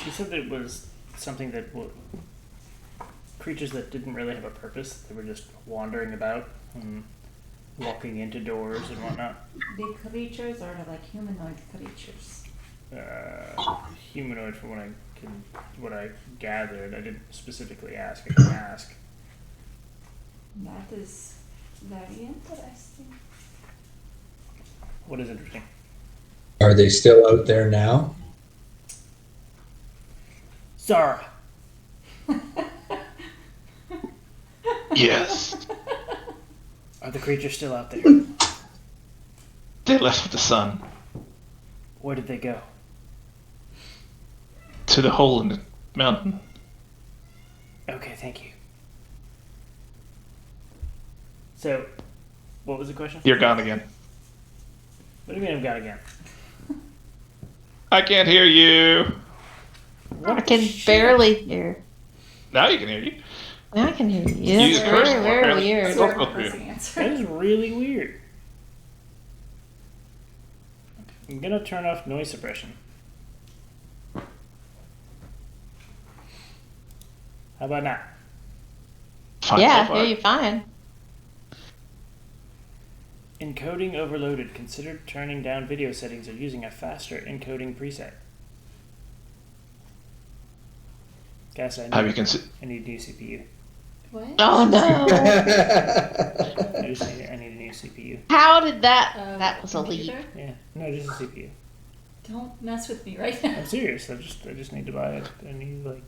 You said that it was something that creatures that didn't really have a purpose. They were just wandering about and walking into doors and whatnot. The creatures are like humanoid creatures. Humanoid, from what I gathered. I didn't specifically ask. I can ask. That is very interesting. What is interesting? Are they still out there now? Zara. Yes. Are the creatures still out there? They left with the sun Where did they go? to the hole in the mountain. Okay, thank you. So, what was the question? You're gone again. What do you mean I'm gone again? I can't hear you. I can barely hear. Now you can hear you. I can hear you. You It's cursed very, more, very apparently. weird. Both go through. That is really weird. I'm gonna turn off noise suppression. How about now? Fine, Yeah, so I far. hear you fine. Encoding overloaded. Consider turning down video settings or using a faster encoding preset. Guys, I Have you I need new CPU. What? Oh no! I need a new CPU. How did that? That was a leap. Computer? Yeah, no, just a CPU. Don't mess with me right now. I'm serious. I just need to buy a new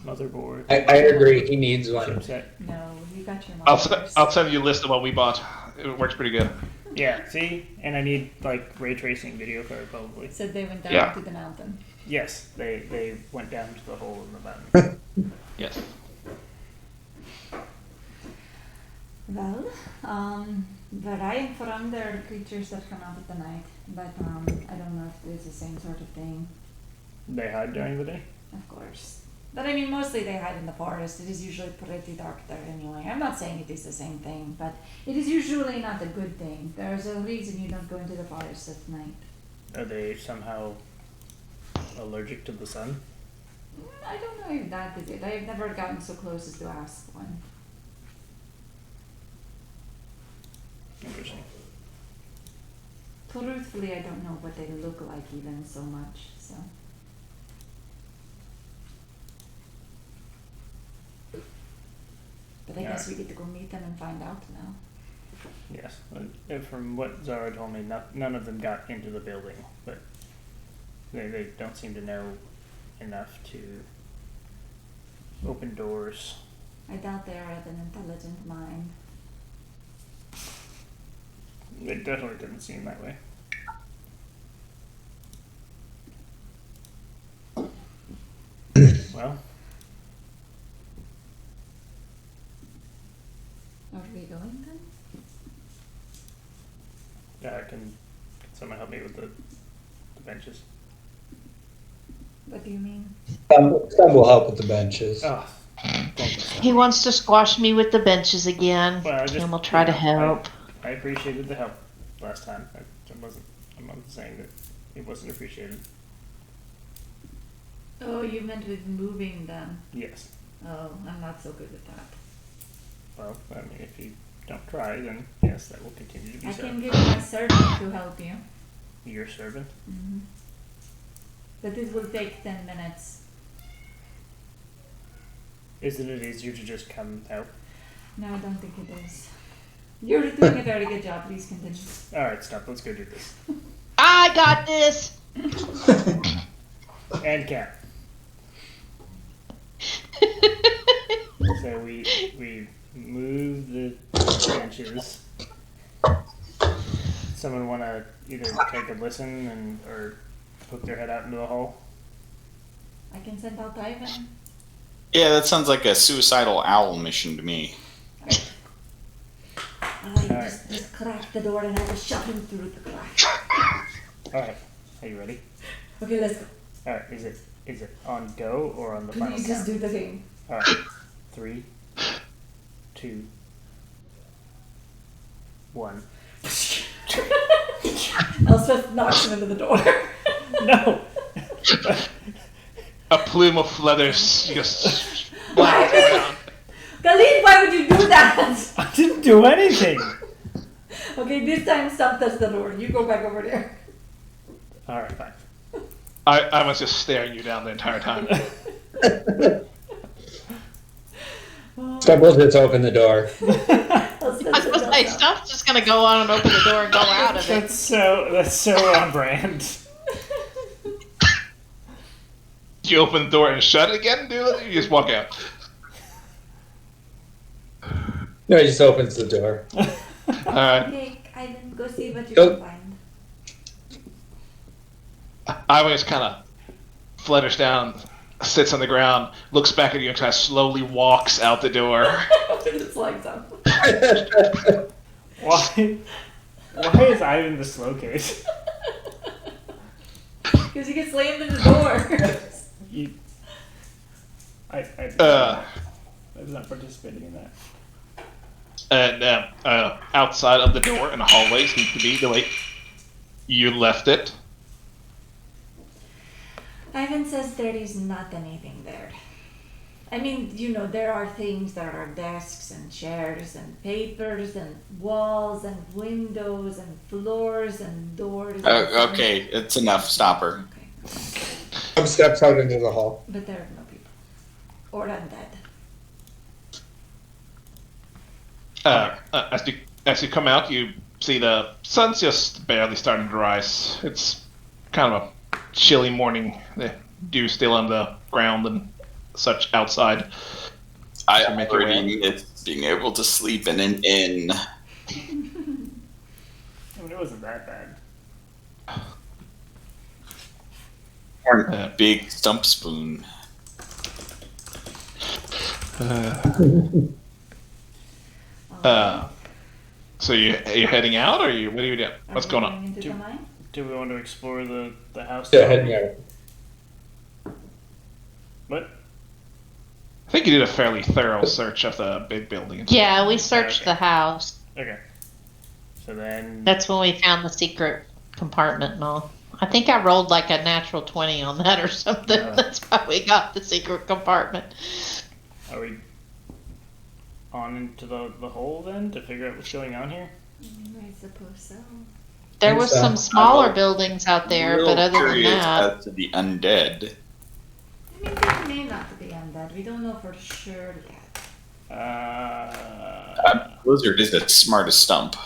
motherboard. I agree. He needs one. Chipset. No, you got your I'll, monitors. I'll send you a list of what we bought. It works pretty good. Yeah, see, and I need ray tracing video card probably. Said they went down Yeah. to the mountain. Yes, they went down to the hole in the mountain. Yes. Well, where I am from, there are creatures that come out at the night, but I don't know if it's the same sort of thing. They hide during the day. Of course. But I mean, mostly they hide in the forest. It is usually pretty dark there anyway. I'm not saying it is the same thing, but it is usually not a good thing. There's a reason you don't go into the forest at night. Are they somehow allergic to the sun? I don't know if that is it. I have never gotten so close as to ask one. Interesting. Truthfully, I don't know what they look like even so much, so. But I guess we get to go meet them and find out now. Yes. From what Zara told me, none of them got into the building, but they don't seem to know enough to open doors. I doubt they are of an intelligent mind. It definitely didn't seem that way. Well, Are we going then? yeah, can someone help me with the benches? What do you mean? Some will help with the benches. Oh, thank you. He wants to squash me with the benches again. Well, Kim will try to help. I appreciated the help last time. I'm not saying that it wasn't appreciated. Oh, you meant with moving them. Yes. Oh, I'm not so good with that. Well, I mean, if you don't try, then yes, that will continue to be I so. can give my servant to help you. Your servant? Mm-hmm. But it will take 10 minutes. Isn't it easier to just come help? No, I don't think it is. You're doing a very good job. Please continue. Alright, stop. Let's go do this. I got this. And cap. So we move the benches. Someone want to either take a listen or poke their head out into the hole? I can send out Ivan. Yeah, that sounds like a suicidal owl mission to me. I just crack the door and I will shove him through the crack. Alright, are you ready? Okay, let's go. Alright, is it on go or on the final Please just count? do the thing. Alright, 3, 2, 1. Elspeth knocks him into the door. No! A plume of feathers just flaps around. Khalid, why would you do that? I didn't do anything. Okay, this time stop touch the door. You go back over there. All right, fine. I was just staring you down the entire time. Stumble just open the door. I'll I was gonna say, Stuff's just gonna go on and open the door and go out of it. That's so on brand. You open the door and shut it again, dude? You just walk out. No, he just opens the door. Alright. Okay, Ivan, go see what you Go. can find. Ivan just kind of flutters down, sits on the ground, looks back at you, and kind of slowly walks out the door. It's like that. Why is Ivan the slow case? Because you get slammed in the door. I was not participating in that. And outside of the door in the hallway seems to be the way you left it. Ivan says there is not anything there. I mean, you know, there are things, there are desks and chairs and papers and walls and windows and floors and doors. Okay, it's enough. Stop her. Okay. Some steps out into the hall. But there are no people. Or undead. As you come out, you see the sun's just barely starting to rise. It's kind of a chilly morning. The dew still on the ground and such outside. I To make your way already miss being able to sleep in an inn. I mean, it wasn't that bad. Or a big stump spoon. So you're heading out, or what are you doing? What's going on? Into the mine? Do we want to explore the house? Yeah, heading out. What? I think you did a fairly thorough search of the big building. Yeah, we searched Okay. the house. Okay. So then. That's when we found the secret compartment and all. I think I rolled like a natural 20 on that or something. Yeah. That's why we got the secret compartment. Are we on into the hole then to figure out what's going on here? I suppose so. There was some smaller buildings out there, Real but other than curious that, as to the undead. I mean, they may not be undead. We don't know for sure yet. Blizzard is the smartest stump.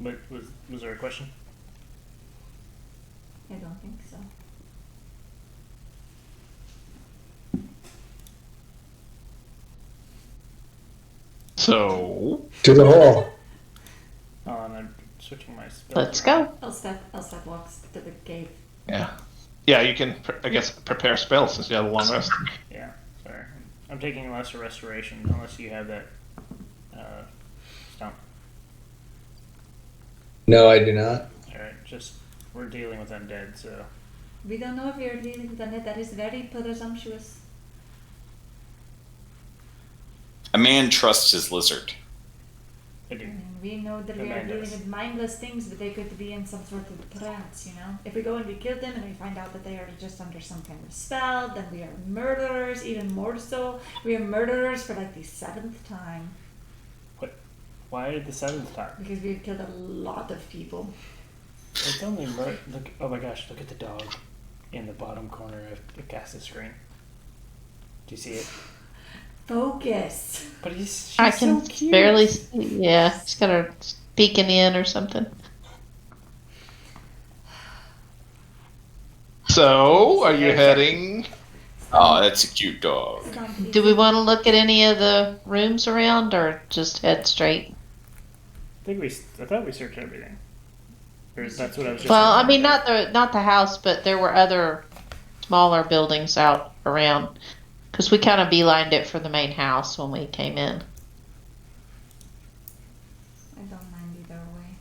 Wait, was there a question? I don't think so. So To the hall. Oh, and I'm switching my spells. let's around. go. Elstep walks to the cave. yeah, you can I guess prepare spells since you have a long rest. Yeah, sorry. I'm taking lesser restoration unless you have that stump. No, I do not. Alright, just we're dealing with undead, so We don't know if you're dealing with undead. That is very presumptuous. A man trusts his lizard. I do. I mean, we know that we are Amanda dealing does. with mindless things, but they could be in some sort of trance, you know? If we go and we kill them and we find out that they are just under some kind of spell, then we are murderers, even more so. We are murderers for like the 7th time. Why the 7th time? Because we've killed a lot of people. It's only look. Oh my gosh! Look at the dog in the bottom corner of the cast screen. Do you see it? Focus! But she's I can so cute. barely see. Yeah, just got her peeking in or something. So are you heading? Oh, that's a cute dog. Do we want to look at any of the rooms around or just head straight? I thought we searched everything. Or that's what I was just. Well, I thinking. mean, not the house, but there were other smaller buildings out around. Because we kind of beelined it for the main house when we came in. I don't mind either way.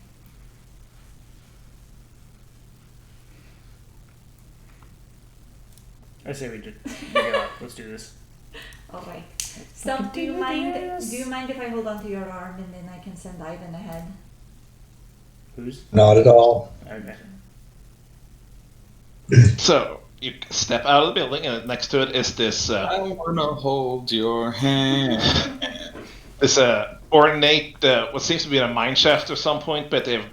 I say we go out. Let's do this. Alright. Stump, do you mind if I hold on to your arm and then I can send Ivan ahead? Who's? Not at all. Okay. So you step out of the building, and next to it is this I wanna hold your hand. ornate, what seems to be a mine shaft at some point, but they've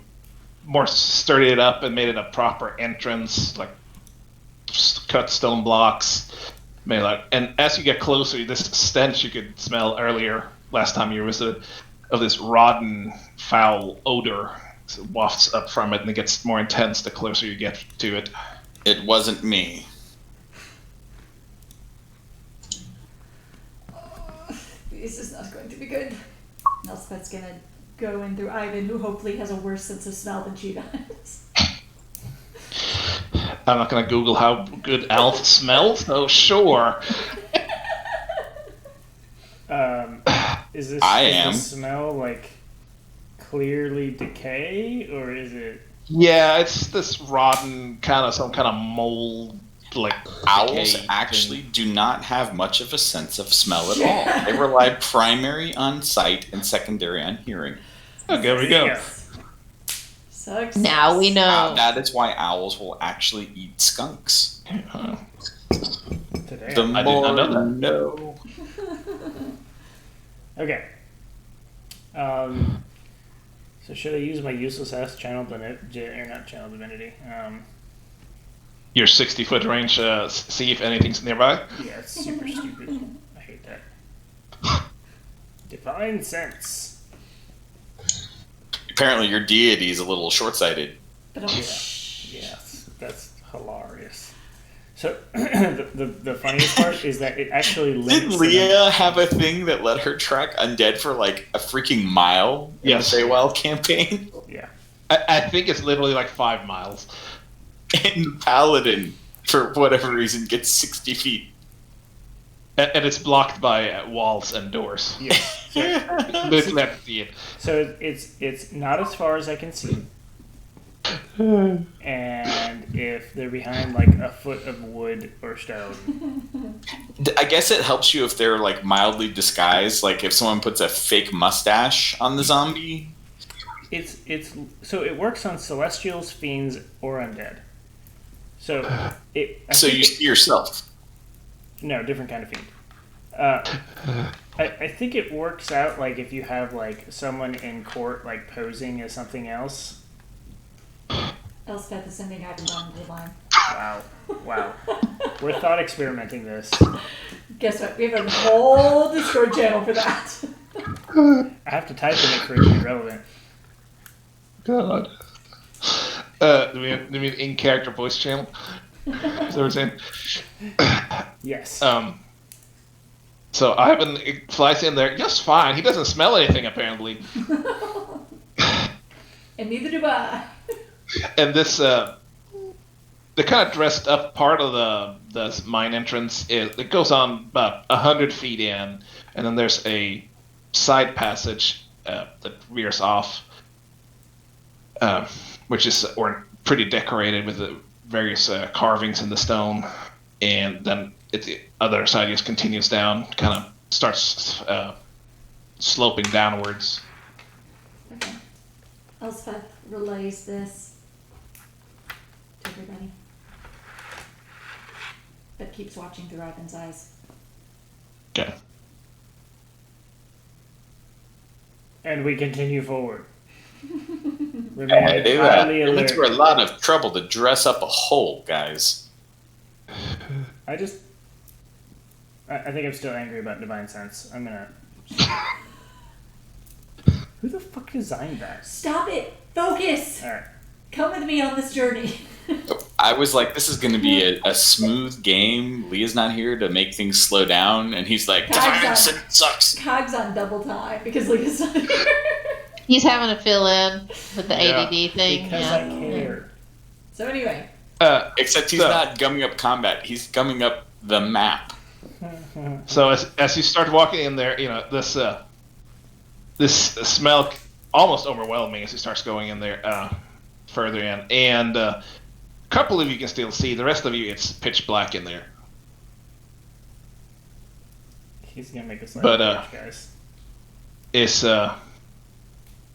more sturdied it up and made it a proper entrance, like cut stone blocks. Made like, and as you get closer, this stench you could smell earlier last time you visited, of this rotten, foul odor wafts up from it, and it gets more intense the closer you get to it. It wasn't me. This is not going to be good. Elspeth's gonna go in through Ivan, who hopefully has a worse sense of smell than she does. I'm not gonna Google how good Alf smells, so sure. Is this I is am. the smell like clearly decay, or is it? Yeah, it's this rotten some kind of mold, like Owls decay actually thing. do not have much of a sense of smell at all. They rely primary on sight and secondary on hearing. Oh, there we go. Yes. Sucks. Now we know. That is why owls will actually eat skunks. Today. The I did more not know that. you know. Okay. So should I use my useless ass channel or not channel divinity? Your 60-foot range, see if anything's nearby. Yeah, it's super stupid. I hate that. Divine sense. Apparently, your deity is a little short-sighted. But Yes, that's hilarious. So the funniest part is that it actually limits. Did Leah have a thing that let her track undead for like a freaking mile in Yes. the Feywild campaign? Yeah. I think it's literally like 5 miles. And Paladin, for whatever reason, gets 60 feet. And it's blocked by walls and doors. Yes. So, Literally have to see it. so it's not as far as I can see. And if they're behind like a foot of wood or stone, I guess it helps you if they're like mildly disguised. Like if someone puts a fake mustache on the zombie. it's so it works on celestials, fiends, or undead. So I So think you see yourself. no different kind of fiend. I think it works out like if you have like someone in court like posing as something else. Elspeth is sending Ivan down the line. Wow. We're thought experimenting this. Guess what? We have a whole Discord channel for that. I have to type in it for it to be relevant. God. Do we mean in-character voice channel? Is that what we're saying? Yes. So Ivan flies in there just fine. He doesn't smell anything, apparently. And neither do I. And this, the kind of dressed up part of the mine entrance, it goes on about 100 feet in, and then there's a side passage that veers off, which is pretty decorated with the various carvings in the stone, and then the other side just continues down, kind of starts sloping downwards. Okay. Elspeth relays this to everybody. But keeps watching through Ivan's eyes. Okay. And we continue forward. They Remain highly went alert. through a lot of trouble to dress up a hole, guys. I think I'm still angry about divine sense. I'm gonna. Who the fuck designed that? Stop it! Focus! All right. Come with me on this journey. I was like, this is going to be a smooth game. Leah's not here to make things slow down. And he's like, Divine Sense sucks. Cog's on double time because Leah's not here. He's having to fill in with the Yeah. ADD thing. Because yeah. I care. So anyway, Except he's not gumming up combat. He's gumming up the map. So as you start walking in there, this smell almost overwhelming as he starts going in there further in, and a couple of you can still see. The rest of you, it's pitch black in there. He's gonna make us like But, rage, guys. It's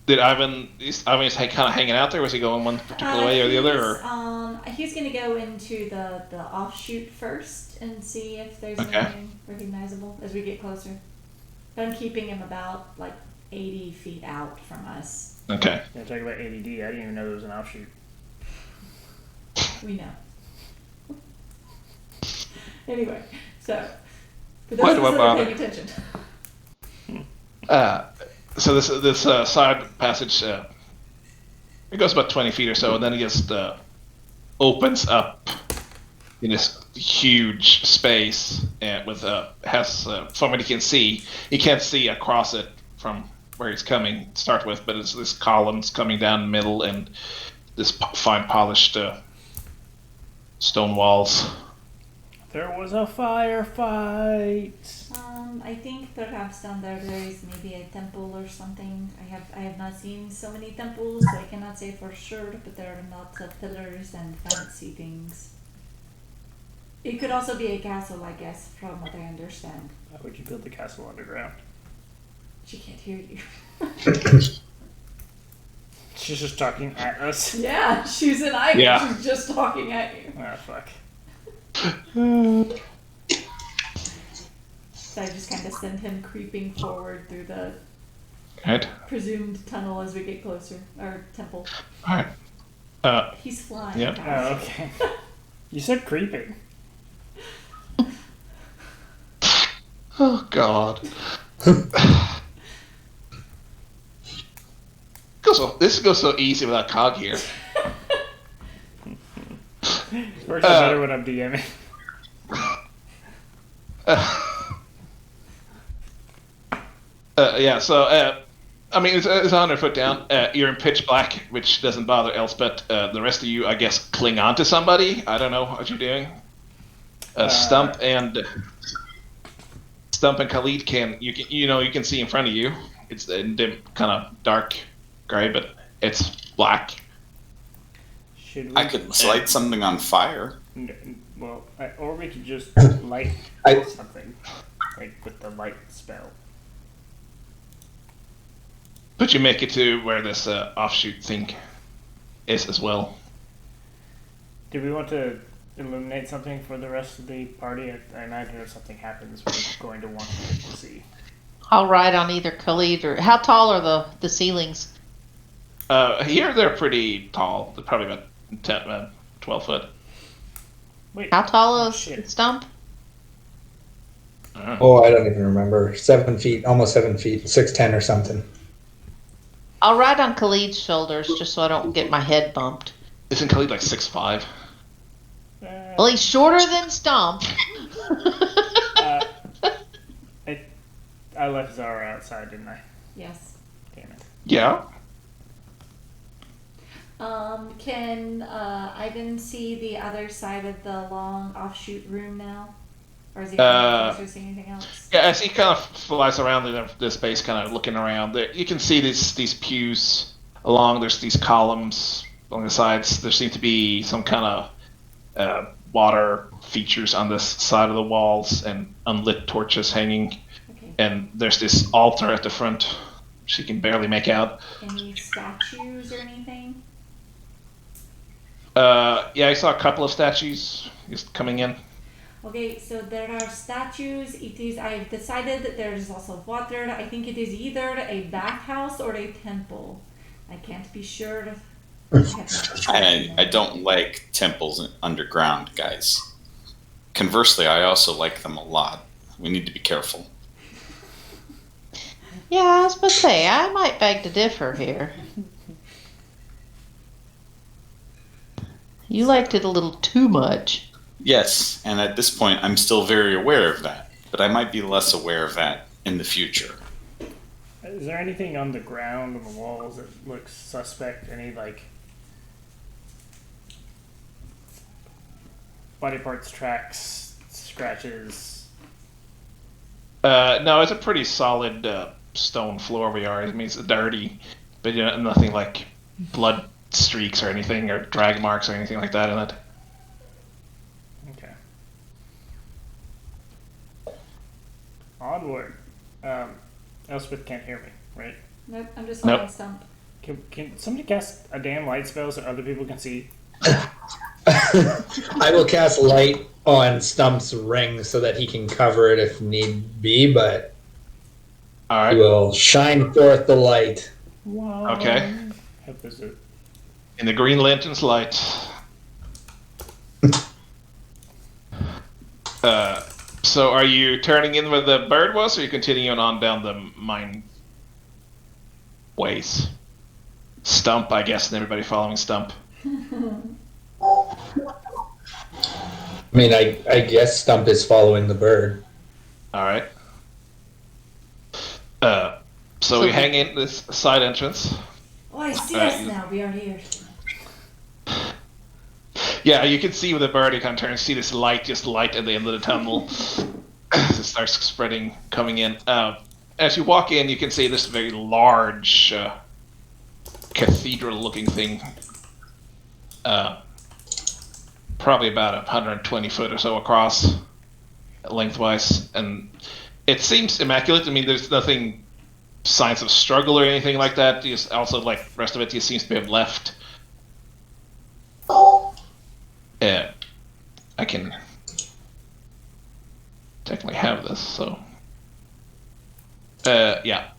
Did Ivan? Is kind of hanging out there? Was he going one particular way or the other? Or? He's gonna go into the offshoot first and see if there's Okay. anything recognizable as we get closer. But I'm keeping him about like 80 feet out from us. Okay. Yeah, talk about ADD. I didn't even know there was an offshoot. We know. Anyway, so for Why those do I of us that are bother? paying attention. So this side passage, it goes about 20 feet or so, and then it just opens up in this huge space, and with has from what he can't see across it from where he's coming to start with, but it's this columns coming down the middle and this fine polished stone walls. There was a firefight. I think perhaps down there is maybe a temple or something. I have not seen so many temples, so I cannot say for sure, but there are lots of pillars and fancy things. It could also be a castle, I guess, from what I understand. Why would you build the castle underground? She can't hear you. She's just talking at us. Yeah, she's an icon. Yeah. She's just talking at you. Ah, fuck. So I just kind of send him creeping forward through the Right. presumed tunnel as we get closer, or temple. All right. He's flying. Yeah. guys. Oh, okay. You said creeping. Oh God. This goes so easy without Cog here. Works out better when I'm DMing. Yeah, so, I mean, it's 100 foot down. You're in pitch black, which doesn't bother Elspeth. The rest of you, I guess, cling on to somebody. I don't know what you're doing. Stump and Khalid you can see in front of you. It's dim, kind of dark gray, but it's black. Should we? I could light something on fire. Well, or we could just light something, like with the light spell. But you make it to where this offshoot thing is as well. Do we want to illuminate something for the rest of the party? I imagine if something happens, we're going to want people to see. I'll ride on either Khalid or. How tall are the ceilings? Here they're pretty tall. They're probably about 10, 12 foot. Wait. How tall is shit. Stump? Oh, I don't even remember. 7 feet, almost 7 feet, 6'10" or something. I'll ride on Khalid's shoulders just so I don't get my head bumped. Isn't Khalid like 6'5"? Well, he's shorter than Stump. I left Zara outside, didn't I? Yes. Damn it. Yeah. Can Ivan see the other side of the long offshoot room now? Or is he closer to see anything else? Yeah, as he kind of flies around in this base, kind of looking around, there you can see these pews along. There's these columns along the sides. There seem to be some kind of water features on this side of the walls and unlit torches hanging. Okay. And there's this altar at the front. She can barely make out. Any statues or anything? Yeah, I saw a couple of statues just coming in. Okay, so there are statues. I've decided that there is also water. I think it is either a bathhouse or a temple. I can't be sure. I don't like temples underground, guys. Conversely, I also like them a lot. We need to be careful. Yeah, I was about to say, I might beg to differ here. You liked it a little too much. Yes, and at this point, I'm still very aware of that. But I might be less aware of that in the future. Is there anything on the ground, on the walls, that looks suspect? Any, like, body parts, tracks, scratches? No, it's a pretty solid stone floor we are. I mean, it's dirty, but nothing like blood streaks or anything, or drag marks or anything like that in it. Okay. Onward. Elspeth can't hear me, right? Nope, I'm just Nope. holding Stump. Can somebody cast a damn light spell so other people can see? I will cast light on Stump's ring so that he can cover it if need be, but All he right. will shine forth the light. Wow. Okay. Hope this is In the Green Lantern's light. So are you turning in where the bird was, or are you continuing on down the mine ways? Stump, I guess, and everybody following Stump. I mean, I guess Stump is following the bird. All right. So we hang in this side entrance. Oh, I see us now. We are here. Yeah, you can see with the bird, you kind of turn and see this light at the end of the tunnel. It starts spreading, coming in. As you walk in, you can see this very large cathedral-looking thing. Probably about 120 foot or so across, lengthwise. And it seems immaculate. I mean, there's nothing, signs of struggle or anything like that. Just also, like, the rest of it just seems to have left. I can technically have this, so yeah.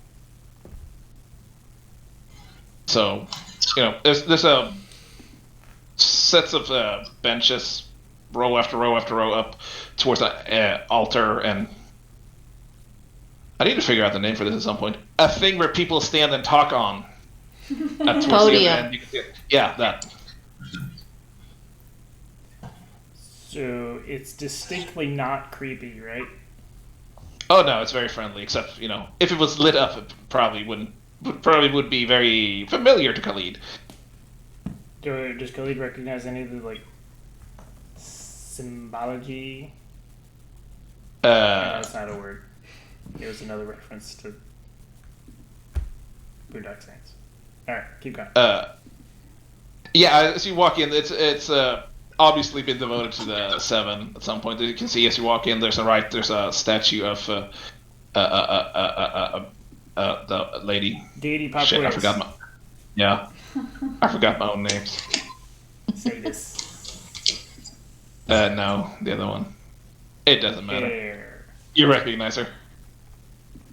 So, you know, there's a sets of benches, row after row after row up towards the altar, and I need to figure out the name for this at some point. A thing where people stand and talk on. Towards the other end. You can see it. Yeah, that. so it's distinctly not creepy, right? Oh no, it's very friendly. Except, you know, if it was lit up, it probably would be very familiar to Khalid. Does Khalid recognize any of the like symbology? No, that's not a word. It was another reference to Boondock Saints. All right, keep going. Yeah, as you walk in, it's obviously been devoted to the Seven at some point. You can see as you walk in, there's a statue of the lady. Deity Pop Shit, I Quiz. forgot my. Yeah, I forgot my own names. Say this. No, the other one. It doesn't matter. Air. You recognize her.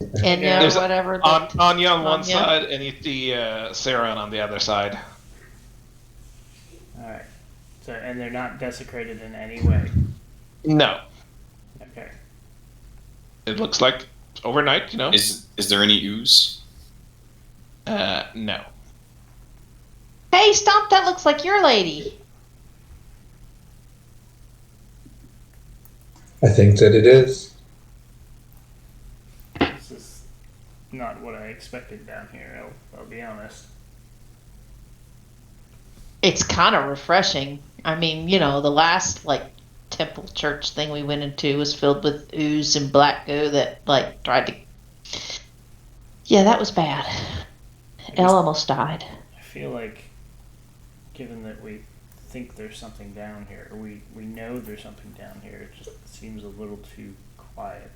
Enya There's or whatever. Anya on one Anya. side, and you see Saran on the other side. All right. So, and they're not desecrated in any way. No, Okay. it looks like overnight. You know. Is there any ooze? No. Hey, Stump, that looks like your lady. I think that it is. This is not what I expected down here. I'll be honest. It's kind of refreshing. I mean, you know, the last like temple church thing we went into was filled with ooze and black goo that like tried to. Yeah, that was bad. Elle almost died. I feel like, given that we think there's something down here, or we know there's something down here, it just seems a little too quiet.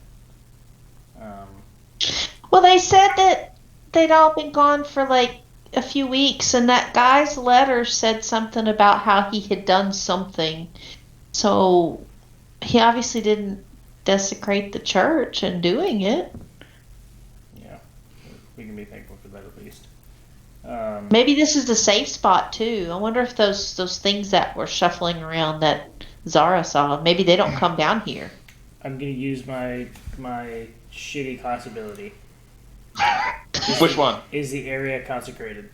Well, they said that they'd all been gone for like a few weeks, and that guy's letter said something about how he had done something. So he obviously didn't desecrate the church in doing it. Yeah, we can be thankful for that at least. Maybe this is the safe spot too. I wonder if those things that were shuffling around that Zara saw, maybe they don't come down here. I'm gonna use my shitty class ability. Which one? Is the area consecrated?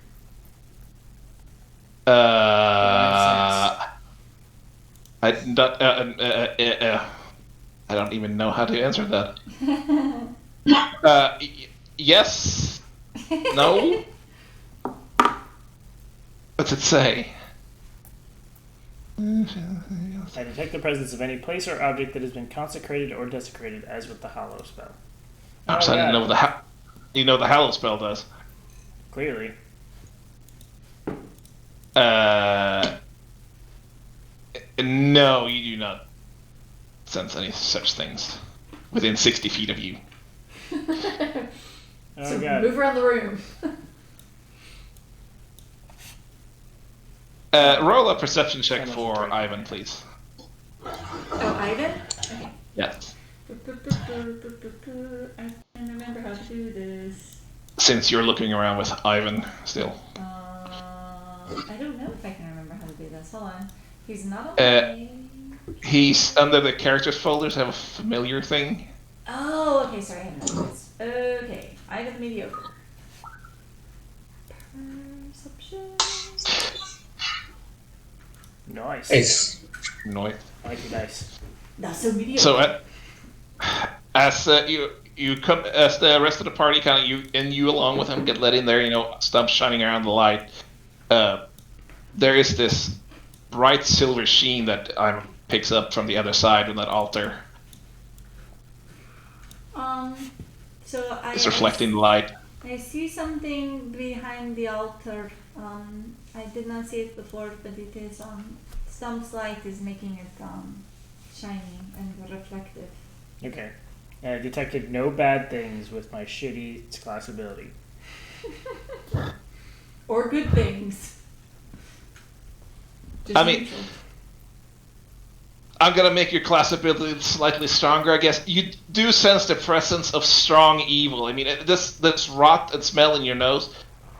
I don't even know how to answer that. Yes. No. What's it say? I detect the presence of any place or object that has been consecrated or desecrated, as with the Hollow spell. I didn't know the Hallow spell does. Clearly. No, you do not sense any such things within 60 feet of you. Oh So god. move around the room. Roll a perception check for Ivan, please. Oh, Ivan? Okay. Yes. I can't remember how to do this. Since you're looking around with Ivan still. I don't know if I can remember how to do this. Hold on. He's not on the He's under the characters folders, have a familiar thing. Oh, okay, sorry, I have no notes. Okay, Ivan mediocre. Perception. Nice. Ace. Noise. Mighty nice. Not so mediocre. So as you come, as the rest of the party kind of you along with him get let in there, you know, Stump's shining around the light. There is this bright silver sheen that Ivan picks up from the other side of that altar. So It's reflecting the light. I see something behind the altar. I did not see it before, but it is Stump's light is making it shiny and reflective. Okay. I detected no bad things with my shitty class ability. Or good things. Just I mean- neutral. I'm gonna make your class ability slightly stronger, I guess. You do sense the presence of strong evil. I mean, this rot and smell in your nose,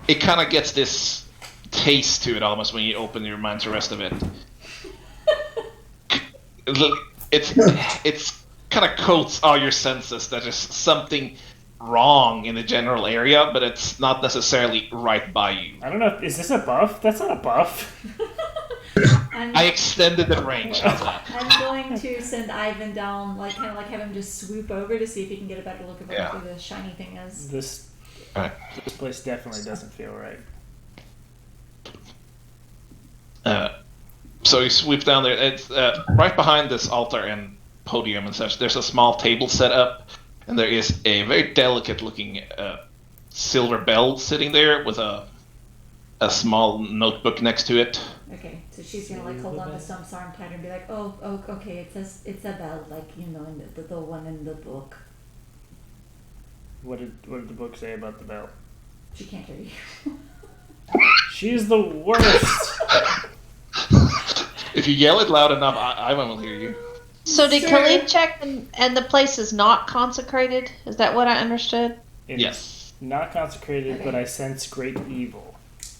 it kind of gets this taste to it almost when you open your mind to the rest of it. It's kind of coats all your senses that there's something wrong in the general area, but it's not necessarily right by you. I don't know. Is this a buff? That's not a buff. I extended the range. How's that? I'm going to send Ivan down, like kind of like have him just swoop over to see if he can get a better look at Yeah. what the shiny thing is. This Alright. this place definitely doesn't feel right. So you sweep down there. It's right behind this altar and podium and such. There's a small table set up, and there is a very delicate-looking silver bell sitting there with a small notebook next to it. Okay, so she's gonna like hold on to Stump's arm tighter and be like, oh, okay, it's a bell, like in the one in the book. What did the book say about the bell? She can't hear you. She's the worst. If you yell it loud enough, Ivan will hear you. So did Sure. Khalid check and the place is not consecrated? Is that what I understood? It's Yes. not consecrated, Okay. but I sense great evil.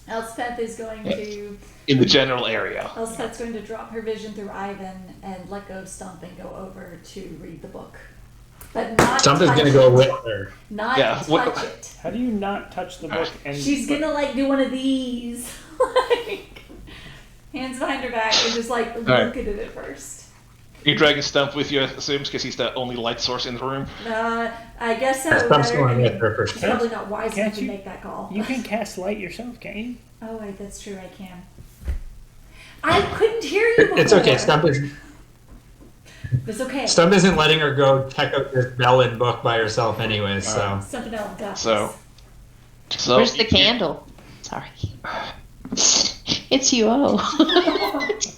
Elspeth is going to In the general area. Elspeth's going to drop her vision through Ivan and let go of Stump and go over to read the book. But not Stump is touch gonna it. go with her. Not Yeah, touch what- it. How do you not touch the book? And She's gonna like do one of these, like hands behind her back and just like look Alright. at it at first. You're dragging Stump with you, I assume, because he's the only light source in the room. I guess so. Stump's better- going with her for It's sure. probably not wise Can't enough to you- make that call. You can cast light yourself, can't you? Oh wait, that's true. I can. I couldn't hear you before. It's okay. It's okay. Stump isn't letting her go check out this bell and book by herself anyways, so. Something else got So- this. So Where's the you- candle? Sorry. It's UO.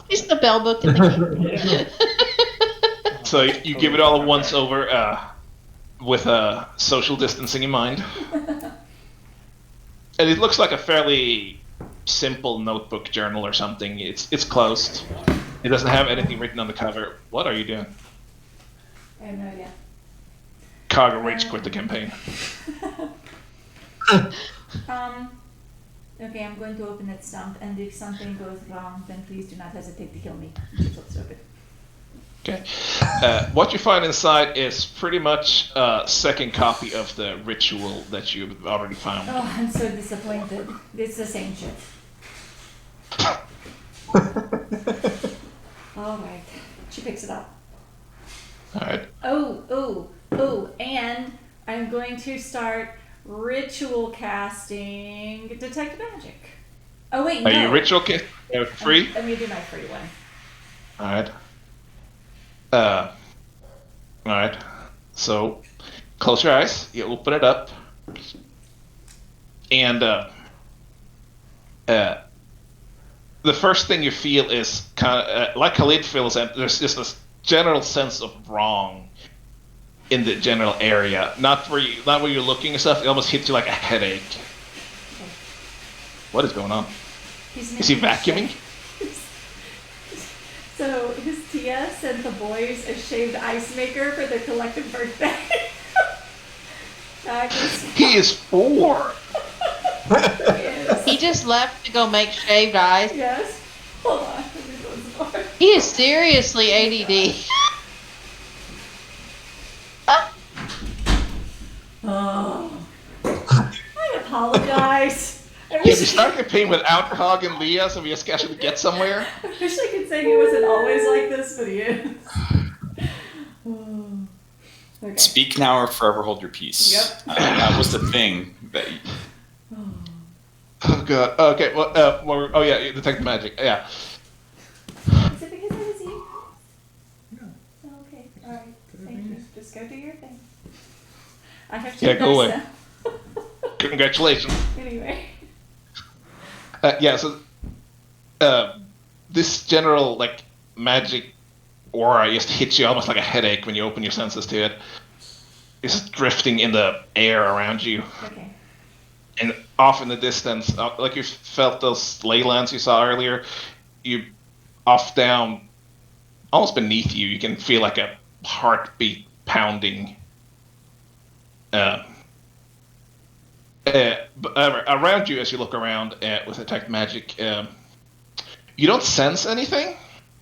It's the bell book and the candle. So you give it all a once over with social distancing in mind. And it looks like a fairly simple notebook journal or something. It's closed. It doesn't have anything written on the cover. What are you doing? I have no idea. Cargo Rage quit the campaign. Okay, I'm going to open it, Stump, and if something goes wrong, then please do not hesitate to kill me. She flips open. Okay. What you find inside is pretty much a second copy of the ritual that you've already found. Oh, I'm so disappointed. It's the same shit. Alright. She picks it up. Alright. Oh, and I'm going to start ritual casting Detect Magic. Oh, wait, no. Are you ritual kit? Free? Let me do my free one. Alright. Alright. So, close your eyes. You open it up. And, the first thing you feel is kind of, like Khalid feels, there's just this general sense of wrong in the general area. Not where you're looking and stuff. It almost hits you like a headache. What is going on? He's Is he making vacuuming? shit. So his Tia sent the boys a shaved ice maker for their collective birthday. That was He is 4. yes. He just left to go make shaved ice. Yes. Hold on. Let me go some more. He is seriously ADD. Oh. I apologize. I Yeah, wish, we started campaign without Hog and Leah, so we just actually get somewhere. I wish I could say he wasn't always like this, but he is. Oh. Okay. Speak now or forever hold your peace. Yep. That was the thing that. Oh. Oh god. Okay. Well. Oh yeah. Detect magic. Yeah. Is it because I was eating? No. Okay. All right. Thank you. Just go do your thing. I have to. Yeah, go away. now. Congratulations. Anyway. Yeah. So, this general like magic aura just hits you almost like a headache when you open your senses to it. It's drifting in the air around you. Okay. And off in the distance, like you felt those ley lines you saw earlier, you off down, almost beneath you, you can feel like a heartbeat pounding. Around you as you look around with detect magic, you don't sense anything,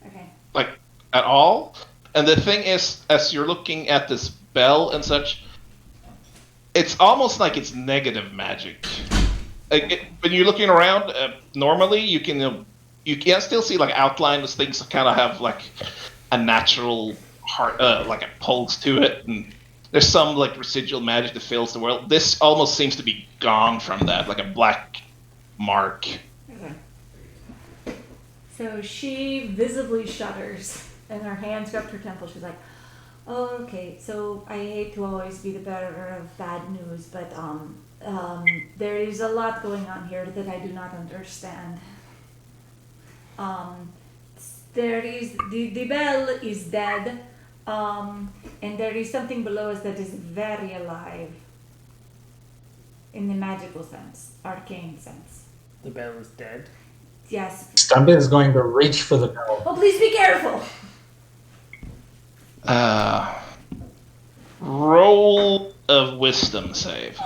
Okay. like at all. And the thing is, as you're looking at this bell and such, it's almost like it's negative magic. When you're looking around, normally you can still see like outlines, things that kind of have like a natural heart, like a pulse to it, and there's some like residual magic that fills the world. This almost seems to be gone from that, like a black mark. Okay. So she visibly shudders, and her hands go up to her temple. She's like, "Oh, okay. So I hate to always be the bearer of bad news, but there is a lot going on here that I do not understand. There is the bell is dead, and there is something below us that is very alive. In the magical sense, arcane sense. The bell is dead. Yes. Stump is going to reach for the bell. Oh, please be careful." Roll of wisdom save.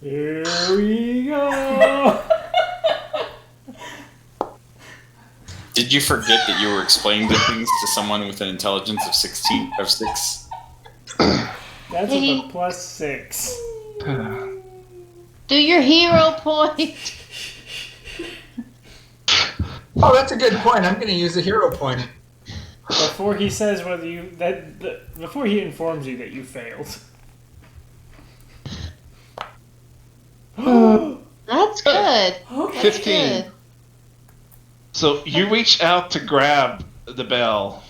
Here we go. Did you forget that you were explaining the things to someone with an intelligence of 6? That's Hey. with a +6. Do your hero point. Oh, that's a good point. I'm going to use a hero point. Before he says whether you before he informs you that you failed. That's good. Okay. 15. Good. So you reach out to grab the bell,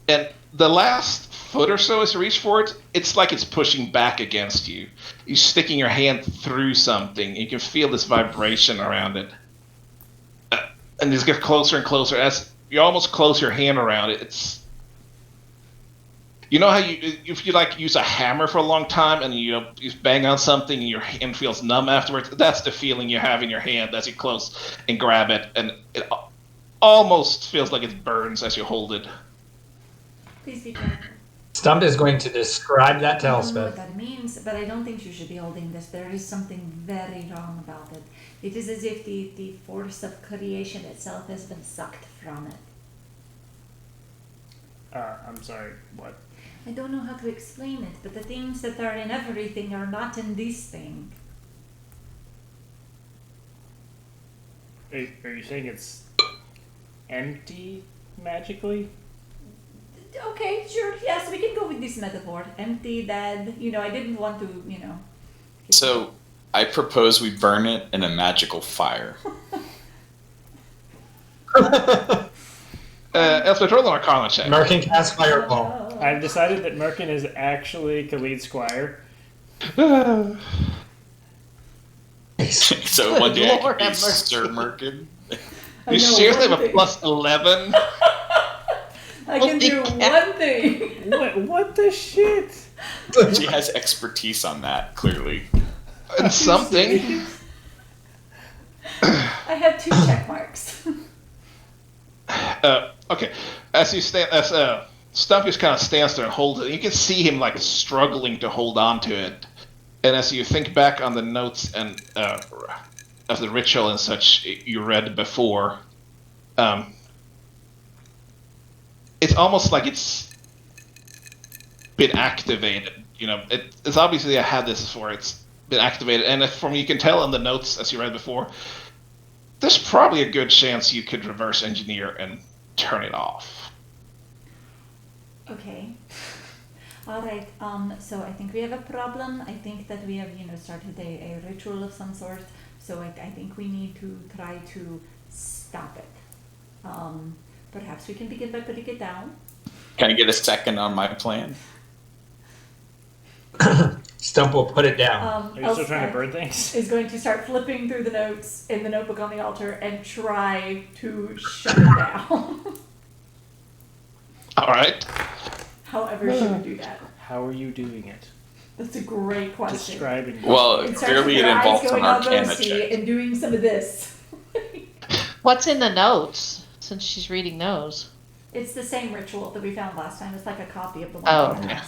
and the last foot or so as you reach for it, it's like it's pushing back against you. You're sticking your hand through something. You can feel this vibration around it. And it's getting closer and closer. As you almost close your hand around it, it's... You know how if you like use a hammer for a long time and you bang on something and your hand feels numb afterwards? That's the feeling you have in your hand as you close and grab it, and it almost feels like it burns as you hold it. Please be careful. Stump is going to describe that to I don't know what Elspeth. that means, but I don't think you should be holding this. There is something very wrong about it. It is as if the force of creation itself has been sucked from it. I'm sorry, what? I don't know how to explain it, but the things that are in everything are not in this thing. Are you saying it's empty magically? Okay, sure. Yes, we can go with this metaphor. Empty, dead. I didn't want to, So I propose we burn it in a magical fire. Elspeth, roll an Arcana check. Merkin cast fireball. I've decided that Merkin is actually Khalid's squire. So one day I Lord could be have mercy. Sir Merkin. I You know seriously one have a thing. plus 11? I can do Holy one thing. What the shit? She has expertise on that, clearly. And something. I have 2 check marks. Okay, as you stand, as Stump just kind of stands there and holds it, you can see him like struggling to hold on to it. And as you think back on the notes and of the ritual and such you read before, it's almost like it's been activated. You know, it's obviously I had this before. It's been activated, and from you can tell in the notes as you read before, there's probably a good chance you could reverse engineer and turn it off. Okay. All right. So I think we have a problem. I think that we have, started a ritual of some sort. So I think we need to try to stop it. Perhaps we can begin by putting it down. Can I get a second on my plan? Stump will put it down. Are you still trying to Elspeth burn things? is going to start flipping through the notes in the notebook on the altar and try to shut it down. All right. However, she would do that. How are you doing it? That's a great question. Describing. Well, It starts clearly with it her eyes involves an going all arcana ghosty check. and doing some of this. What's in the notes? Since she's reading those. It's the same ritual that we found last time. It's like a copy of the one Oh, we okay. had.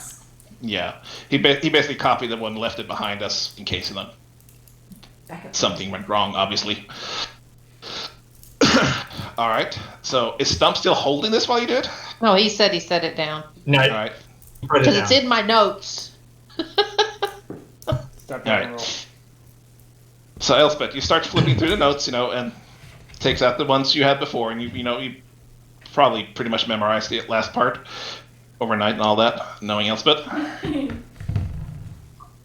Yeah, he basically copied the one, left it behind us in case Back up. something went wrong. Obviously. All right. So is Stump still holding this while you do it? No, he said he set it down. No, All right. put it Because down. it's in my notes. Stop All that right. roll. So Elspeth, you start flipping through the notes, and takes out the ones you had before, and you probably pretty much memorized the last part overnight and all that, knowing Elspeth.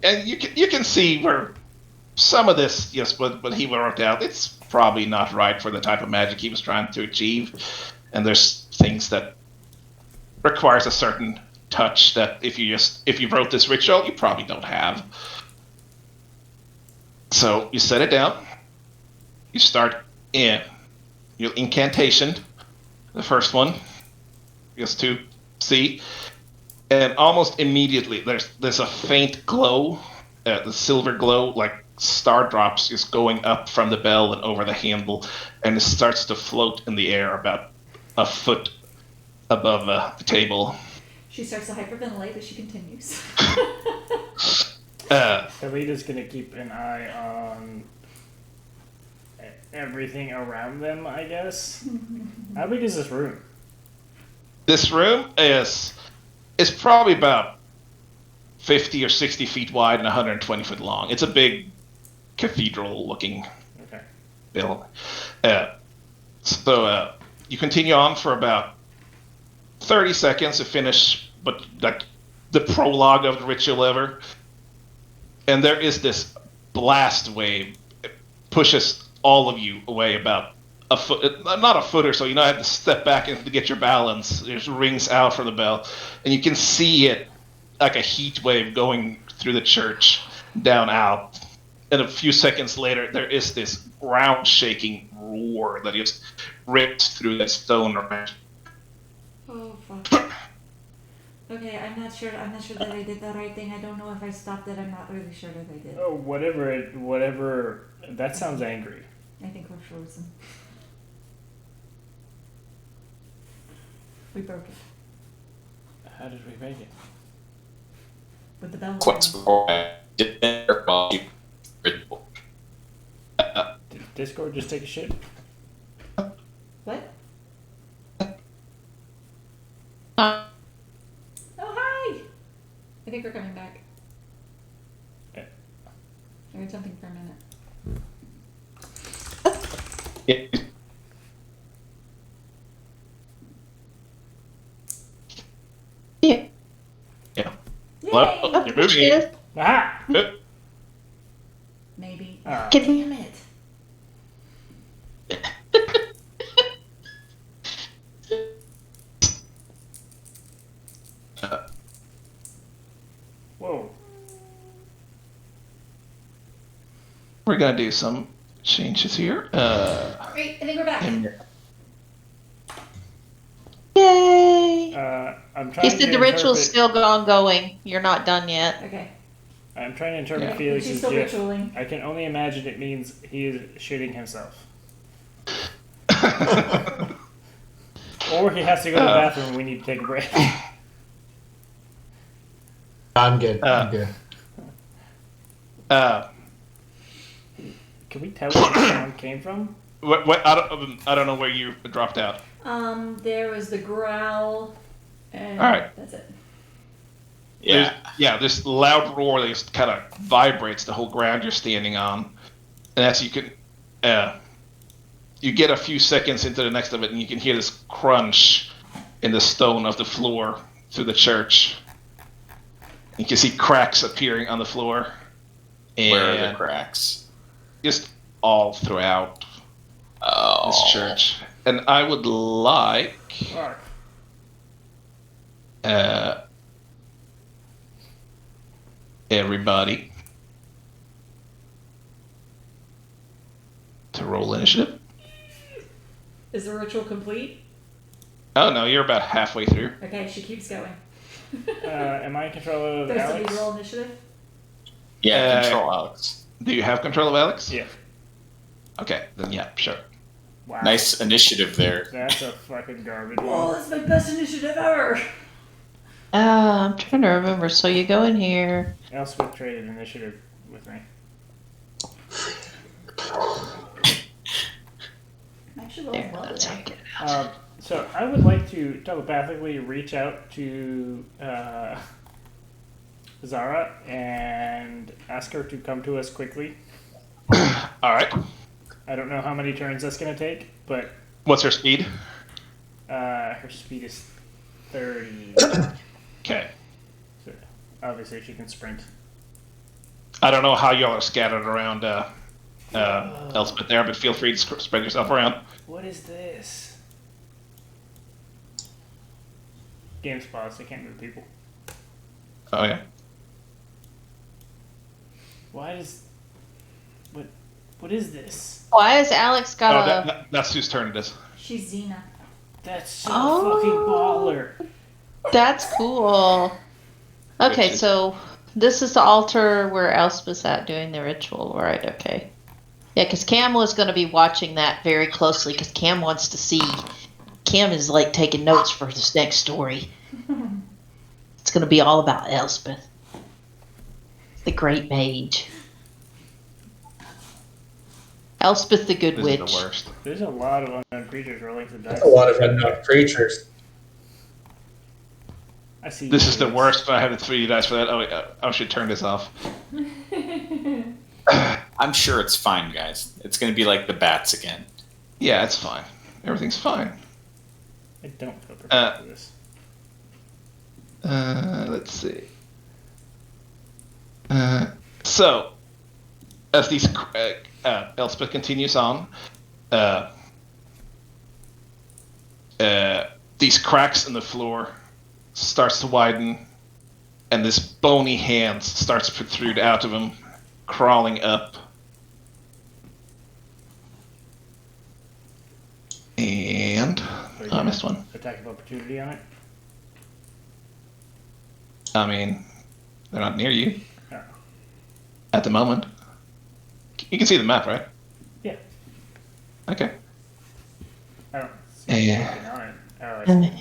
And you can see where some of this, yes, what he worked out, it's probably not right for the type of magic he was trying to achieve, and there's things that requires a certain touch that if you wrote this ritual, you probably don't have. So you set it down. You start in your incantation, the first one, just to see, and almost immediately there's a faint glow, the silver glow, like star drops, is going up from the bell and over the handle, and it starts to float in the air about a foot above the table. She starts to hyperventilate as she continues. Alita's gonna keep an eye on everything around them, I guess. How big is this room? This room is probably about 50 or 60 feet wide and 120 foot long. It's a big cathedral-looking Okay. building. So you continue on for about 30 seconds to finish, but like the prologue of the ritual ever. And there is this blast wave. It pushes all of you away about a foot, not a foot or so. You have to step back and to get your balance. It just rings out from the bell, and you can see it like a heat wave going through the church down out. And a few seconds later, there is this ground-shaking roar that just rips through the stone around. Oh fuck. Okay, I'm not sure that I did the right thing. I don't know if I stopped it. I'm not really sure that I did. Oh, whatever. That sounds angry. I think we're frozen. We broke it How did we make it? with the bell. Quite before I did it, well, you- Did Discord just take a shit? What? Uh, Oh hi! I think we're coming back. Yeah. I heard something for a minute. Yeah. yeah. Yeah. Yay! Well, Oh, you're there she moving. is. Ah! Maybe. Ah. Damn it! Whoa. We're gonna do some changes here. Great, I think we're back. Yay! I'm trying He to said the ritual's interpret- still ongoing. You're not done yet. Okay. I'm trying to interpret Yeah, Felix's she's still gif. ritualing. I can only imagine it means he is shitting himself. Or he has to go to the bathroom and we need to take a break. I'm good. I'm good. Can we tell where the sound came from? What, I don't know where you dropped out. There was the growl, and All right. that's it. Yeah. This loud roar that just kind of vibrates the whole ground you're standing on. And as you can, you get a few seconds into the next of it, and you can hear this crunch in the stone of the floor through the church. You can see cracks appearing on the floor. And Where are the cracks? just all throughout this church. And I would like Fuck. everybody to roll initiative. Is the ritual complete? Oh no, you're about halfway through. Okay, she keeps going. Am I in control of There's Alex? the roll initiative. Yeah, control Alex. Do you have control of Alex? Yeah. Okay, then yeah, sure. Wow. Nice initiative there. That's a fucking garbage Oh, one. that's my best initiative ever. I'm trying to remember. So you go in here. Elspeth traded initiative with me. I actually rolled There, well that's how today. I get it. So I would like to telepathically reach out to Zara and ask her to come to us quickly. All right. I don't know how many turns that's going to take, but What's her speed? her speed is 30. Okay. So obviously she can sprint. I don't know how y'all are scattered around Elspeth there, but feel free to spread yourself around. What is this? Game's paused. I can't move people. Oh yeah. Why does... What is this? Why has Alex got a? That's whose turn it is. She's Xena. That's so Oh. fucking baller. That's cool. Okay, Which is- so this is the altar where Elspeth's at doing the ritual, right? Okay. Yeah, because Cam was going to be watching that very closely because Cam wants to see. Cam is like taking notes for this next story. It's going to be all about Elspeth, the great mage. Elspeth the Good This Witch. is the worst. There's a lot of unknown creatures rolling some dice. A lot of unknown creatures. I see. This is the these. worst, but I have the 3 dice for that. Oh, wait, I should turn this off. I'm sure it's fine, guys. It's going to be like the bats again. Yeah, it's fine. Everything's fine. I don't feel prepared for this. Let's see. So, as these Elspeth continues on, these cracks in the floor starts to widen, and this bony hand starts to protrude out of him, crawling up. And I missed one. Attack of opportunity on it. I mean, they're not near you Oh. at the moment. You can see the map, right? Yeah. Okay. I don't see Yeah. anything on it.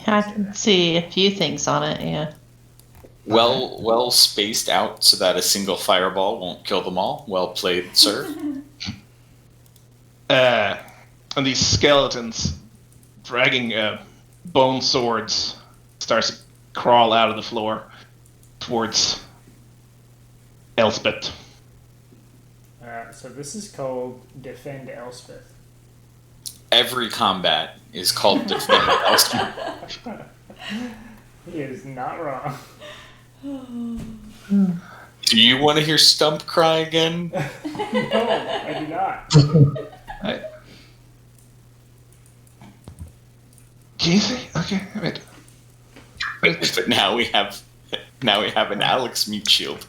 Oh, I can see a few things on it, yeah. Well spaced out so that a single fireball won't kill them all. Well played, sir. And these skeletons dragging bone swords starts to crawl out of the floor towards Elspeth. So this is called Defend Elspeth. Every combat is called defend Elspeth. He is not wrong. Do you want to hear Stump cry again? No, I do not. Right. Can you see? Okay, wait. But now we have an Alex mute shield.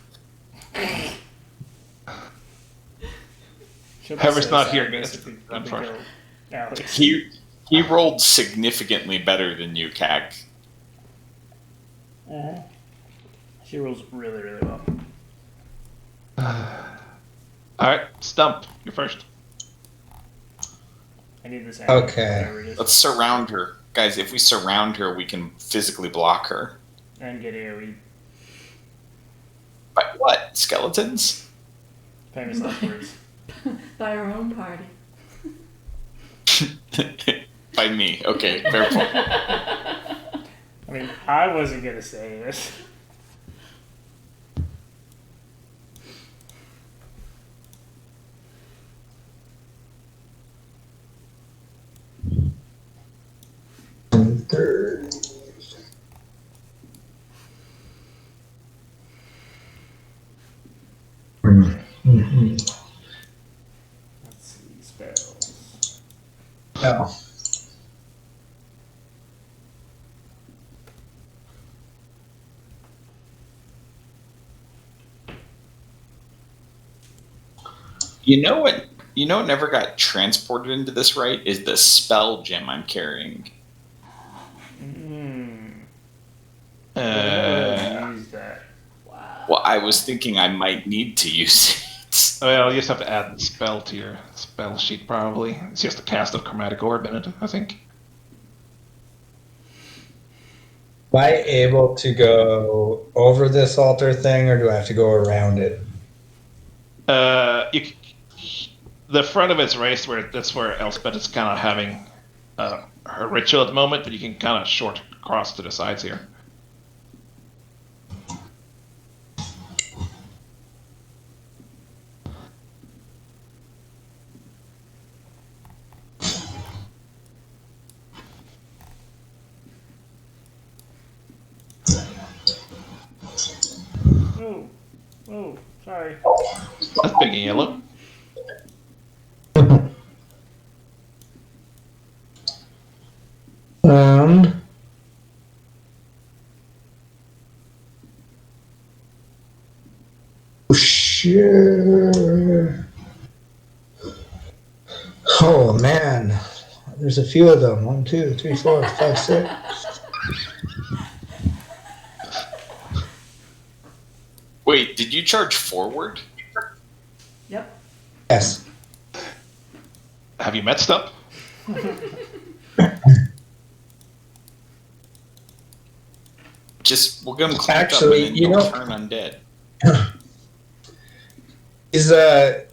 She'll be Whoever's so not sad here, basically, I'm if we sorry. kill Alex. He rolled significantly better than you, Cag. She rolls really, really well. Alright, Stump, you're first. I need this. Okay. Whatever it is. Let's surround her. Guys, if we surround her, we can physically block her. And get AoE. By what? Skeletons? Famous last words. By our own party. By me. Okay, fair point. I mean, I wasn't gonna say this. Third. Mm-hmm. Let's see spells. No. You know what? You know what never got transported into this right is the spell gem I'm carrying. Use that. Wow. Well, I was thinking I might need to use it. Well, you just have to add the spell to your spell sheet, probably. It's just a cast of Chromatic Orb in it, I think. Am I able to go over this altar thing, or do I have to go around it? The front of it's raised that's where Elspeth is kind of having her ritual at the moment, but you can kind of short cross to the sides here. Oh, sorry. That's big and yellow. Sure. Oh man, there's a few of them. 1, 2, 3, 4, 5, 6. Wait, did you charge forward? Yep. Yes. Have you met Stump? Just we'll get him clamped Actually, up and then you he'll know- turn undead.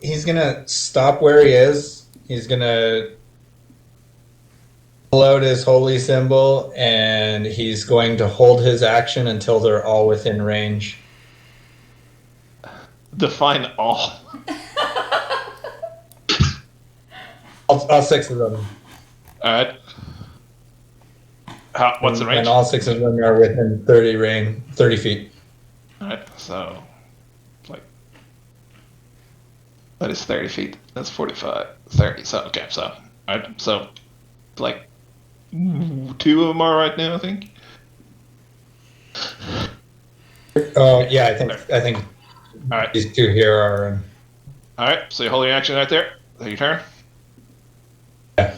He's gonna stop where he is. He's gonna pull out his holy symbol, and he's going to hold his action until they're all within range. Define all. All 6 of them. Alright. What's the range? And all 6 of them are within 30 feet. Alright, so like that is 30 feet. That's 45. 30. So okay, so alright, so like 2 of them are right now, I think. Oh yeah, I think Alright. these 2 here are. Alright, so you hold your action right there. That's your turn. Yeah.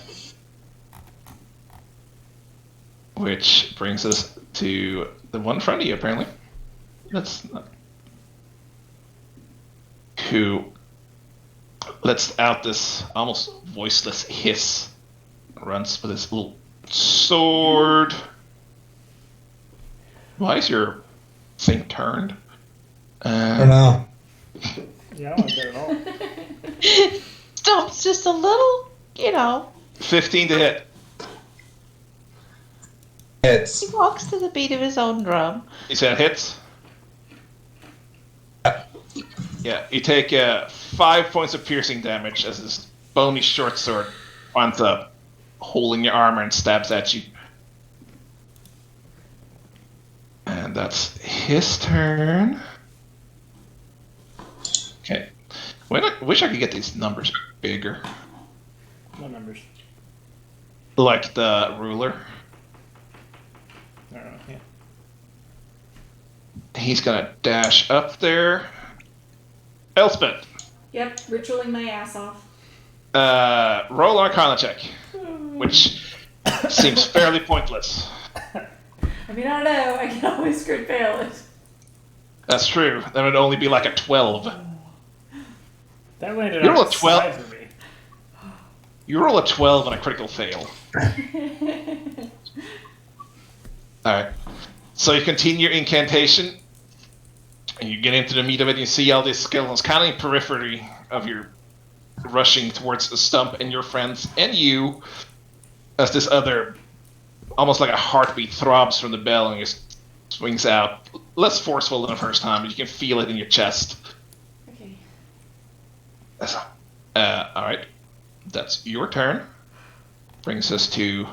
Which brings us to the one in front of you, apparently. That's not... Who lets out this almost voiceless hiss, runs with his little sword. Why is your thing turned? I don't know. Yeah, I don't like that at all. Stump's just a little, 15 to hit. It's he walks to the beat of his own drum. You said hits? Yeah, you take 5 points of piercing damage as this bony short sword winds up holding your armor and stabs at you. And that's his turn. Okay. Wish I could get these numbers bigger. What numbers? Like the ruler. I don't know. Yeah. He's gonna dash up there. Elspeth, Yep. Ritualing my ass off. roll Arcana check, which seems fairly pointless. I mean, I don't know. I can always crit fail it. That's true. That would only be like a 12. That landed You on roll its a 12. side for me. You roll a 12 on a critical fail. Alright. So you continue your incantation, and you get into the meat of it, and you see all these skeletons kind of in periphery of your rushing towards the stump and your friends, and you, as this other, almost like a heartbeat throbs from the bell and just swings out. Less forceful than the first time, but you can feel it in your chest. Okay. Alright. That's your turn. Brings us to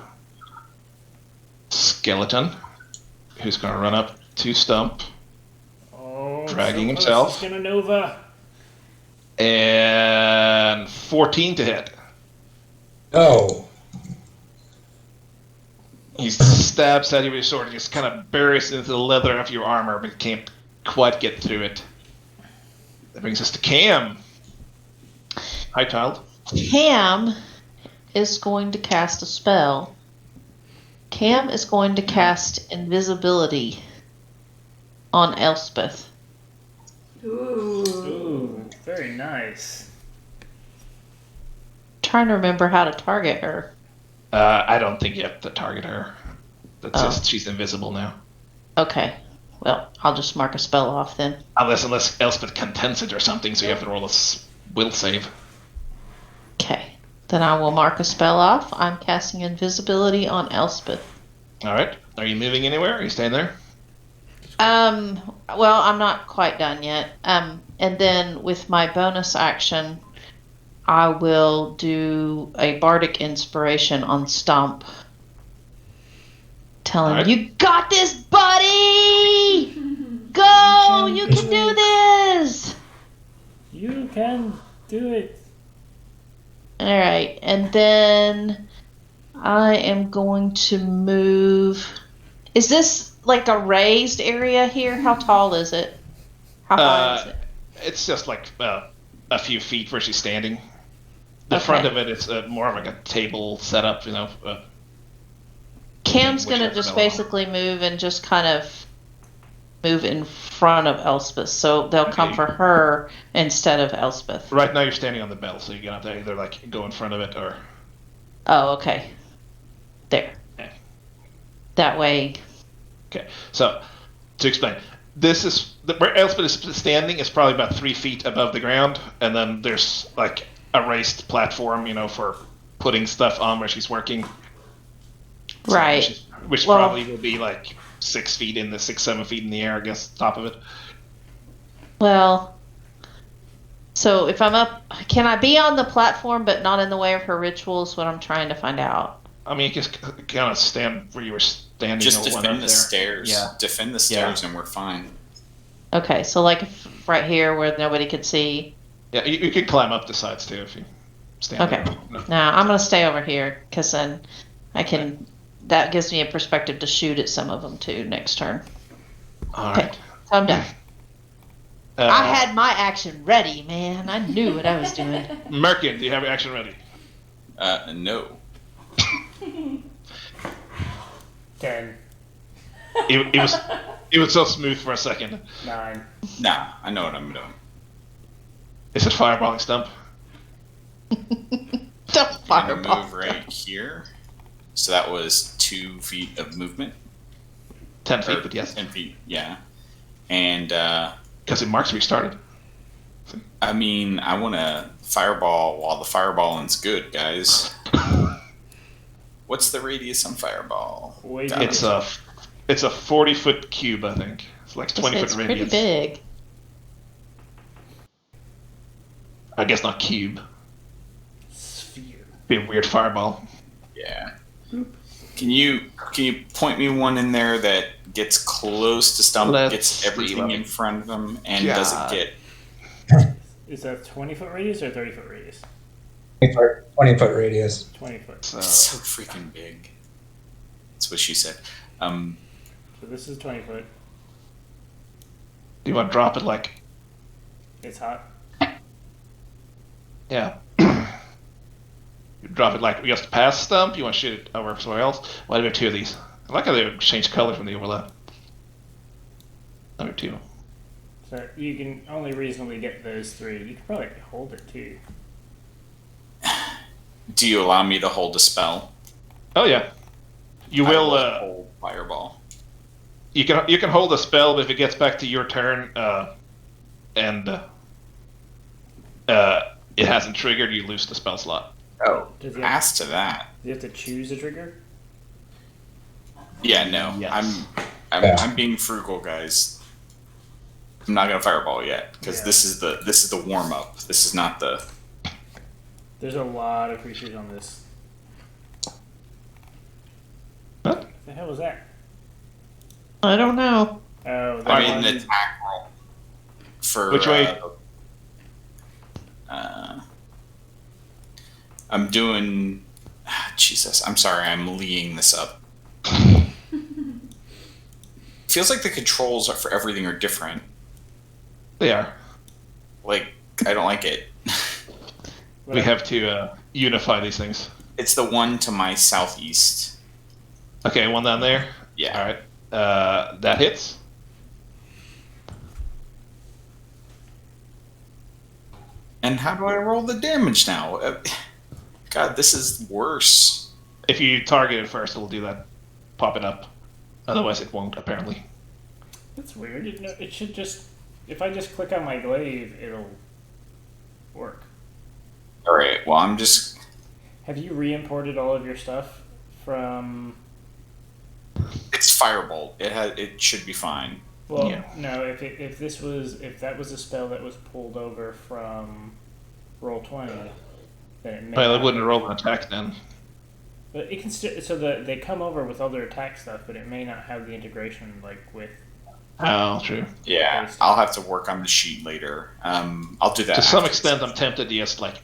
Skeleton, who's going to run up to Stump, Oh, dragging so himself. close, he's gonna Nova. And 14 to hit. Oh. He stabs at you with his sword and just kind of buries into the leather of your armor, but can't quite get through it. That brings us to Cam. Hi, child. Cam is going to cast a spell. Cam is going to cast invisibility on Elspeth. Ooh. Ooh, very nice. Trying to remember how to target her. I don't think you have to target her. That's Oh. just, she's invisible now. Okay. Well, I'll just mark a spell off then. Unless Elspeth contents it or something, so you have to roll a will save. Okay. Then I will mark a spell off. I'm casting invisibility on Elspeth. Alright. Are you moving anywhere? Are you staying there? Well, I'm not quite done yet. And then with my bonus action, I will do a bardic inspiration on Stomp. Tell him, Alright. you got this, buddy! Go! You can do this! You can do it. Alright, and then I am going to move. Is this like a raised area here? How tall is it? How high is it? It's just like a few feet where she's standing. The Okay. front of it is more of like a table setup, you know. Cam's which gonna has just been a while. basically move and just kind of move in front of Elspeth, so they'll come Okay. for her instead of Elspeth. Right now you're standing on the bell, so you're gonna have to either like go in front of it or. Oh, okay. There. Okay. That way. Okay. So to explain, this is where Elspeth is standing is probably about 3 feet above the ground, and then there's like a raised platform, you know, for putting stuff on where she's working. So, Right. which Well- probably will be like 6 feet in the 6-7 feet in the air, I guess, top of it. Well, so if I'm up, can I be on the platform but not in the way of her rituals? What I'm trying to find out. I mean, you just kind of stand where you were standing. Just one defend up the there. stairs. Yeah. Defend the stairs, and we're fine. Okay, so like right here where nobody could see. Yeah, you can climb up the sides too if you stand Okay. there. No. No, I'm gonna stay over here because then I can. That gives me a perspective to shoot at some of them too next turn. All Okay. right. So I'm done. Uh, I had my action ready, man. I knew what I was doing. Merkin, do you have your action ready? No. 10, It was so smooth for a second. 9. Nah, I know what I'm doing. Is it fireballing Stump? Don't I'm fireball. gonna move right here. So that was 2 feet of movement. 10 Or feet, but yes. 10 feet, yeah. And Because it marks where you started. I mean, I want to fireball while the fireballing's good, guys. What's the radius on fireball? Way Got big. it. It's a 40-foot cube, I think. It's like 20 It's foot pretty radius. big. I guess not cube. Sphere. Be a weird fireball. Yeah. Can you point me one in there that gets close to Stump, Let's gets see, everything let in me- front of him, and God. doesn't get Is that 20-foot radius or 30-foot radius? 20-foot radius. 20 foot. So, it's so freaking big. That's what she said. So this is 20 foot. do you want to drop it like... It's hot. Yeah. You drop it like just past Stump? You want to shoot it over somewhere else? Why do we have 2 of these? I like how they change colors when they overlap. Number 2. So But you can only reasonably get those 3. You can probably hold it too. Do you allow me to hold a spell? Oh yeah, you I will. Hold fireball. You can hold a spell, but if it gets back to your turn, and it hasn't triggered, you lose the spell slot. Oh, Does he have, as to that. do you have to choose a trigger? Yeah, no. Yes. I'm being frugal, guys. I'm not gonna fireball yet because Yeah. this is the warm up. This is not the. There's a lot of creatures on this. Huh? What the hell was that? I don't know. Oh, that I mean, one. an attack roll for Which way? I'm doing. Jesus, I'm sorry. I'm leading this up. Feels like the controls for everything are different. They are. Like, I don't like it. We have to unify these things. It's the one to my southeast. Okay, one down there. Yeah. All right. That hits. And how do I roll the damage now? God, this is worse. If you target it first, it'll do that. Pop it up. Otherwise, it won't. Apparently. That's weird. It should just. If I just click on my glaive, it'll work. All right. Well, I'm just. Have you re-imported all of your stuff from? It's firebolt. It should be fine. Well, Yeah. no. If that was a spell that was pulled over from Roll20, then it may. Well, it not- wouldn't roll an attack then. But it can still. So they come over with all their attack stuff, but it may not have the integration like with. Oh, true. Yeah, I'll have to work on the sheet later. I'll do that. To some after extent, this. I'm tempted to just like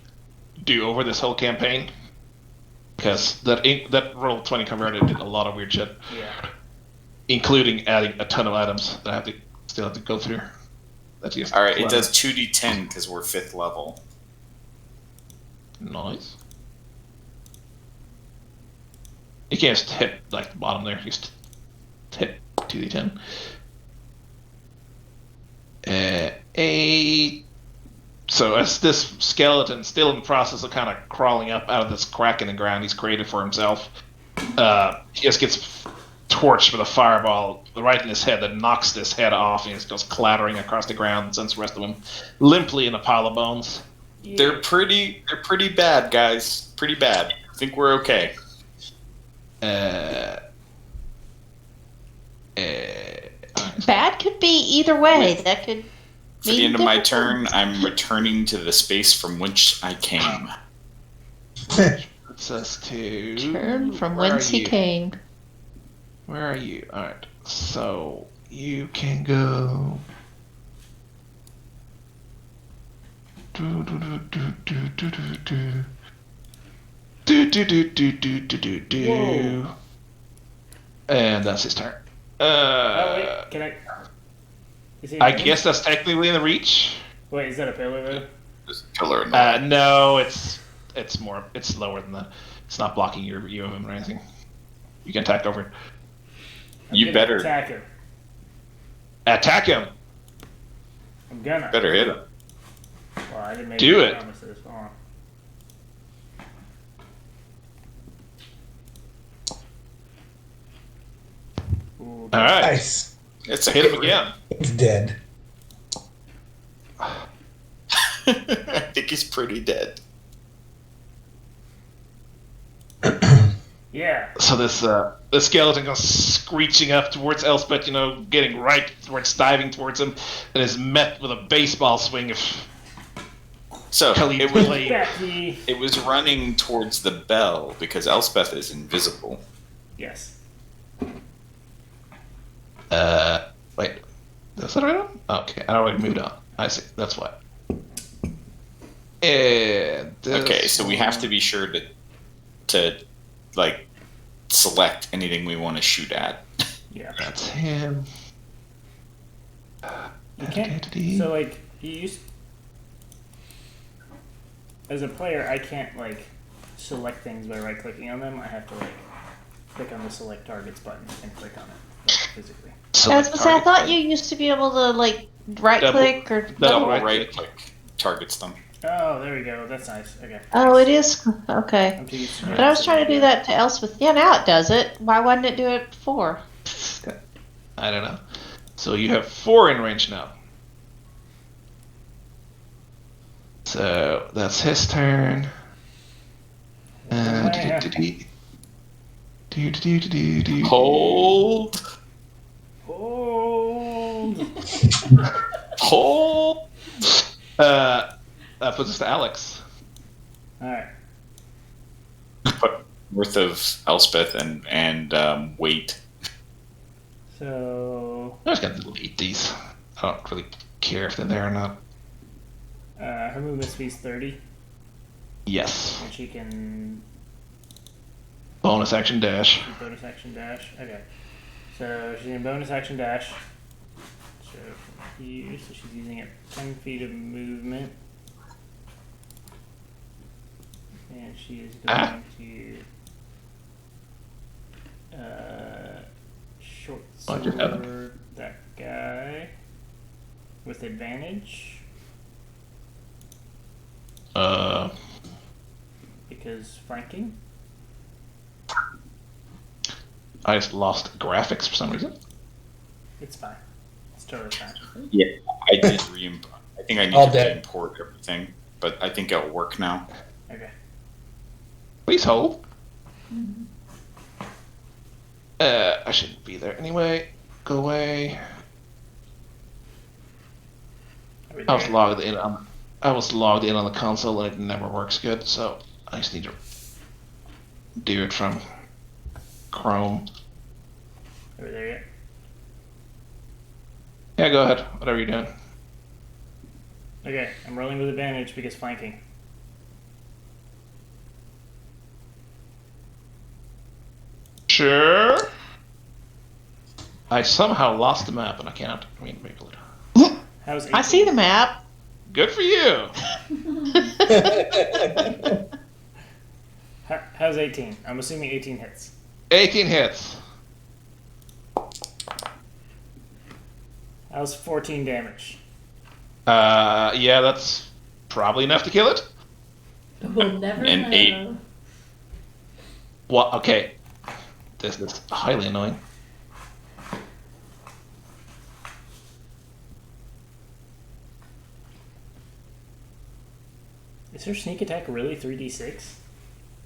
do over this whole campaign because that Roll20 converted did a lot of weird shit, Yeah. including adding a ton of items that I still have to go through. That's just All right, it clever. does 2d10 because we're 5th level. Nice. You can't just hit like the bottom there. Just hit 2d10. 8. So as this skeleton, still in the process of kind of crawling up out of this crack in the ground he's created for himself, he just gets torched with a fireball right in his head that knocks this head off, and it goes clattering across the ground and sends the rest of him limply in a pile of bones. They're pretty bad, guys. Pretty bad. I think we're okay. Bad could be either way. That could. For the end of my turn, I'm returning to the space from which I came. It says to Turn from Where whence are he you? came. Where are you? Alright, so you can go. Do do do do do do do do. Do do do do do do do do. Whoa. And that's his turn. Oh wait, can I? Is he I moving? guess that's technically in the reach. Wait, is that a pillar though? There's a pillar in the No, it's lower than that. It's not blocking your view of him or anything. You can attack over it. You gonna better attack him. Attack him. I'm gonna. better hit him. Well, I didn't make Do any it. promises. Hold on. Ooh, All right, Nice. It's a hit him crit. again. It's dead. I think he's pretty dead. Yeah. So this skeleton goes screeching up towards Elspeth, getting right towards, diving towards him, and is met with a baseball swing of So Kelly it was Blade. Becky. it was running towards the bell because Elspeth is invisible. Yes. Wait, is that right on? Okay, I already moved on. I see. That's why. And Okay, so we have to be sure to like select anything we want to shoot at. Yeah. That's him. You can't. So like you used. As a player, I can't like select things by right-clicking on them. I have to like click on the select targets button and click on it. physically. So I was like gonna say, I target- thought you used to be able to like right Double- click or double Double right right click. click targets them. Oh, there we go. That's nice. Okay. Oh, it is okay. I'm too used to But I was trying to do that. that to Elspeth. Yeah, now it does it. Why wouldn't it do it before? I don't know. So you have 4 in range now. So that's his turn. Hold. Hold. Hold. That puts us to Alex. All right. But worth of Elspeth and wait. So I'm just gonna delete these. I don't really care if they're there or not. her movement speed's 30, Yes. and she can Bonus action dash. do bonus action dash. Okay. So she's in bonus action dash. So from here, so she's using it 10 feet of movement. And she is going to short Watch your head. sword that guy with advantage because flanking. I just lost graphics for some reason. It's fine. It's totally fine. Yeah, I did I think I need All to dead. re-import everything, but I think it'll work now. Okay. Please hold. I shouldn't be there anyway. Go away. Are we I was there? logged in on. I was logged in on the console and it never works good, so I just need to do it from Chrome. Are we there yet? Yeah, go ahead. Whatever you're doing. Okay, I'm rolling with advantage because flanking. Sure. I somehow lost the map and I can't. I mean, maybe later. How's 18? I see the map. Good for you. How's 18? I'm assuming 18 hits. 18 hits. How's 14 damage? Yeah, that's probably enough to kill it. We'll never And know. 8. What? Okay. This is highly annoying. Is her sneak attack really 3d6?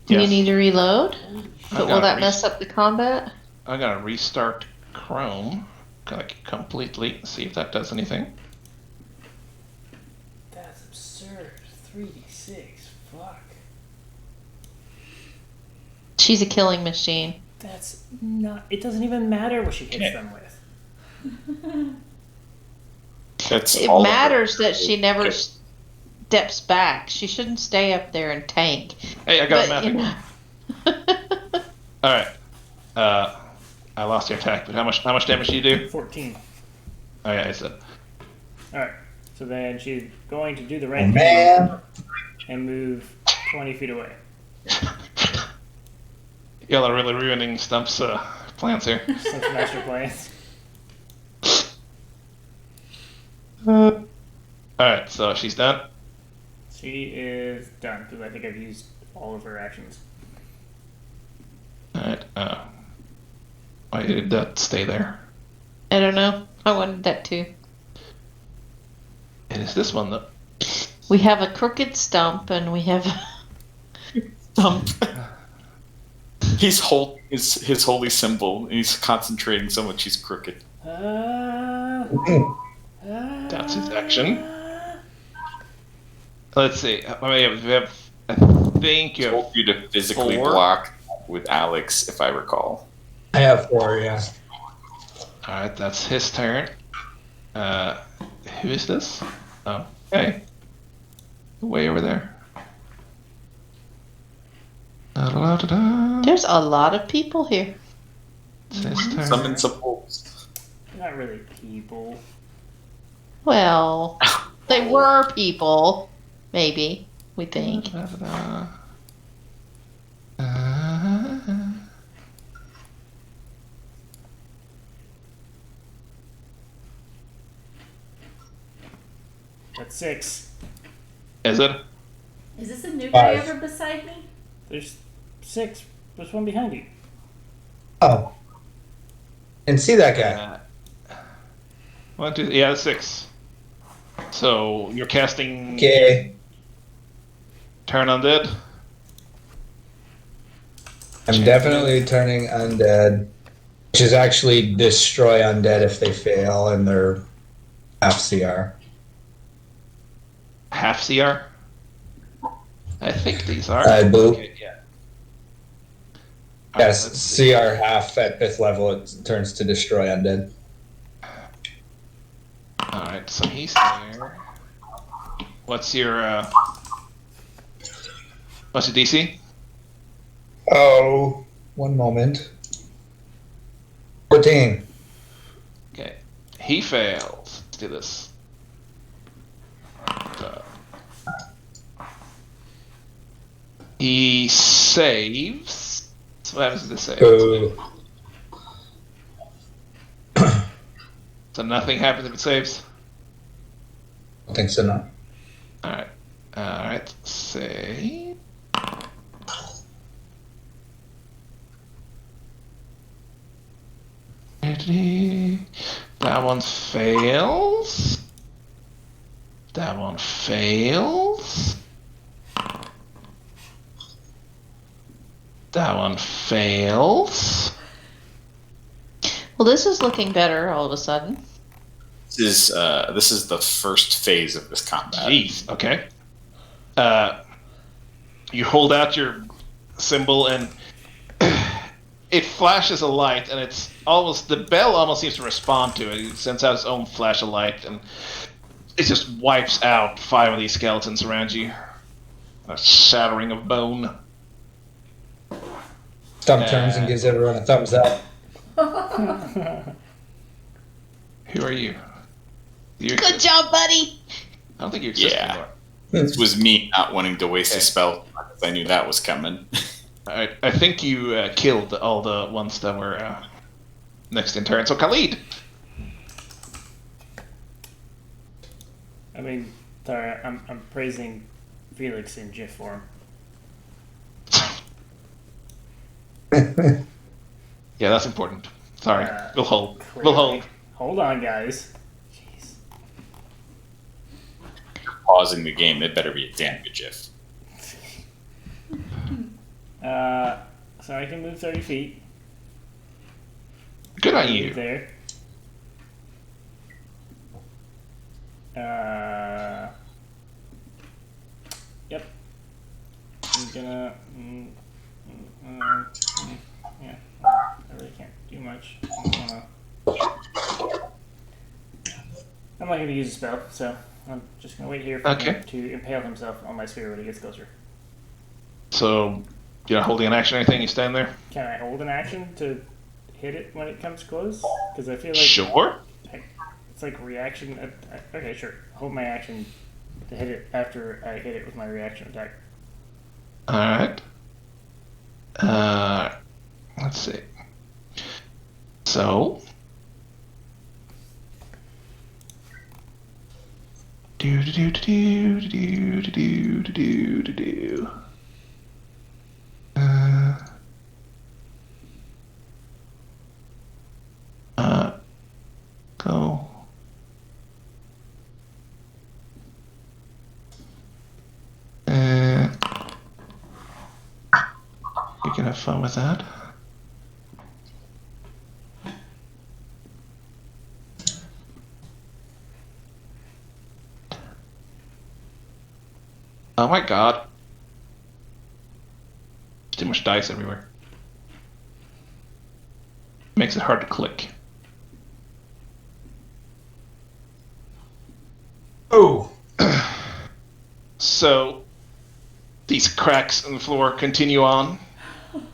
Do Yes. you need to reload? I But will gotta that mess up the combat? I gotta restart Chrome. Like completely. See if that does anything. That's absurd. 3d6. Fuck. She's a killing machine. That's not. It doesn't even matter what she hits Okay. them with. That's It all of her. matters that she never Good. steps back. She shouldn't stay up there and tank. Hey, I got a But, map. you know. All right. I lost your attack, but how much damage do you do? 14. Oh yeah, I said. Alright. So then she's going to do the Oh, right thing man. and move 20 feet away. Y'all are really ruining Stump's plans here. Since master plans. Alright, so she's done. She is done because I think I've used all of her actions. Alright, why did that stay there? I don't know. I wanted that too. It is this one though. We have a crooked stump and we have a stump. He's his holy symbol. He's concentrating so much he's crooked. That's his action. Let's see. I mean, we have. I think you have. Told you to physically 4. block with Alex, if I recall. I have 4, yeah. All right, that's his turn. Who is this? Oh, okay. Way over there. Da-da-da-da-da. There's a lot of people here. It's his turn. Summon some wolves. They're not really people. Well, they were people. Maybe. We think. Da-da-da. That's 6. Is it? Is this a new guy 5. ever beside me? There's 6. There's one behind you. Oh. And see that guy. 1, 2, yeah, 6. So you're casting Okay. Turn Undead? I'm definitely turning undead, which is actually destroy undead if they fail and they're half CR. Half CR? I think these are. I believe. Okay, yeah. Alright, let's Yes, see. CR half at 5th level, it turns to destroy undead. Alright, so he's there. What's your DC? Oh, one moment. 14. Okay. He fails. Let's do this. So, he saves. So what happens to the save? Boo. So nothing happens if it saves? I think so, no. Alright. Alright. Save. That one fails. That one fails. That one fails. Well, this is looking better all of a sudden. This is the first phase of this combat. Jeez. Okay. You hold out your symbol and it flashes a light, and it's almost the bell almost seems to respond to it. It sends out its own flash of light, and it just wipes out 5 of these skeletons around you. A shattering of bone. Stump turns and gives everyone a thumbs up. Who are you? Good job, buddy. I don't think you exist Yeah. anymore. This was me not wanting to waste Okay. a spell because I knew that was coming. I think you killed all the ones that were next in turn. So Khalid. I mean, sorry, I'm praising Felix in GIF form. Yeah, that's important. Sorry. We'll hold. Clearly. We'll hold. Hold on, guys. Jeez. Pausing the game, it better be a damn good GIF. So I can move 30 feet. Good on Move you. there. Yep. I'm gonna. Yeah. I really can't do much. I'm not gonna use a spell, so I'm just gonna wait here for Okay. him to impale himself on my sphere when he gets closer. So you're not holding an action or anything. You stand there. Can I hold an action to hit it when it comes close? Because I feel like Sure. it's like reaction. Okay, sure. Hold my action to hit it after I hit it with my reaction attack. All right. Let's see. So. Do do do do do do do do do do. Go. You can have fun with that. Oh my god. Too much dice everywhere. Makes it hard to click. Oh. So, these cracks in the floor continue on,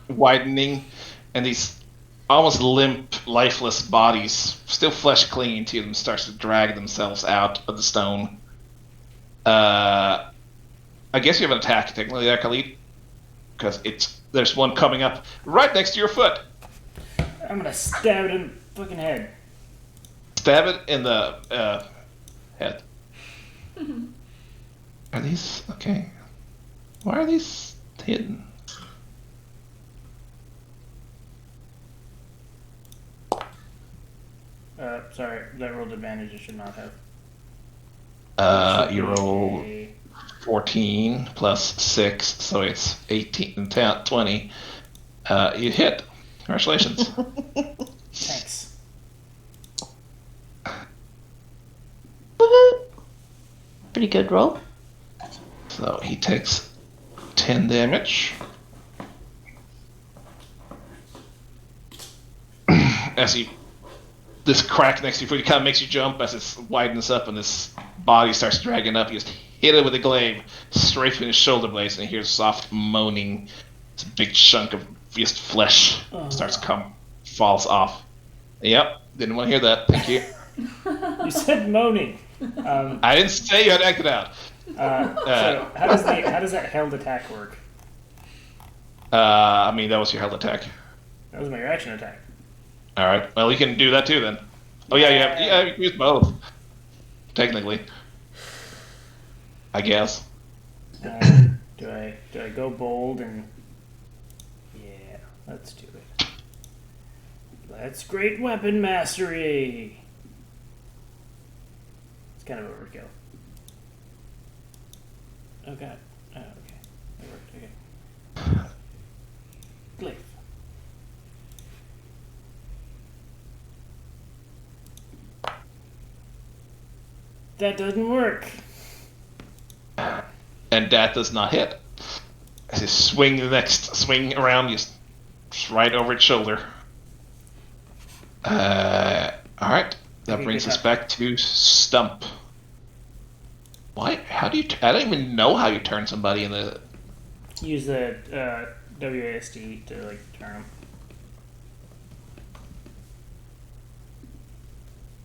widening, and these almost limp, lifeless bodies, still flesh clinging to them, starts to drag themselves out of the stone. I guess you have an attack technically there, Khalid, because there's one coming up right next to your foot. I'm gonna stab it in the fucking head. Stab it in the head. Are these okay? Why are these hidden? Sorry, that rolled advantage. It should not have. You roll 14 plus 6, so it's 18, 10, 20. You hit. Congratulations. Thanks. Woohoo. Pretty good roll. So he takes 10 damage. As this crack next to your foot kind of makes you jump as it widens up and this body starts dragging up. You just hit it with a glaive straight through his shoulder blades, and you hear soft moaning. This big chunk of just flesh falls off. Yep, didn't want to hear that. Thank you. You said moaning. I didn't say you had to act it out. So how does that held attack work? I mean, that was your held attack. That was my reaction attack. All right. Well, you can do that too then. Oh yeah, you can use both. Technically, I guess. Do I go bold and? Yeah, let's do it. That's great weapon mastery. It's kind of overkill. Oh god. Oh, okay. It worked. Okay. Glaive. That doesn't work. And that does not hit. As you swing the next swing around, just right over its shoulder. All right. That brings us back to Stump. Why? How do you? I don't even know how you turn somebody in the. Use the WASD to like turn them.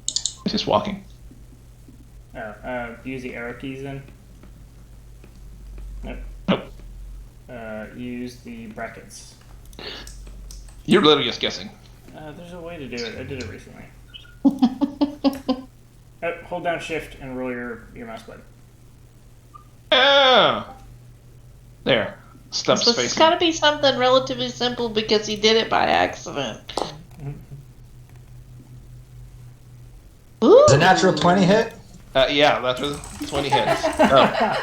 It's just walking. Oh, use the arrow keys then. Nope. Nope. Use the brackets. You're literally just guessing. There's a way to do it. I did it recently. Hold down Shift and roll your mouse button. Oh! There. Stump's So facing. it's got to be something relatively simple because he did it by accident. Ooh. Is a natural 20 hit? Yeah, that was 20 hits. Oh.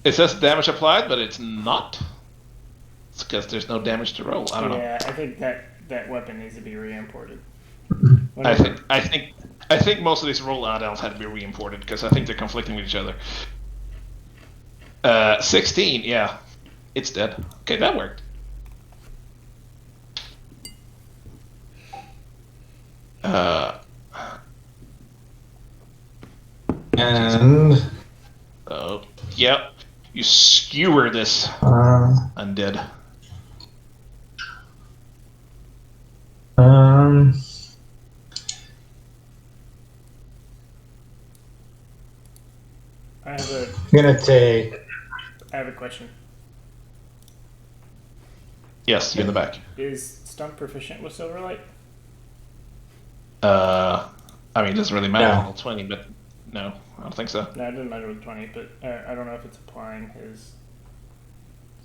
It says damage applied, but it's not. It's because there's no damage to roll. I don't know. Yeah, I think that weapon needs to be re-imported. I think most of these roll out elves had to be re-imported because I think they're conflicting with each other. 16, yeah. It's dead. Okay, that worked. And Oh, yep. You skewer this undead. I have a gonna take. I have a question. Yes, you're in the back. Is Stump proficient with Silverlight? I mean, it doesn't really matter No. on roll 20, but no, I don't think so. No, it doesn't matter with 20, but I don't know if it's applying his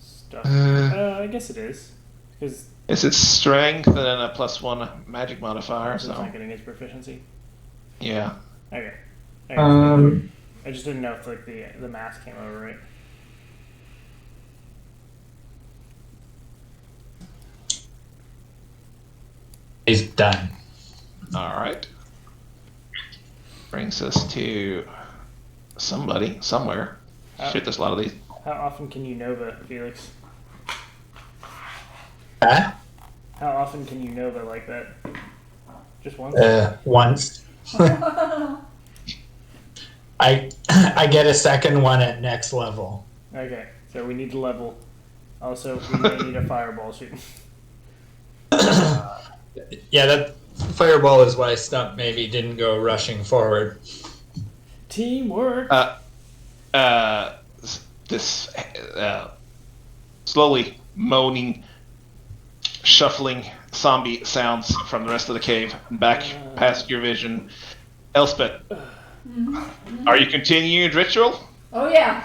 stuff. I guess it is. Because It's its strength and then a +1 magic modifier, it's so not getting his proficiency. yeah. Okay. I just didn't know if like the math came over right. He's done. All right. Brings us to somebody, somewhere. Shit, there's a lot of these. How often can you Nova, Felix? Huh? How often can you Nova like that? Just once? Once. I get a second one at next level. Okay, so we need to level. Also, we may need a fireball soon. Yeah, that fireball is why Stump maybe didn't go rushing forward. Teamwork! This slowly moaning, shuffling zombie sounds from the rest of the cave back past your vision. Elspeth, Are you continuing your ritual? Oh yeah.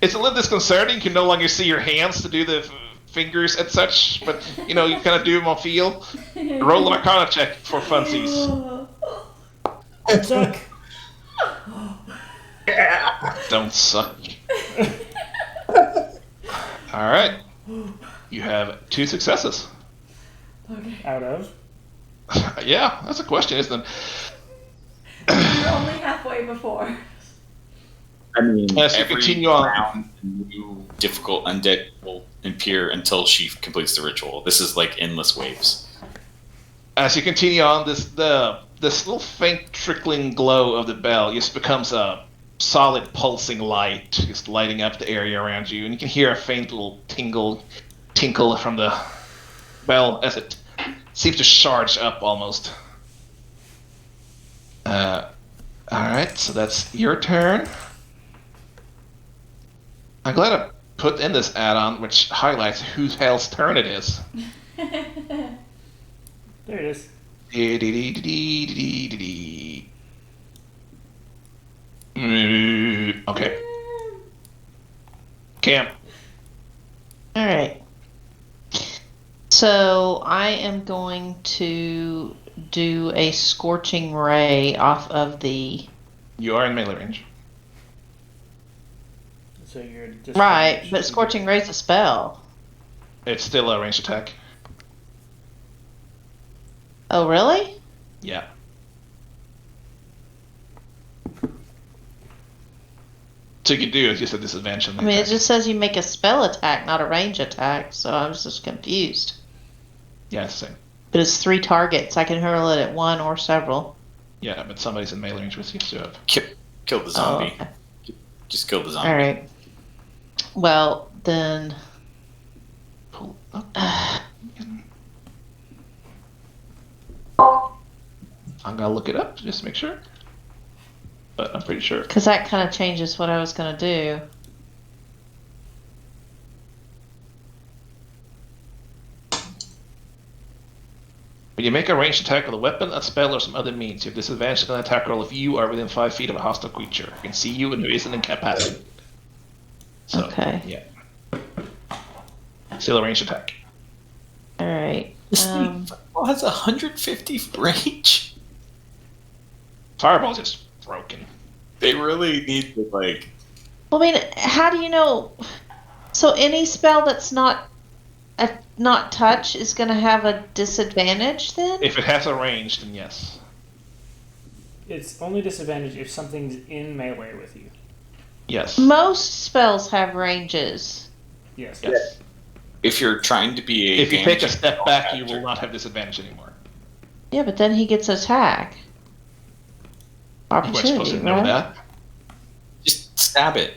It's a little disconcerting. You can no longer see your hands to do the fingers and such, but you know you kind of do them on feel. Roll an Arcana check for funsies. Suck. Don't suck. All right, you have 2 successes. Okay. Out of. Yeah, that's a question, isn't it? You're only halfway before. I mean, As you every continue on- round, a new difficult undead will appear until she completes the ritual. This is like endless waves. As you continue on, this little faint trickling glow of the bell just becomes a solid pulsing light, just lighting up the area around you, and you can hear a faint little tinkle from the bell as it seems to charge up almost. Alright, so that's your turn. I'm glad I put in this add-on, which highlights whose hell's turn it is. There it is. Okay. Cam. All right. So I am going to do a scorching ray off of the. You are in melee range. So you're Right, but scorching ray's a spell. It's still a ranged attack. Oh, really? Yeah. So you can do it just at disadvantage. On the I mean, it attack. just says you make a spell attack, not a range attack. So I was just confused. Yeah, it's the same. But it's 3 targets. I can hurl it at one or several. Yeah, but somebody's in melee range with you, so you have. Kill the zombie. Oh, okay. Just kill the zombie. All right. Well, then. Pull up. I'm gonna look it up just to make sure. But I'm pretty sure. Because that kind of changes what I was going to do. When you make a ranged attack with a weapon, a spell, or some other means, you have disadvantage on an attack roll if you are within 5 feet of a hostile creature who can see you and who isn't incapacitated. So, Okay. yeah. Still a ranged attack. All right. This thing has 150 range. Fireball's just broken. They really need to like. Well, I mean, how do you know? So any spell that's not touch is going to have a disadvantage then? If it has a range, then yes. It's only disadvantage if something's in melee with you. Yes. Most spells have ranges. Yes. Yes. If you're trying to be a. If you take a damaging step back, you factor. will not have disadvantage anymore. Yeah, but then he gets attack. You weren't supposed Opportunity, to know right? that. Just stab it.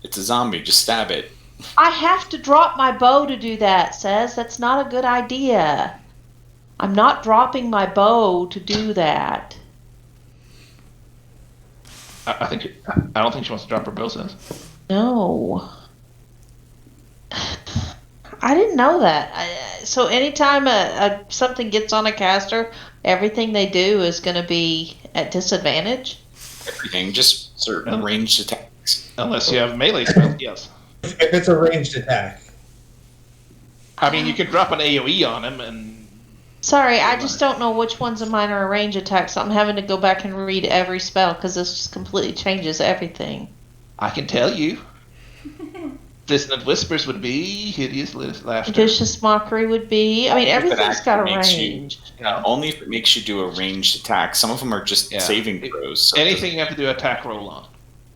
It's a zombie. Just stab it. I have to drop my bow to do that, says. That's not a good idea. I'm not dropping my bow to do that. I don't think she wants to drop her bow sense. No. I didn't know that. So anytime something gets on a caster, everything they do is going to be at disadvantage? Everything. Just certain ranged attacks. Unless you have melee spells, yes. If it's a ranged attack. I mean, you could drop an AoE on him and. Sorry, I just don't know which ones of mine are a range attack, so I'm having to go back and read every spell because this just completely changes everything. I can tell you. Dissonant Whispers would be hideous laughter. Vicious Mockery would be. I mean, everything's got a range. Only if it makes you do a ranged attack. Some of them are just saving throws. So Anything you have to do an attack roll on.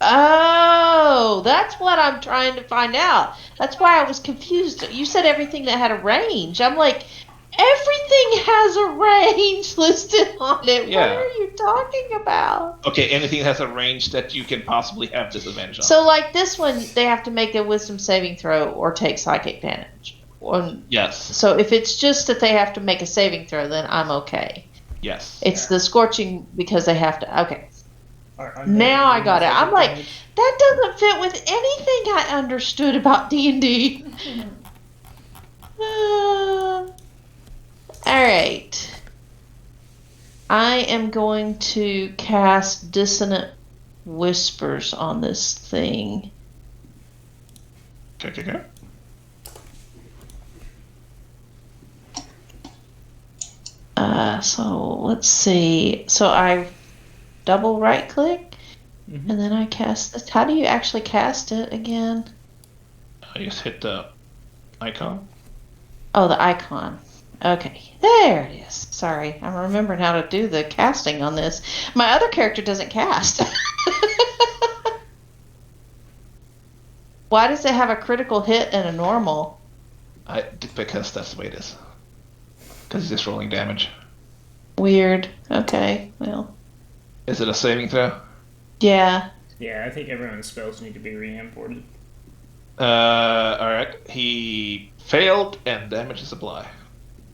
Oh, that's what I'm trying to find out. That's why I was confused. You said everything that had a range. I'm like, everything has a range listed on it. Yeah. What are you talking about? Okay, anything that has a range that you can possibly have disadvantage on. So, like this one, they have to make a wisdom saving throw or take psychic damage. Yes. So, if it's just that they have to make a saving throw, then I'm okay. Yes. It's the scorching because they have to. Okay. Are Now I got it. I'm like, damage? that doesn't fit with anything I understood about D&D. All right. I am going to cast Dissonant Whispers on this thing. Okay. So let's see. So I double right click, Mhm. and then I cast this. How do you actually cast it again? I just hit the icon. Oh, the icon. Okay, there it is. Sorry, I'm remembering how to do the casting on this. My other character doesn't cast. Why does it have a critical hit and a normal? Because that's the way it is. Because he's just rolling damage. Weird. Okay, well, Is it a saving throw? yeah. Yeah, I think everyone's spells need to be re-imported. Alright. He failed and damage is apply.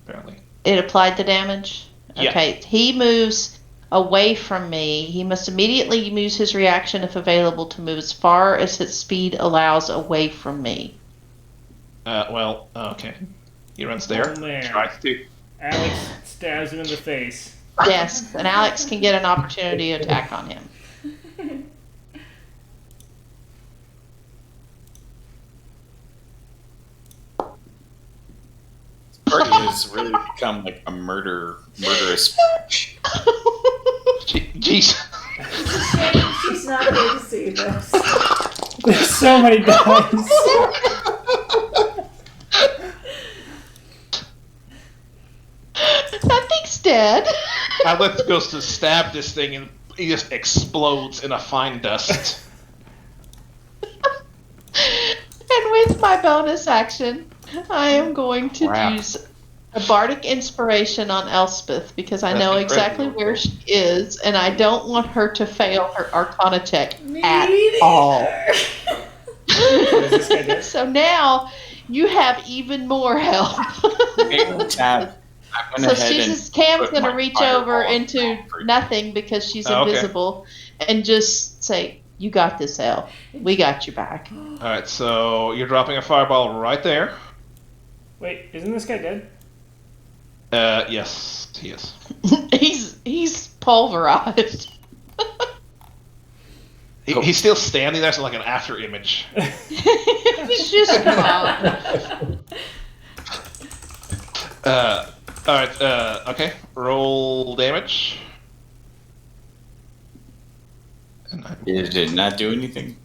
Apparently. It applied the damage? Yeah. Okay, he moves away from me. He must immediately use his reaction if available to move as far as his speed allows away from me. Okay. He runs there. Oh, man. Tries to. Alex stabs him in the face. Yes, and Alex can get an opportunity to attack on him. Party has really become like a murderous match. Jeez. She's not here to see this. There's so many dice. That thing's dead. Alex goes to stab this thing and he just explodes in a fine dust. And with my bonus action, I am going to Crap. use a bardic inspiration on Elspeth because I That's know incredible. exactly where she is, and I don't want her to fail her Arcana check Me at neither. all. What does this guy do? So now you have even more help. Hey, Tab, I went So ahead she's and Cam's put gonna my reach fireball over on into for- nothing because she's Oh, okay. invisible, and just say, "You got this, El. We got you back." Alright, so you're dropping a fireball right there. Wait, isn't this guy dead? Yes, he is. he's pulverized. He's still standing there, so like an after image. He's just gone. Alright, okay. Roll damage. And It did not do anything.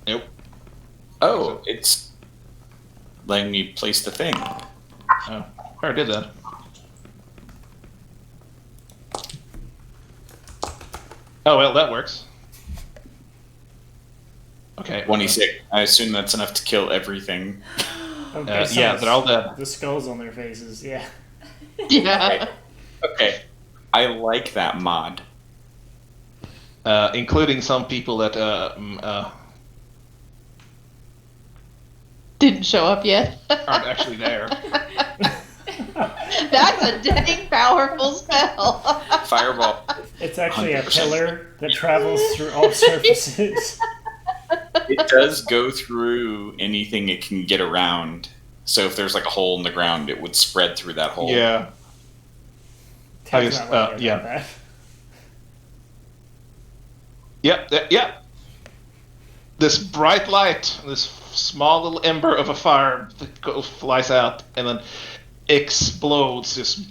Nope. Oh, it's letting me place the thing. Oh, I already did that. Oh, well, that works. Okay. 26. I assume that's enough to kill everything. Okay, Yeah, they're all dead. The skulls on their faces, yeah. Yeah. Okay. I like that mod. Including some people that Didn't show up yet. aren't actually there. That's a dang powerful spell. Fireball. It's actually a 100%. pillar that travels through all surfaces. It does go through anything it can get around. So if there's like a hole in the ground, it would spread through that hole. Yeah. Ted's guess, not worried yeah. about that. Yep. This bright light, this small little ember of a fire that flies out and then explodes, just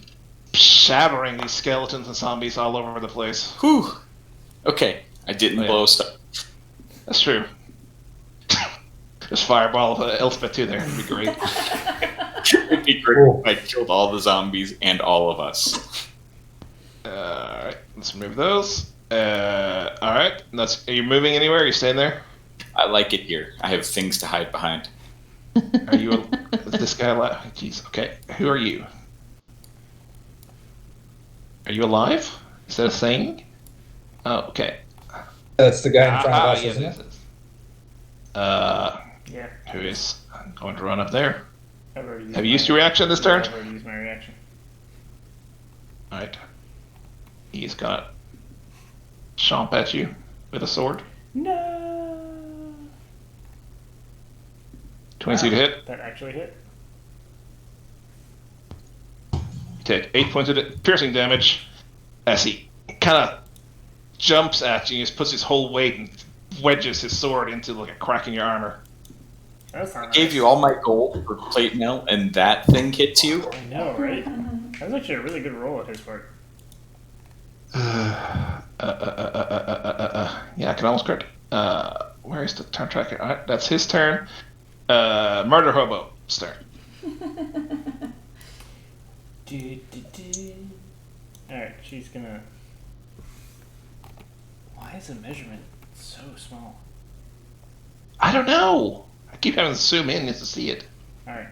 shattering these skeletons and zombies all over the place. Whew. Okay. I didn't Oh, yeah. blow stuff. That's true. Just fireball Elspeth too there. It'd be great. It'd be great if I killed all the zombies and all of us. Alright, let's remove those. Alright, are you moving anywhere? Are you staying there? I like it here. I have things to hide behind. Are you is this guy alive? Jeez, okay. Who are you? Are you alive? Is that a thing? Oh, okay. That's the guy in front of us, yeah, isn't this it? is. Yeah, Who is going to run up there? I've already used Have you used your reaction this turn? I've already used my reaction. Alright. He's gonna chomp at you with a sword. No. 22 to hit. That actually hit. take 8 points of piercing damage as he kind of jumps at you. He just puts his whole weight and wedges his sword into like a crack in your armor. That's not I gave you all my gold for plate mail, and that thing hits you. I know, right? That was actually a really good roll at his part. Yeah, I can almost crit. Where is the turn tracker? Alright, that's his turn. Murder Hobo, turn. Alright, she's gonna... Why is the measurement so small? I don't know. I keep having to zoom in just to see it. Alright,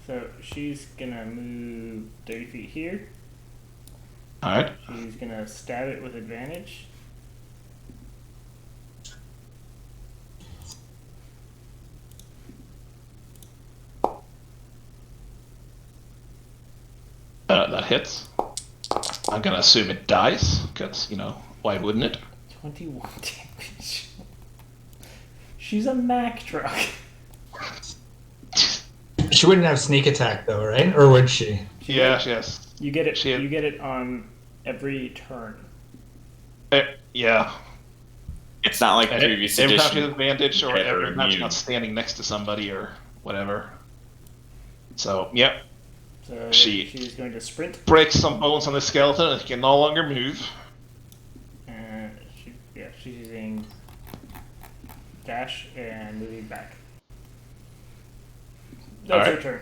so she's gonna move 30 feet here. Alright. She's gonna stab it with advantage. That hits. I'm gonna assume it dies, because, why wouldn't it? 21 damage. She's a Mack truck. She wouldn't have sneak attack though, right? Or would she? Yes, yes. You get it. She had- You get it on every turn. Yeah. It's not like And previous every time she has edition. advantage, or Hit or every time she's immune. not standing next to somebody, or whatever. So, yep. So She's going to sprint. Breaks some bones on the skeleton and can no longer move. And she's using dash and moving back. That's her Alright. turn.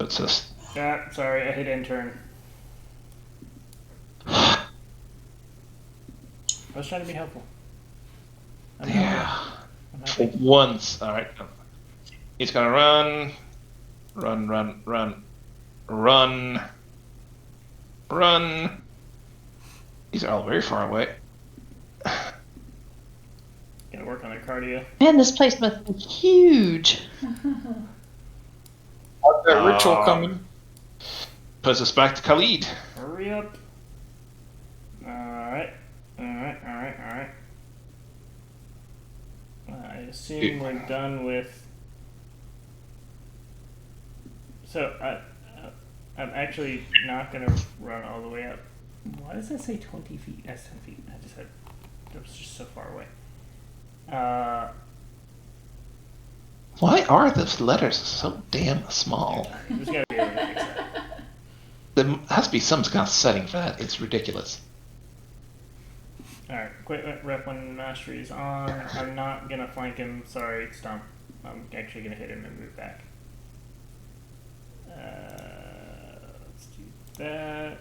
It's just... Sorry, I hit end turn. I was trying to be helpful. I'm Yeah. happy. Once. Alright. He's gonna run. Run. These are all very far away. Gotta work on their cardio. Man, this place must be huge. How's that ritual coming? Puts us back to Khalid. Hurry up. Alright. I assume we're done with... So, I'm actually not gonna run all the way up. Why does that say 20 feet? That's 10 feet. That was just so far away. Why are those letters so damn small? There's gotta be a way to fix that. There has to be some kind of setting for that. It's ridiculous. Alright, quick rep when mastery is on. I'm not gonna flank him. Sorry, stomp. I'm actually gonna hit him and move back. Let's do that.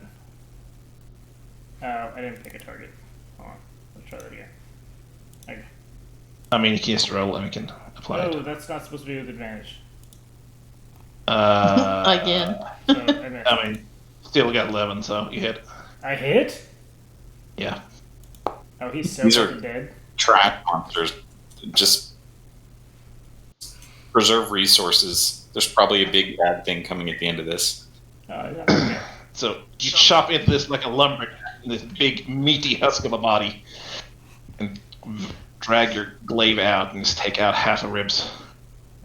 Oh, I didn't pick a target. Hold on. Let's try that again. Okay. I mean, you can just roll and we can apply Oh, it. that's not supposed to be with advantage. Again. So I missed. I mean, still got 11, so you hit. I hit? Yeah. Oh, he's so These are- fucking dead. Trash monsters. Just preserve resources. There's probably a big bad thing coming at the end of this. Oh, he's not okay. So you chop into this like a lumberjack, this big meaty husk of a body, and drag your glaive out and just take out half the ribs.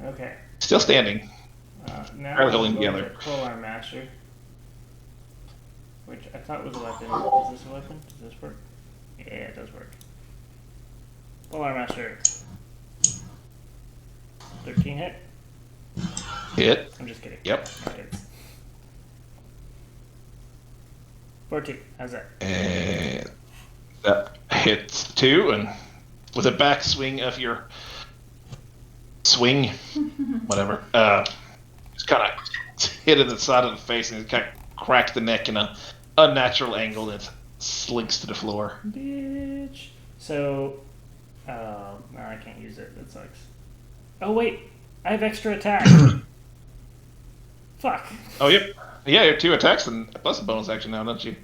Okay. Still standing. Now Barely I'm holding going together. to pull our master, which I thought was a weapon. Is this a weapon? Does this work? Yeah, it does work. Pull our master. 13 hit? Hit. I'm just kidding. Yep. It hits. 14. How's that? And that hits too, and with a backswing of your swing, whatever, just kind of hit in the side of the face and it kind of cracked the neck in a unnatural angle and it slinks to the floor. Bitch. So, no, I can't use it. That sucks. Oh, wait. I have extra attack. Fuck. Oh, yep. Yeah, you have 2 attacks and plus a bonus action now, don't you?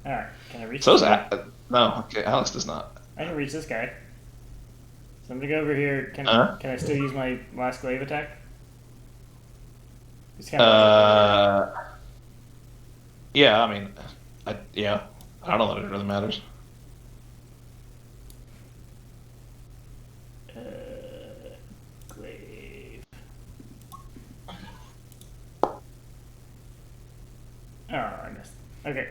Alright, can I reach So's this guy? no, okay, Alex does not. I can reach this guy. So I'm gonna go over here. Can I still use my last glaive attack? It's kind of Yeah, I mean, yeah, I don't know that it really matters. glaive. Okay.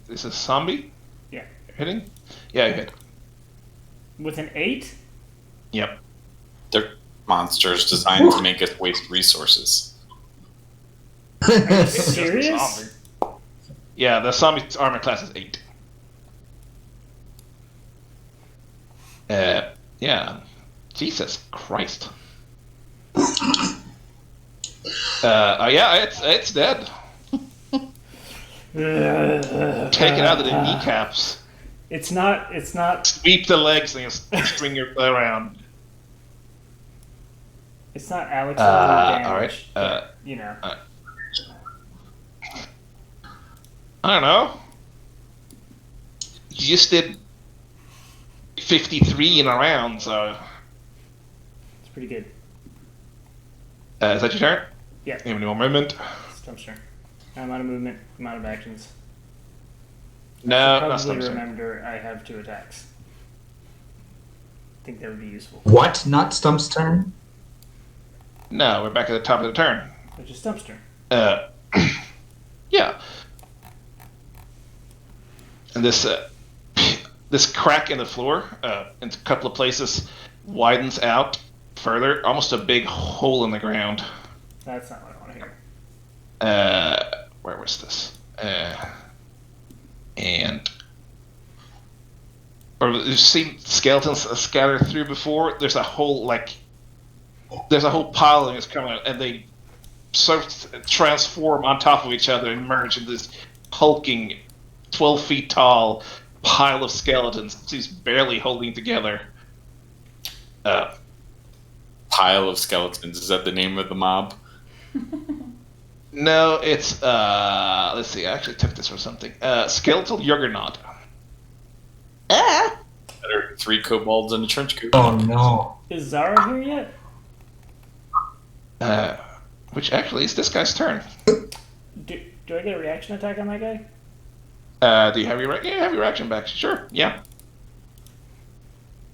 Is it zombie? Yeah. Hitting? Yeah, you hit. With an 8? Yep. They're monsters designed to make us waste resources. Are you It's just a serious? zombie. Yeah, the zombie's armor class is 8. Yeah. Jesus Christ. Yeah, it's dead. Take it out of the kneecaps. It's not Sweep the legs and just string your around. Alex level damage. All right. But, you know. I don't know. You just did 53 in a round, so. It's pretty good. Is that your turn? Yeah. Any more movement? Stump's turn. I'm out of movement. I'm out of actions. No, not Probably Stump's turn. remember I have 2 attacks. I think that would be useful. What? Not Stump's turn? No, we're back at the top of the turn. Which is Stump's turn. Yeah. And this this crack in the floor, in a couple of places, widens out further, almost a big hole in the ground. That's not what I want to hear. Where was this? And or you've seen skeletons scattered through before. There's a whole pile of things coming out, and they sort of transform on top of each other and merge into this hulking, 12 feet tall pile of skeletons. He's barely holding together. Pile of skeletons. Is that the name of the mob? No, it's let's see. I actually took this from something. Skeletal Juggernaut. Ah! There are 3 kobolds in a trench coat. Oh no. Is Zara here yet? Which actually is this guy's turn. Do I get a reaction attack on that guy? Do you have your have your action back? Sure. Yeah.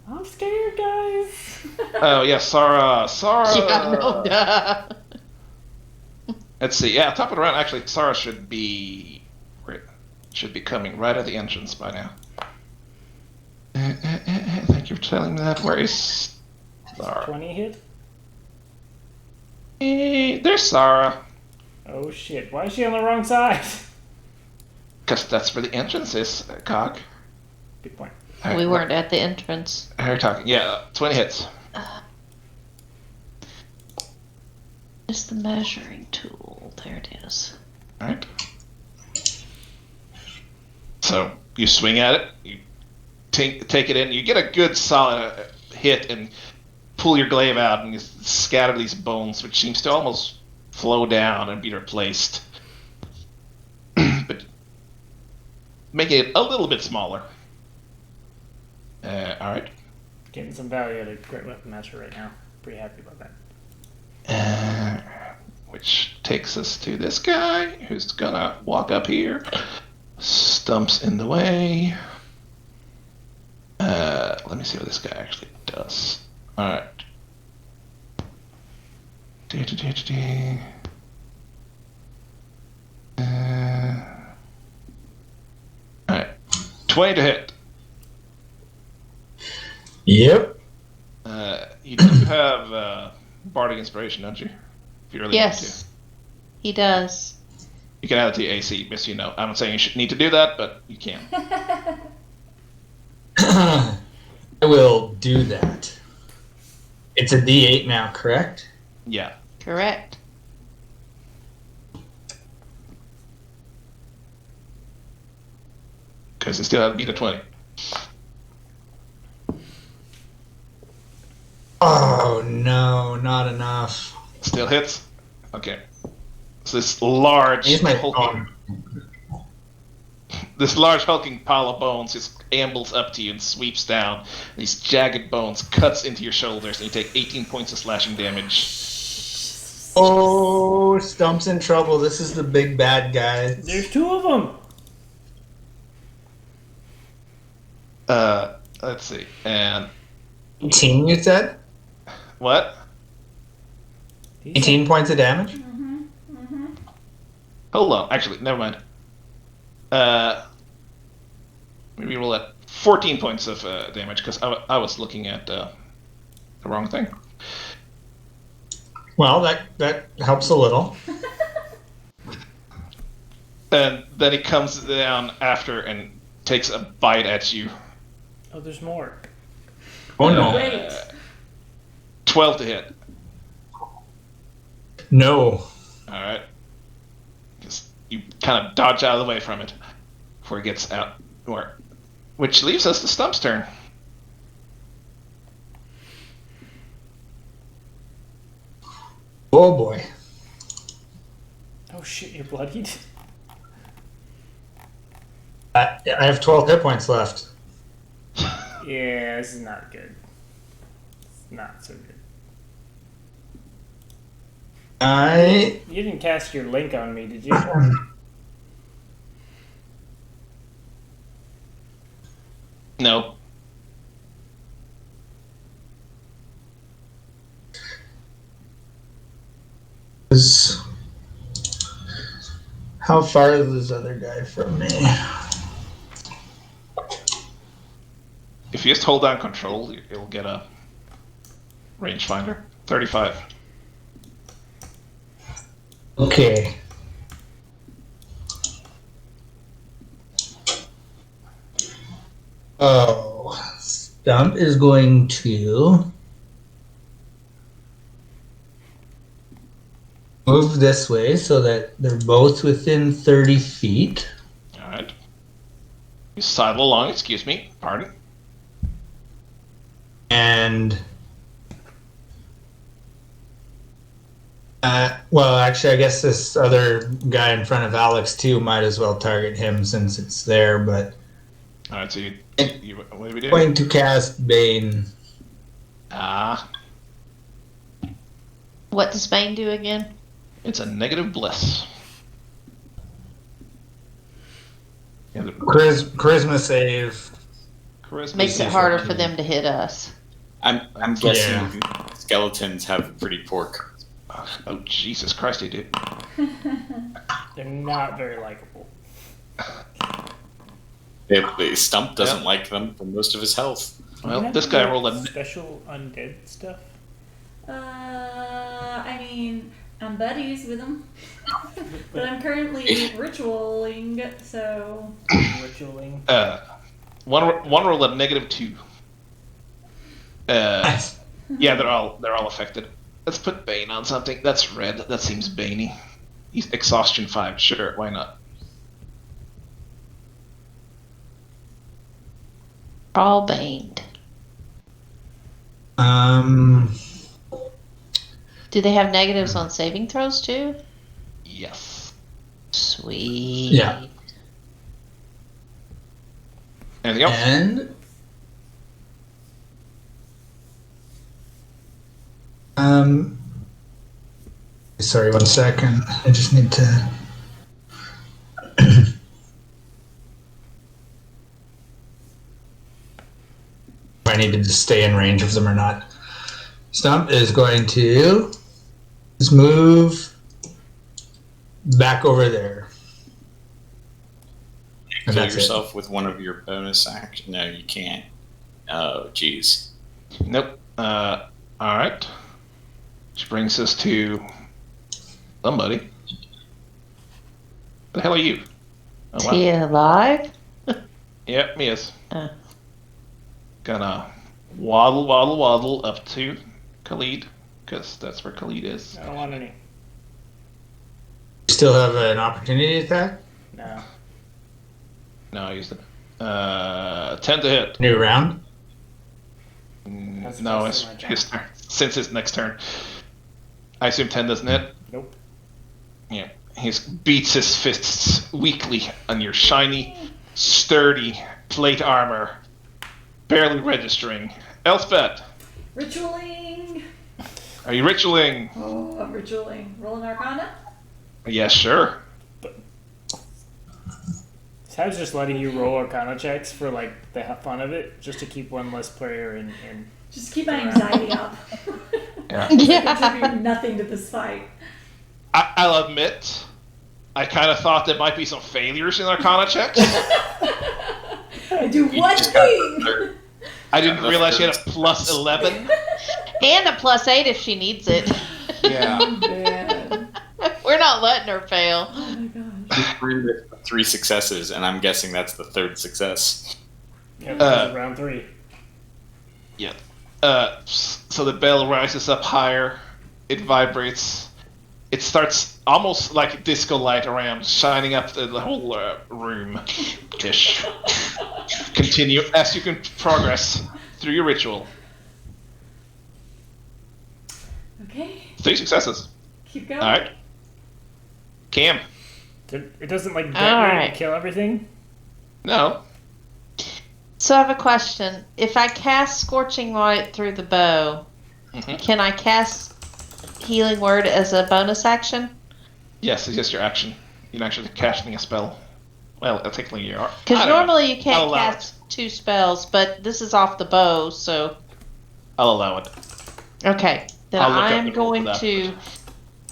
I'm scared, guys. Oh yeah, Sarah. Yeah, no, duh. Let's see. Yeah, top of the round. Actually, Sarah should be coming right at the entrance by now. Thank you for telling me that. Where is Sarah? 20 hit? There's Sarah. Oh shit, why is she on the wrong side? Because that's where the entrance is, Cock. Good point. We weren't at the entrance. You're talking. Yeah, 20 hits. It's the measuring tool. There it is. All right. So you swing at it. You take it in. You get a good solid hit and pull your glaive out and you scatter these bones, which seems to almost flow down and be replaced, but making it a little bit smaller. All right. Getting some value out of Great Weapon Master right now. Pretty happy about that. Which takes us to this guy who's gonna walk up here. Stumps in the way. Let me see what this guy actually does. Alright. Alright. 20 to hit. Yep. You do have Bardic Inspiration, don't you? If you really Yes, he does. want to. You can add it to your AC, yes, you know. I'm not saying you should need to do that, but you can. I will do that. It's a D8 now, correct? Yeah. Correct. Because it still has to beat a 20. Oh no, not enough. Still hits? Okay. So this large Use my hulking, phone. this large hulking pile of bones just ambles up to you and sweeps down. These jagged bones cuts into your shoulders, and you take 18 points of slashing damage. Oh, Stump's in trouble. This is the big bad guy. There's 2 of them. Let's see. And 18, you said? what? 18 points of damage? Hold on. Actually, never mind. Maybe roll at 14 points of damage because I was looking at the wrong thing. Well, that helps a little. And then he comes down after and takes a bite at you. Oh, there's more. Oh no. Great. 12 to hit. No. Alright. You kind of dodge out of the way from it before it gets out. Which leaves us to Stump's turn. Oh boy. Oh shit, you're bloodied? I have 12 hit points left. Yeah, this is not good. It's not so good. You didn't cast your link on me, did you? No. How far is this other guy from me? If you just hold down control, you'll get a rangefinder. 35. Okay. Oh, Stump is going to move this way so that they're both within 30 feet. Alright. You sidle along, excuse me. Pardon. And well, actually, I guess this other guy in front of Alex too might as well target him since it's there. But Alright, so what do we do? going to cast Bane. Ah, What does Bane do again? it's a negative bliss. Yeah, Charisma save. charisma Makes it save harder 14. for them to hit us. I'm guessing skeletons have pretty poor. Oh, Jesus Christ, they do. They're not very likable. Stump doesn't like them for most of his health. Well, this guy rolled a... special undead stuff. I mean, I'm buddies with them, but I'm currently ritualing, so. Ritualing. One rolled a negative 2. Nice. Yeah, they're all affected. Let's put Bane on something. That's red. That seems Baney. He's exhaustion 5. Sure, why not? All baned. Do they have negatives on saving throws too? Yes. Sweet. Yeah. Anything else? And sorry, 1 second. I just need to. I needed to stay in range of them or not. Stump is going to just move back over there. And Kill that's it. yourself with one of your bonus actions. No, you can't. Oh, jeez. Nope. Alright. Which brings us to somebody. The hell are you? Oh, Is wow. he alive? Yep, me is. Oh. Gonna waddle up to Khalid, because that's where Khalid is. I don't want any. Still have an opportunity attack? No. No, I used it. 10 to hit. New round? That's No, my it's turn. his turn. Since his next turn. I assume 10 doesn't hit? Nope. Yeah. He beats his fists weakly on your shiny, sturdy plate armor, barely registering. Elspeth, Ritualing! are you ritualing? Oh, I'm ritualing. Roll an Arcana? Yes, sure. So I was just letting you roll Arcana checks for like the fun of it, just to keep one less player in. Just keep my anxiety up. Yeah. I contribute nothing to this fight. I'll admit, I kind of thought there might be some failures in Arcana checks. I do one just got thing. another- I didn't Another realize she had a third plus success. 11. And a +8 if she needs it. Yeah. Man. We're not letting her fail. Oh my gosh. I'm through with 3 successes, and I'm guessing that's the 3rd success. Yeah, because of round 3. Yeah. So the bell rises up higher. It vibrates. It starts almost like a disco light around, shining up the whole room. Ish. Continue as you can progress through your ritual. Okay, 3 successes. keep going. All right. Cam. It doesn't like detonate Alright. and kill everything. No. So I have a question. If I cast Scorching Light through the bow, Mhm. can I cast Healing Word as a bonus action? Yes, it's just your action. You're not actually casting a spell. Well, technically you are. Because I don't know. normally you I'll can't allow cast 2 spells, but this is off the bow, so I'll allow it. okay. Then I'll look I up am the rule for going that, to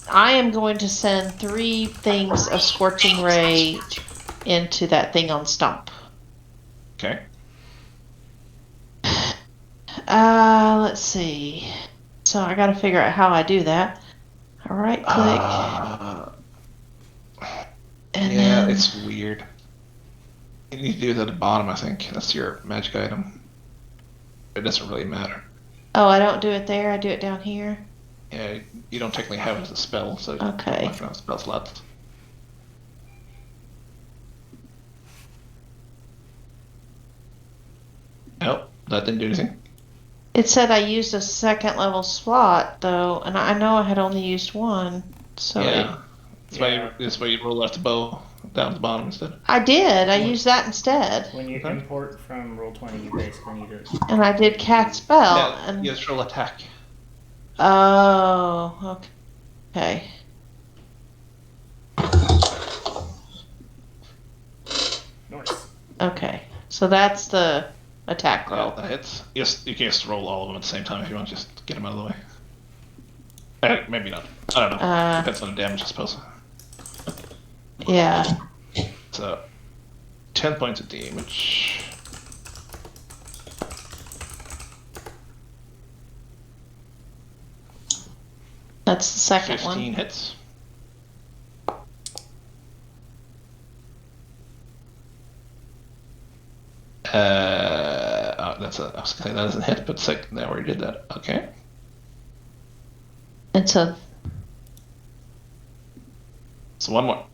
I am going to send 3 things of Scorching Ray into that thing on Stump. Okay. Let's see. So I got to figure out how I do that. I right click, and Yeah, then it's weird. You need to do it at the bottom, I think. That's your magic item. It doesn't really matter. oh, I don't do it there. I do it down here. Yeah, you don't technically have it as a spell, so Okay. you don't have spell slots. Nope, that didn't do anything. It said I used a 2nd level slot though, and I know I had only used 1. So Yeah. Yeah. That's why you roll out the bow down at the bottom instead. I did. I used that instead, When you Okay. import from Roll20, you basically need to. and I did cast spell. Yeah, and you just roll attack. oh, okay. Nice. Okay, so that's the attack Yeah, roll. that hits. Yes, you can just roll all of them at the same time if you want. Just get them out of the way. Maybe not. I don't know. Depends on the damage, I suppose. Yeah. So, 10 points of damage. That's the second 15 one. hits. That's a. I was gonna say that doesn't hit, but second, I already did that. Okay. And so So one more.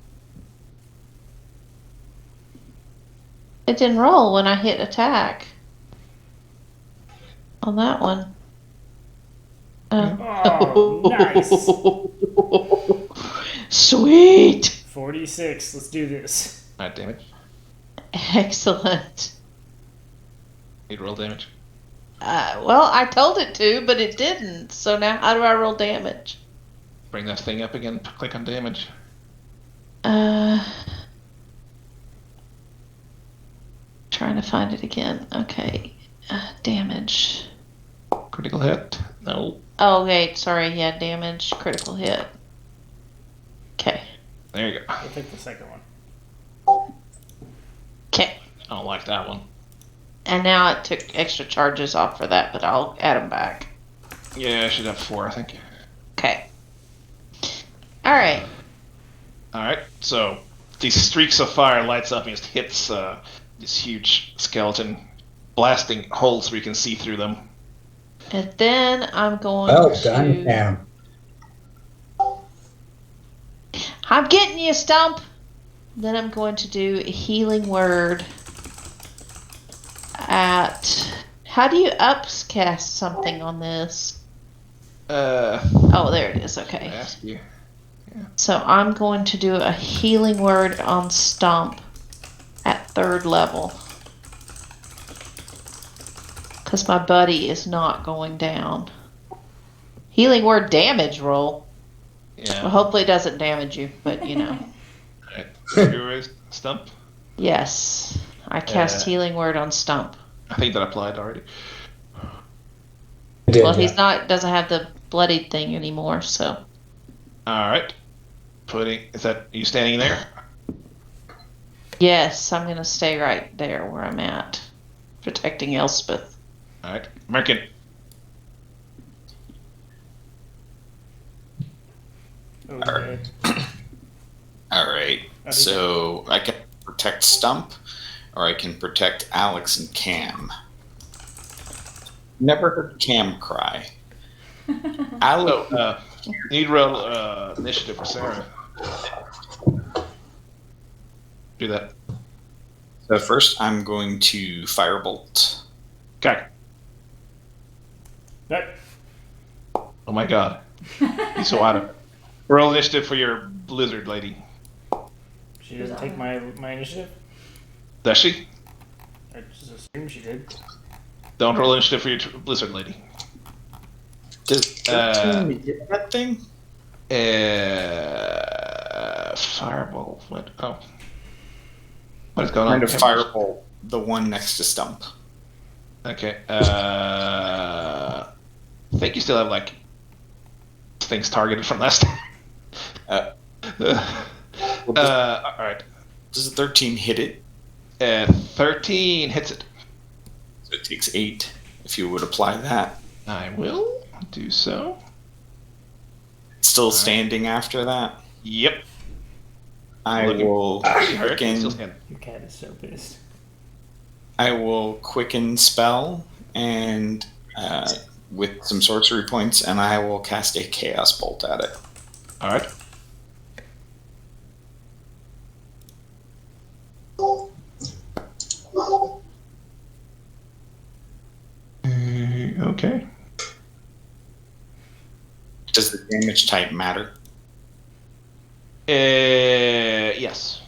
it didn't roll when I hit attack on that one. Oh, nice. Sweet. 46. Let's do this. Alright, damage. Excellent. Need to roll damage. Well, I told it to, but it didn't. So now how do I roll damage? Bring that thing up again. Click on damage. Trying to find it again. Okay. Damage. Critical hit. No. Oh, wait. Sorry. Yeah, damage. Critical hit. Okay. There you go. I'll take the second one. Okay. I don't like that one. And now it took extra charges off for that, but I'll add them back. Yeah, I should have 4, I think. Okay. All right. Alright, so these streaks of fire lights up and just hits this huge skeleton, blasting holes where you can see through them. And then I'm going Well to... done, Cam. I'm getting you, Stump. Then I'm going to do a healing word at... How do you upcast something on this? Oh, there it is. I Okay. ask you. So I'm going to do a healing word on Stump at 3rd level. Because my buddy is not going down. Healing word damage roll. Well, Yeah. hopefully it doesn't damage you, but you know. Alright. Your stump? Yes. I cast healing word on Stump. I think that applied already. I did, Well, yeah. he's not, doesn't have the bloodied thing anymore, so. Alright. Is that you standing there? Yes, I'm gonna stay right there where I'm at, protecting Elspeth. All right, American. Okay. All right. So I can protect Stump, or I can protect Alex and Cam. Never heard Cam cry. Alex. Oh, need roll initiative for Sarah. Do that. So first, I'm going to Firebolt. Okay. That, Oh my God. He's so out of it. Roll initiative for your blizzard lady. she doesn't take my initiative? Does she? I just assumed she did. Don't roll initiative for your blizzard lady. Does 13 get that thing? Fireball. What? Oh. What is going I'm on? going to Firebolt the one next to Stump. Okay. I think you still have like things targeted from last time. All right. Does a 13 hit it? 13 hits it. So it takes 8. If you would apply that. I will do so. Still standing after that. Yep. I Looking- will Still quicken. standing. Your cat is so pissed. I will quicken spell and with some sorcery points, and I will cast a chaos bolt at it. All right. Okay. Does the damage type matter? Yes.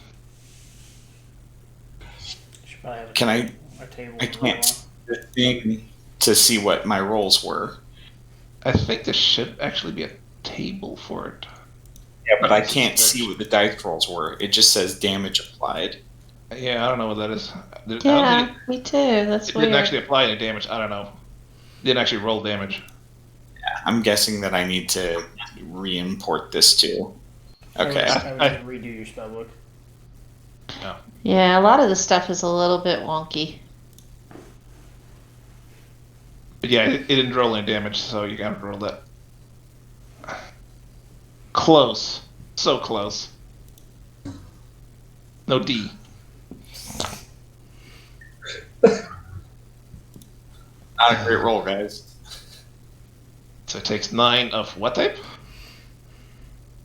Should probably have Can I? a table. I to roll can't on. see the thing to see what my rolls were. I think there should actually be a table for it. Yeah, but I can't see what the dice rolls were. It just says damage applied. Yeah, I don't know what that is. I don't Yeah, think me too. That's it weird. didn't actually apply any damage. I don't know. Didn't actually roll damage. I'm guessing that I need to re-import this too. Okay. I would just redo your spell book. Yeah, a lot of the stuff is a little bit wonky. But yeah, it didn't roll any damage, so you gotta roll that. Close. So close. No D. Not a great roll, guys. So it takes 9 of what type?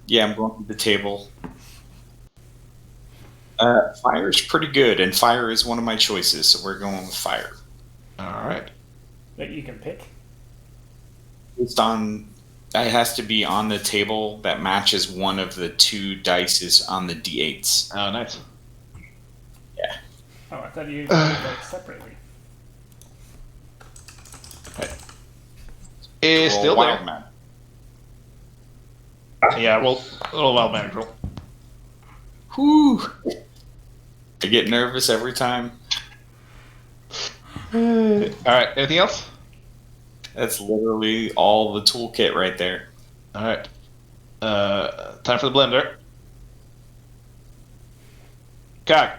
Yeah, I'm going to the table. Fire's pretty good, and fire is one of my choices, so we're going with fire. Alright. That you can pick. Based on, it has to be on the table that matches one of the 2 dices on the d8s. Oh, nice. Oh, I thought you did that separately. Is Roll still wild there. man. Yeah, roll wild magic roll. Whew. I get nervous every time. Alright, anything else? That's literally all the toolkit right there. Alright. Time for the blender. Cog.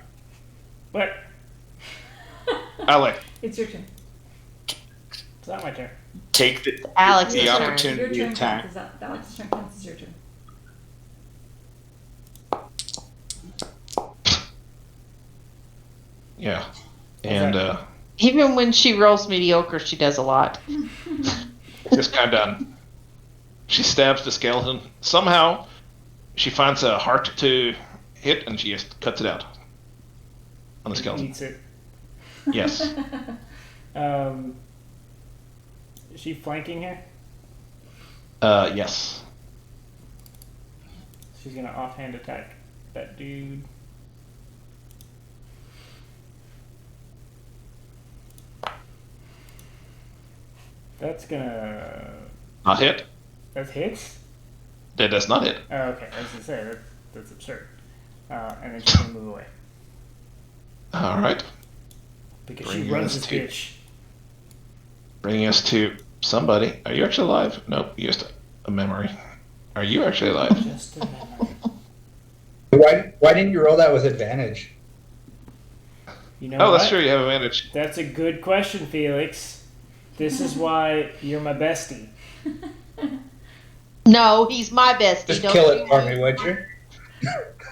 What? Alec. It's your turn. It's not my turn. Take the Alex's turn. Your opportunity turn attack. counts as Alex's turn counts as your turn. Yeah. And Even when she rolls mediocre, she does a lot. just kind of she stabs the skeleton. Somehow she finds a heart to hit and she just cuts it out on the skeleton. Eats it. Yes. Is she flanking her? Yes. She's gonna offhand attack that dude. That's gonna. Not hit. That's hits? That does not hit. Oh, okay. I was gonna say that's absurd. And then she's gonna move away Alright. because Bring she us runs this to- bitch. Bringing us to somebody. Are you actually alive? Nope, just a memory. Are you actually alive? Just a memory. Why didn't you roll that with advantage? You know Oh, what? that's true. You have advantage. That's a good question, Felix. This is why you're my bestie. No, he's my bestie. Just Don't kill you it for move. me, would you?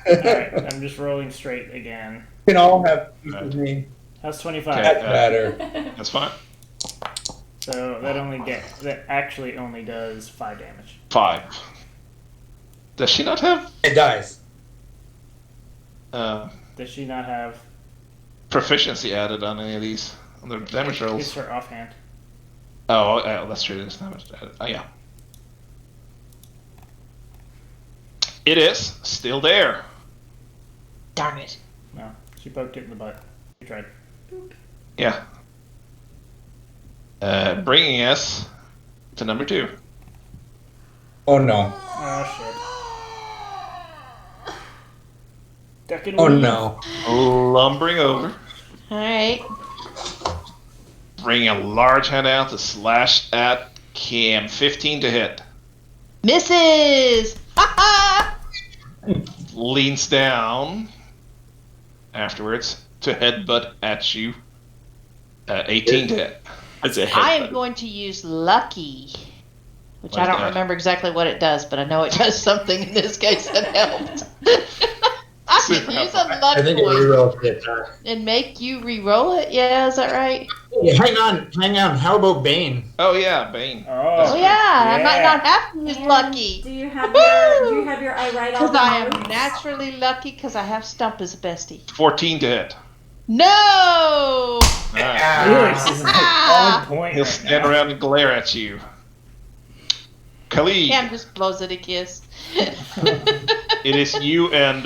Alright, I'm just rolling straight again. You can all have peace with me. How's 25? Okay. That's better. That's fine. So that actually only does 5 damage. 5. Does she not have It dies. Does she not have? proficiency added on any of these? On their damage It's rolls? her offhand. Oh, that's true. There's damage added. Oh, yeah. It is still there. Darn it. No, she poked it in the butt. She tried. Yeah. Bringing us to number 2. Oh no. Oh shit. Duck and Oh weave. no. Lumbering over, Alright. bringing a large hand out to slash at Cam. 15 to hit. Misses! Ha ha! Leans down afterwards to headbutt at you. 18 to hit. That's a I am headbutt. going to use Lucky, which What I is don't that? remember exactly what it does, but I know it does something in this case that helped. I Super can use a helpful. I luck think it point rerolls the attack. and make you re-roll it. Yeah, is that right? Hey, hang on. How about Bane? Oh, yeah, Bane. Oh yeah, I might not have to use And Lucky Do you have your I write all because the I am notes? naturally lucky because I have Stump as a bestie. 14 to hit. No. Alright. Felix is like on point. He'll right stand now. around and glare at you. Khalid, Cam just blows it a kiss. it is you and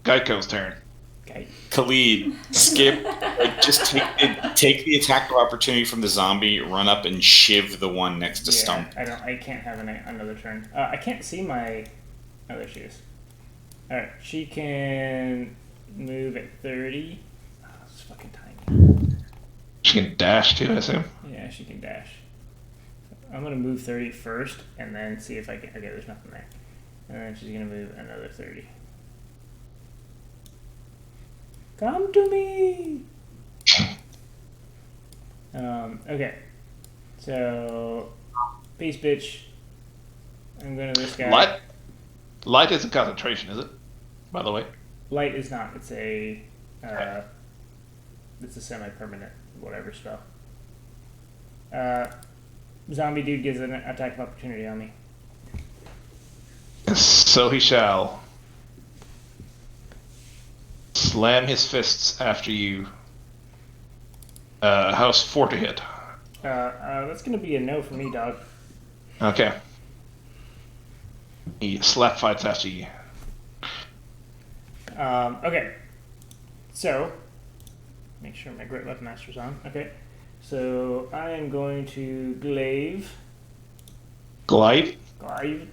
Geico's turn. Okay. Khalid, skip. Like, just take the attack of opportunity from the zombie, run up and shiv the one next to Stump. I can't have another turn. I can't see my. Oh, there she is. All right, she can move at 30. Oh, it's fucking tiny. She can dash too, I assume. Yeah, she can dash. I'm gonna move 30 first, and then see if I can. Okay, there's nothing there. And then she's gonna move another 30. Come to me. Okay. So, peace, bitch. I'm going to this guy. Light isn't concentration, is it? By the way. Light is not. It's a. It's a semi-permanent whatever spell. Zombie dude gives an attack of opportunity on me. So he shall. Slam his fists after you. How's 4 to hit? That's gonna be a no for me, dog. Okay. He slap fights after you. Okay. So, make sure my Great Weapon Master's on. Okay. So I am going to glaive. Glide. Glaive.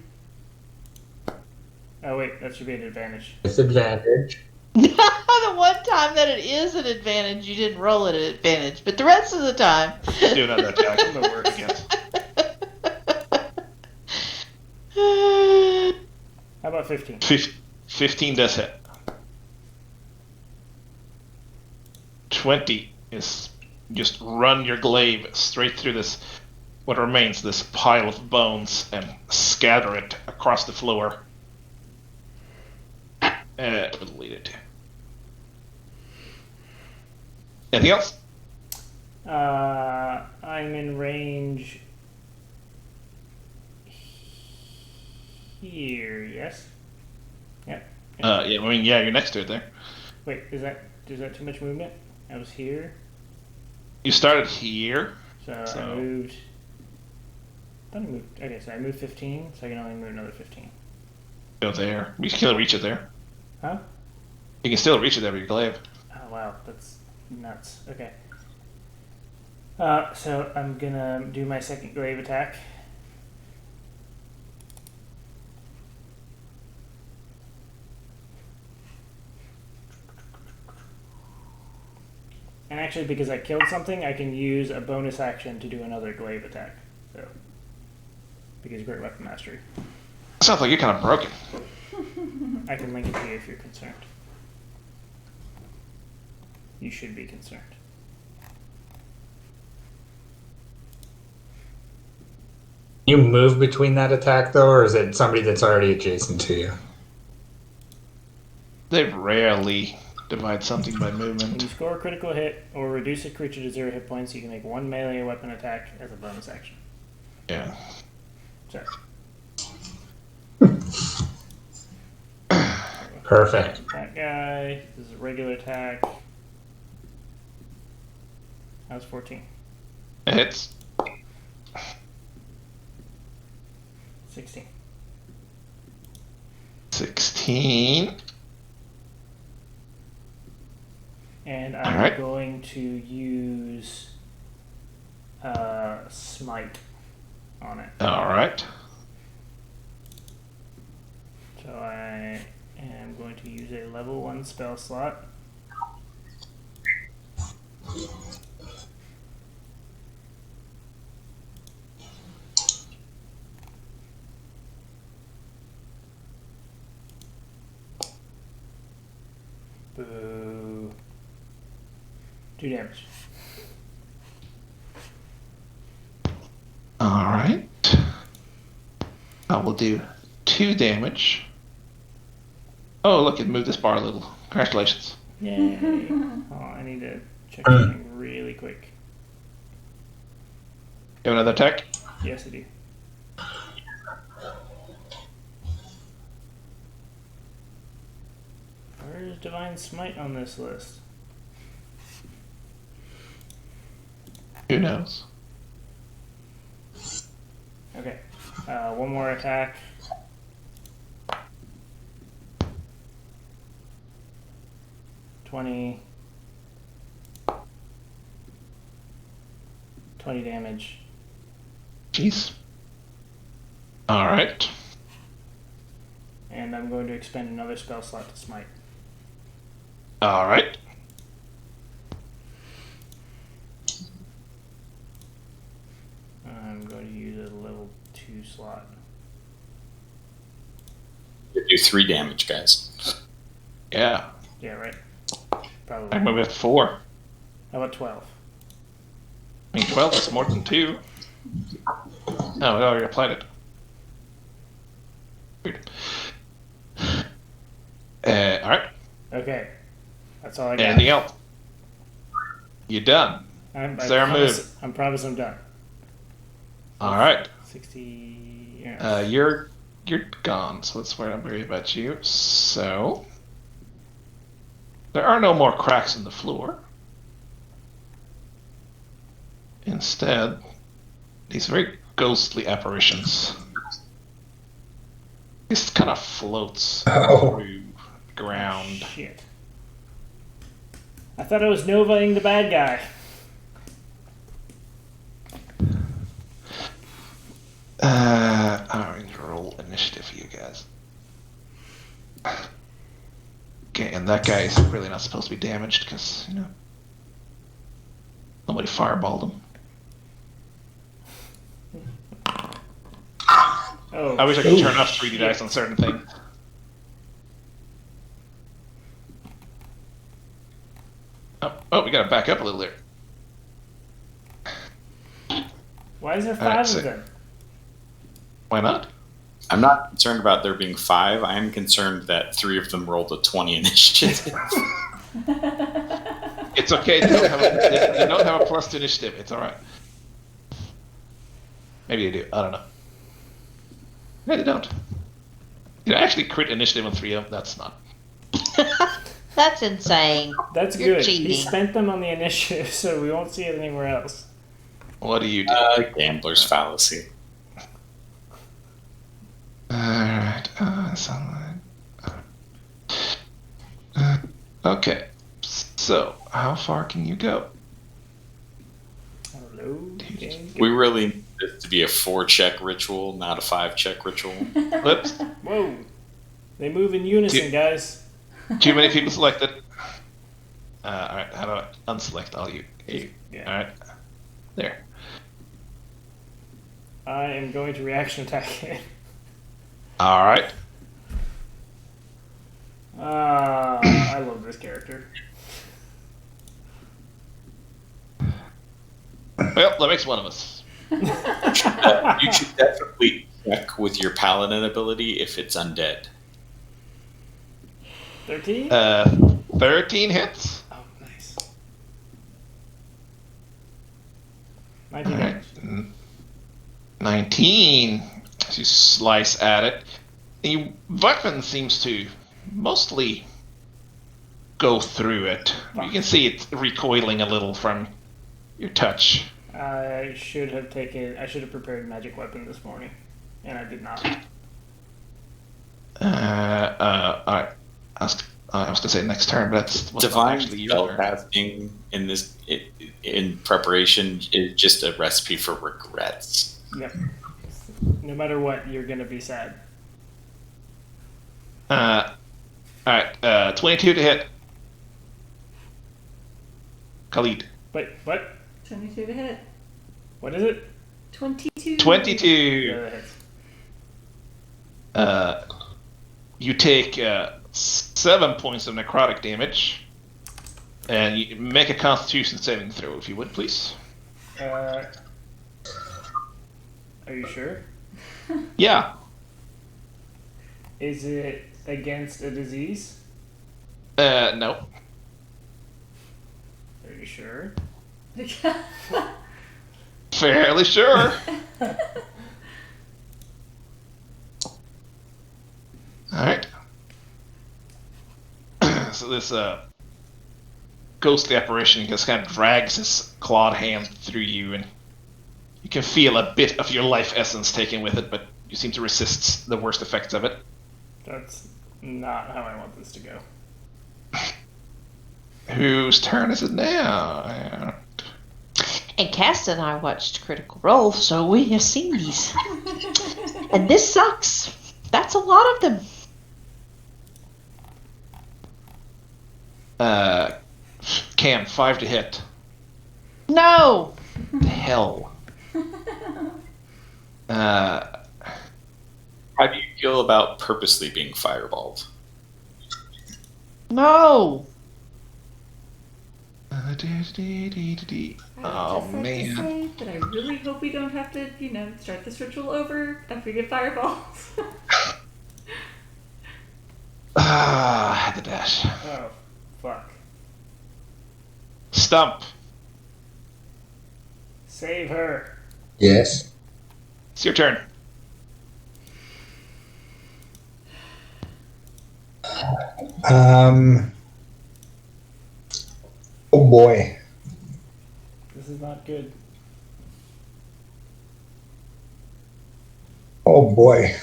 Oh wait, that should be an advantage. Disadvantage. The one time that it is an advantage, you didn't roll it at advantage, but the rest of the time. Do another attack. I'm gonna work Against. How about 15? 15 does hit. 20 is just run your glaive straight through this, what remains, this pile of bones, and scatter it across the floor. It'll lead it to. Anything else? I'm in range here, yes? Yep. Yeah, I mean, yeah, you're next to it there. Wait, is that too much movement? I was here, You started here. so I So- moved. I thought I moved. Okay, so I moved 15, so I can only move another 15. Go there. You can still reach it there. Huh? You can still reach it there with your glaive. Oh wow, that's nuts. Okay. So I'm gonna do my second glaive attack. And actually, because I killed something, I can use a bonus action to do another glaive attack. So, because Great Weapon Mastery. Sounds like you're kind of broken. I can link it to you if you're concerned. You should be concerned. You move between that attack though, or is it somebody that's already adjacent to you? They rarely divide something by When movement. you score a critical hit or reduce a creature to 0 hit points, you can make one melee weapon attack as a bonus action. Yeah. Sorry. Perfect. That guy. This is a regular attack. That was 14. It hits. 16. 16. And I'm Alright. going to use Smite on it. Alright. So I am going to use a level 1 spell slot. Boo. 2 damage. Alright. I will do 2 damage. Oh, look, it moved this bar a little. Congratulations. Yay. Oh, I need to check something really quick. You have another attack? Yes, I do. Where is Divine Smite on this list? Who knows? Okay. One more attack. $20 damage. Jeez. Alright. And I'm going to expend another spell slot to smite. Alright. I'm going to use a level 2 slot. You do 3 damage, guys. Yeah. Yeah, right? Probably. I move at 4. How about 12? I mean, 12 is more than 2. Oh, I already applied it. Weird. Alright. Okay. That's all I got. Anything else? You done? Sarah, move. I promise I'm done. Alright. 60... Yeah. You're gone, so that's why I'm worried about you. So... there are no more cracks in the floor. Instead, these very ghostly apparitions. This kind of floats through ground. Shit. I thought I was Novaing the bad guy. I'm going to roll initiative for you guys. Okay, and that guy is really not supposed to be damaged because, you know, nobody fireballed him. Oh. I wish I could turn off 3D dice on certain things. Oh, we gotta back up a little there. Why is there 5 Alright, of so- them? Why not? I'm not concerned about there being 5. I am concerned that 3 of them rolled a 20 initiative. It's okay. They don't have a plus to initiative. It's all right. Maybe they do. I don't know. No, they don't. You know, actually crit initiative on 3 of them. That's not. That's insane. That's You're good. cheating. He spent them on the initiative, so we won't see it anywhere else. What do you do? Gambler's fallacy. Alright. Sunlight. Okay. So, how far can you go? Hello, game. We really need this to be a 4-check ritual, not a 5-check ritual. Whoops. Whoa. They move in unison, guys. Too many people selected. Alright, how do I unselect all you? Yeah. Alright. There. I am going to reaction attack it. Alright. I love this character. Well, that makes one of us. You should definitely check with your paladin ability if it's undead. 13? 13 hits. Oh, nice. 19 All right. damage. 19. As you slice at it, the weapon seems to mostly go through it. You can see it recoiling a little from your touch. I should have prepared magic weapon this morning, and I did not. I was gonna say next turn, but that's Divine actually your turn. spellcasting in preparation is just a recipe for regrets. Yep. No matter what, you're gonna be sad. Alright, 22 to hit. Khalid. Wait, what? 22 to hit. What is it? 22. 22. Yeah, that hits. You take 7 points of necrotic damage. And you make a constitution saving throw, if you would, please. Are you sure? Yeah. Is it against a disease? No. Are you sure? Fairly sure. Alright. So this ghostly apparition just kind of drags his clawed hand through you, and you can feel a bit of your life essence taken with it, but you seem to resist the worst effects of it. That's not how I want this to go. Whose turn is it now? And Cass and I watched Critical Role, so we have seen these. And this sucks. That's a lot of them. Cam, 5 to hit. No. The hell. How do you feel about purposely being fireballed? No. Oh Just have man. to say that I really hope we don't have to, start this ritual over after we get fireballs. I had the dash. Oh, fuck. Stump. Save her. Yes. It's your turn. Oh boy. This is not good. Oh boy.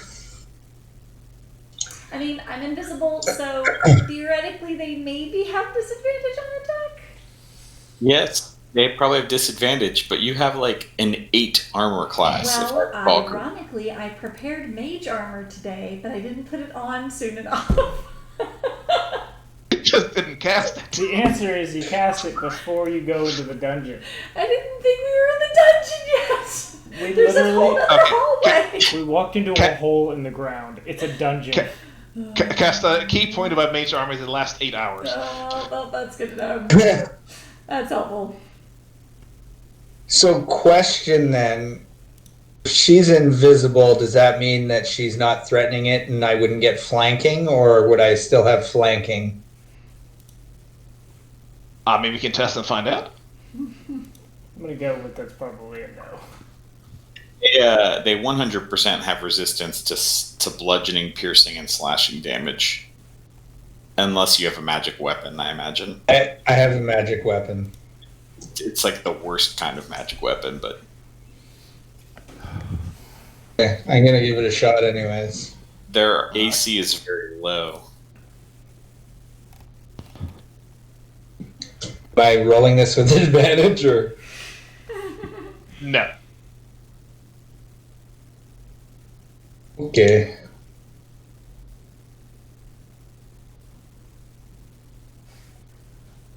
I mean, I'm invisible, so theoretically they maybe have disadvantage on attack. Yes, they probably have disadvantage, but you have like an 8 armor class. if I Well, recall correctly. ironically, I prepared mage armor today, but I didn't put it on soon enough. Just didn't cast it. The answer is you cast it before you go into the dungeon. I didn't think we were in the dungeon yet. We There's a whole literally- other Okay. hallway. We walked into a hole in the ground. It's a dungeon. Cast a key point about mage armor in the last 8 hours. Oh, well, that's good to know. That's helpful. So, question then. If she's invisible, does that mean that she's not threatening it and I wouldn't get flanking, or would I still have flanking? Maybe we can test and find out. I'm gonna go with that's probably a no. They 100% have resistance to bludgeoning, piercing, and slashing damage. Unless you have a magic weapon, I imagine. I have a magic weapon. It's like the worst kind of magic weapon, but Okay, I'm gonna give it a shot anyways. their AC is very low. By rolling this with advantage, or No. okay.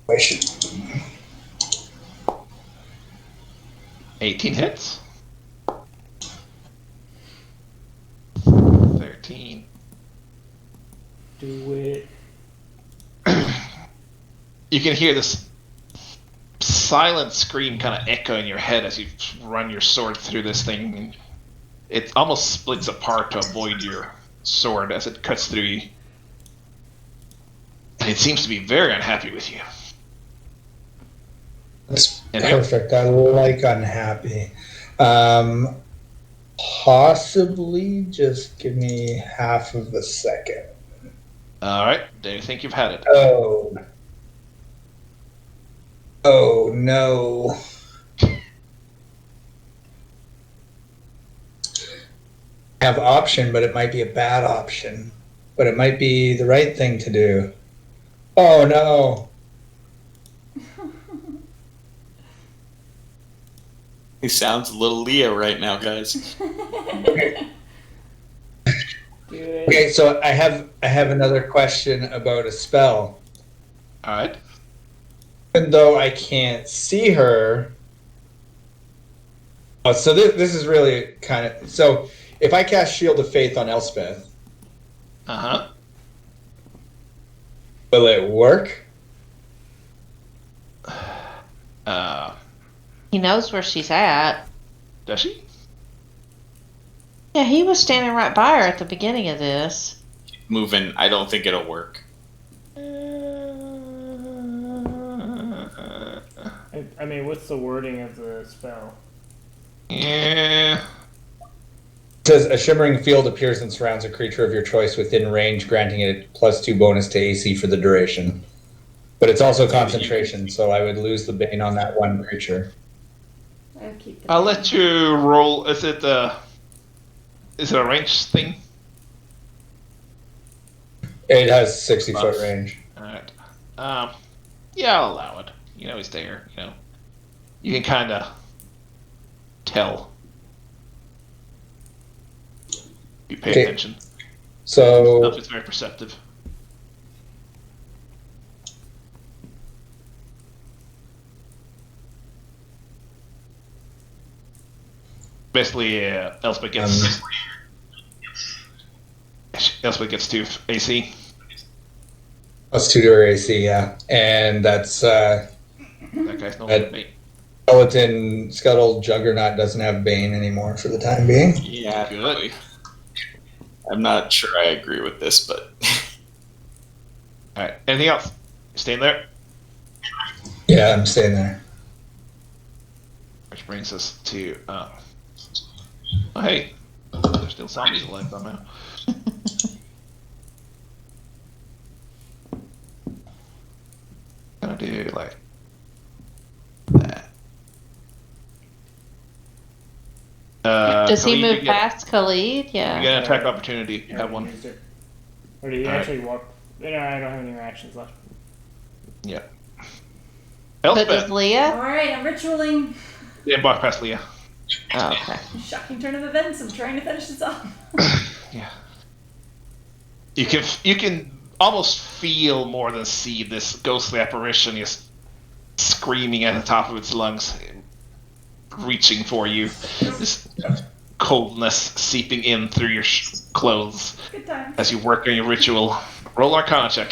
I should. 18 hits. 13. Do it. you can hear this silent scream kind of echo in your head as you run your sword through this thing. And it almost splits apart to avoid your sword as it cuts through you. And it seems to be very unhappy with you. That's And perfect. I like unhappy. Possibly just give me half of a second. All right, do you think you've had it? Oh no. I have option, but it might be a bad option. But it might be the right thing to do. Oh no. He sounds a little Leo right now, guys. Okay, so I have another question about a spell. All right. Even though I can't see her. Oh, so this is really kind of so. If I cast Shield of Faith on Elspeth, will it work? He knows where she's at. Does she? Yeah, he was standing right by her at the beginning of this. Moving, I don't think it'll work. I mean, what's the wording of the spell? Yeah. It says a shimmering field appears and surrounds a creature of your choice within range, granting it +2 bonus to AC for the duration. But it's also concentration, so I would lose the bane on that one creature. I'll let you roll. Is it a range thing? It has 60-foot range. All right. Yeah, I'll allow it. You know he's there. You know, you can kind of tell. You pay attention. So Stuff is very perceptive. Basically, Elspeth gets 2 AC. +2 to her AC, yeah, and that's That guy's no mate. Skeletal Juggernaut doesn't have Bane anymore for the time being. Yeah, Good. really. I'm not sure I agree with this, but All right. Anything else? Staying there. Yeah, I'm staying there. Which brings us to. Oh, hey, there's still zombies alive somehow. Gonna do like that. Does he Khalid, move you get- past Khalid? Yeah. You get an attack opportunity. You have one. Used it. Or do you actually walk? No, I don't have any reactions left. Yeah. But does Elspeth. Leah? Alright, I'm ritualing. Yeah, walk past Leah. Oh, okay. Shocking turn of events. I'm trying to finish this off. Yeah. You can almost feel more than see this ghostly apparition just screaming at the top of its lungs, reaching for you. This coldness seeping in through your clothes Good time. as you work on your ritual. Roll Arcana check.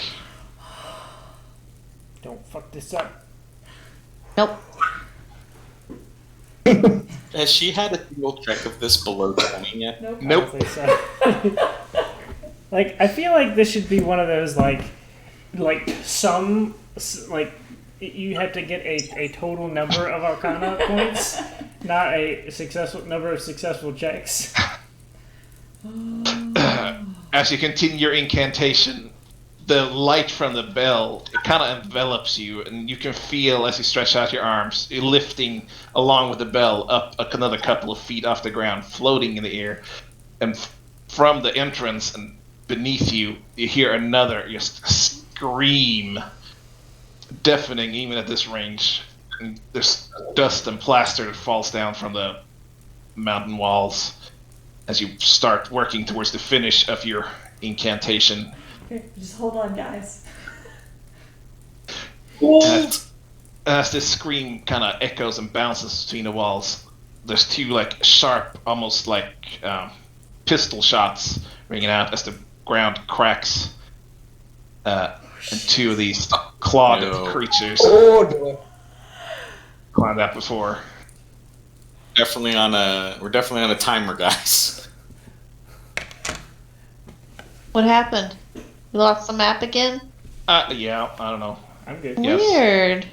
Don't fuck this up. Nope. has she had a single check of this below 20 yet? Nope. I Nope. don't think so. Like, I feel like this should be one of those like you have to get a total number of Arcana points, not a successful number of successful checks. As you continue your incantation, the light from the bell, it kind of envelops you, and you can feel as you stretch out your arms, you're lifting along with the bell up another couple of feet off the ground, floating in the air. And from the entrance and beneath you, you hear another just scream, deafening even at this range. And there's dust and plaster that falls down from the mountain walls as you start working towards the finish of your incantation. Okay, just hold on, guys. As this scream kind of echoes and bounces between the walls, there's 2 like sharp, almost like pistol shots ringing out as the ground cracks. and 2 of these clawed No. creatures Oh, boy. climbed out before. We're definitely on a timer, guys. What happened? You lost the map again? Yeah, I don't know. I'm good. Yes. Weird.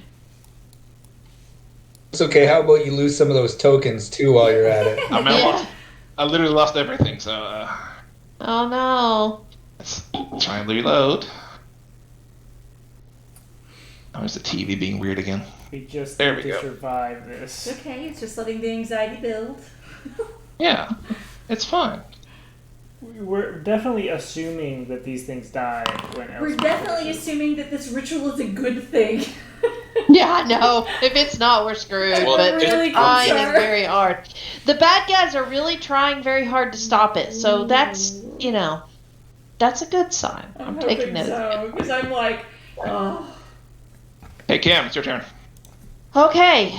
It's okay. How about you lose some of those tokens too while you're at it? I literally lost everything, so Oh no. let's try and reload. Oh, is the TV being weird again? We just There need we to go. survive this. It's okay, it's just letting the anxiety build. Yeah, it's fine. We're definitely assuming that these things die when else. We're definitely assuming that this ritual is a good thing. Yeah, I know. If it's not, we're screwed. Well, but really they're trying concerned. very hard. The bad guys are really trying very hard to stop it. So that's, that's a good sign. I'm taking hoping notes. so, because I'm like, oh. Hey Cam, it's your turn. Okay,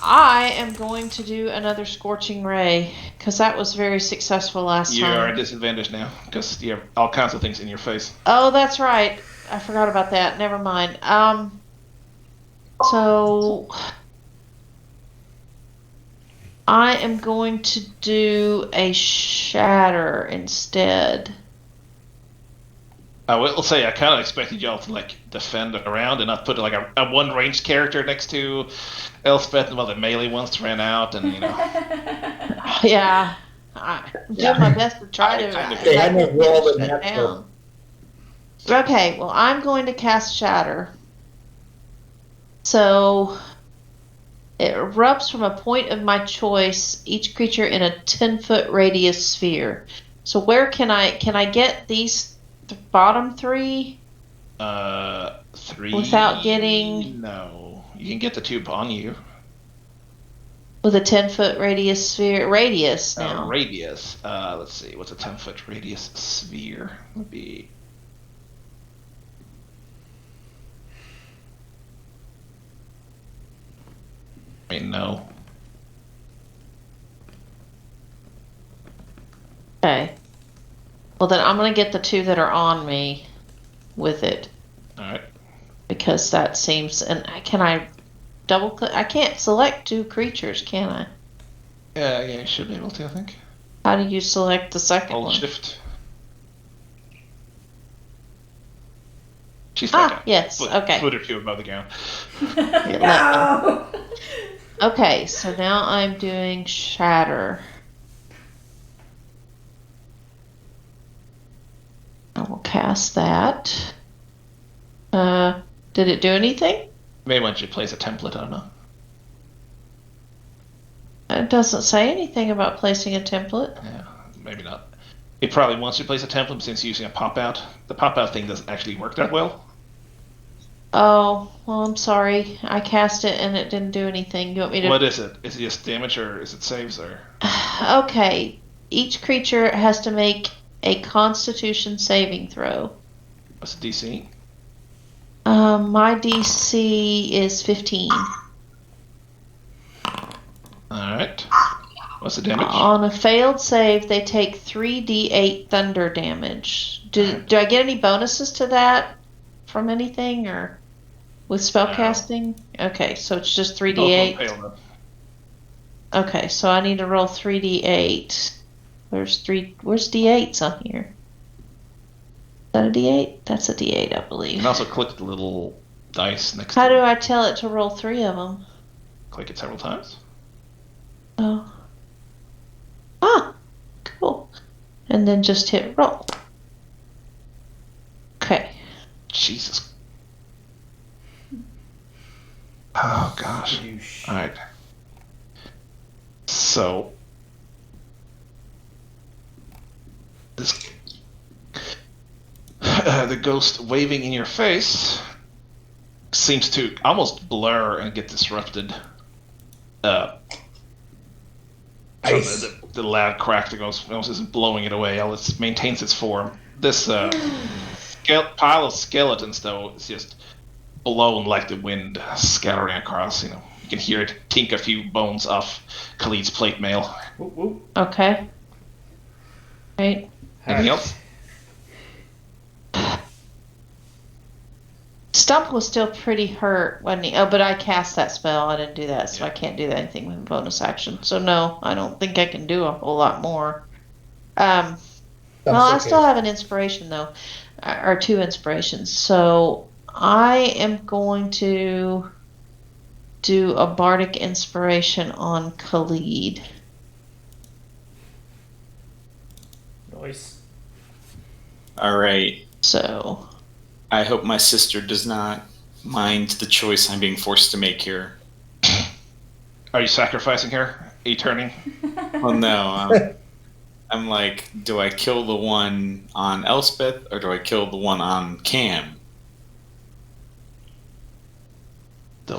I am going to do another Scorching Ray, because that was very successul last You are time. at disadvantage now, because you have all kinds of things in your face. Oh, that's right. I forgot about that. Never mind. So I am going to do a Shatter instead. I will say I kind of expected y'all to like defend around and not put like a one ranged character next to Elspeth while the melee ones ran out, and Yeah, I'm doing my best to try I to kind of- They had no roll in shut that down. Okay, well, I'm going to cast Shatter. So it erupts from a point of my choice, each creature in a 10-foot radius sphere. So where can I get these bottom 3? 3 Without getting- No, you can get the 2 on you. With a 10-foot radius sphere? Radius now. Radius. Let's see. What's a 10-foot radius sphere? Would be. I mean, no. Okay. Well, then I'm going to get the 2 that are on me with it. All right. Because that seems... And can I double click? I can't select 2 creatures, can I? Yeah, you should be able to. I think. How do you select the second Hold one? shift. She's like a yes. Okay. foot or 2 above the ground. No! Okay, so now I'm doing Shatter. I will cast that. Did it do anything? Maybe once you place a template, I don't know. It doesn't say anything about placing a template. Yeah, maybe not. It probably wants you to place a template since using a pop out. The pop out thing doesn't actually work that well. Oh, well, I'm sorry. I cast it and it didn't do anything. You want me to... What is it? Is it just damage or is it saves or? Okay. Each creature has to make a Constitution saving throw. What's the DC? My DC is 15. Alright. What's the damage? On a failed save, they take 3d8 thunder damage. Do I get any bonuses to that from anything or with spellcasting? Okay, so it's just 3d8. Both failed up. Okay, so I need to roll 3d8. Where's d8s on here? Is that a d8? That's a d8, I You believe. can also click the little dice next How to do it. I tell it to roll 3 of them? Click it several times. Oh. Ah, cool. And then just hit roll. Okay. Jesus. Oh gosh. Alright. So this the ghost waving in your face seems to almost blur and get disrupted. So Nice. the loud crack that goes almost isn't blowing it away. It maintains its form. This pile of skeletons, though, is just blown like the wind, scattering across. You can hear it tink a few bones off Khalid's plate mail. Whoop, whoop. Okay. Right. Anything else? Stump was still pretty hurt, wasn't he? Oh, but I cast that spell. I didn't do that, so I can't do anything with bonus action. So no, I don't think I can do a whole lot more. Well, I still have an inspiration though, or 2 inspirations. So I am going to do a bardic inspiration on Khalid. Nice. All right. So I hope my sister does not mind the choice I'm being forced to make here. Are you sacrificing her? Are you turning? Oh no. I'm like, do I kill the one on Elspeth or do I kill the one on Cam?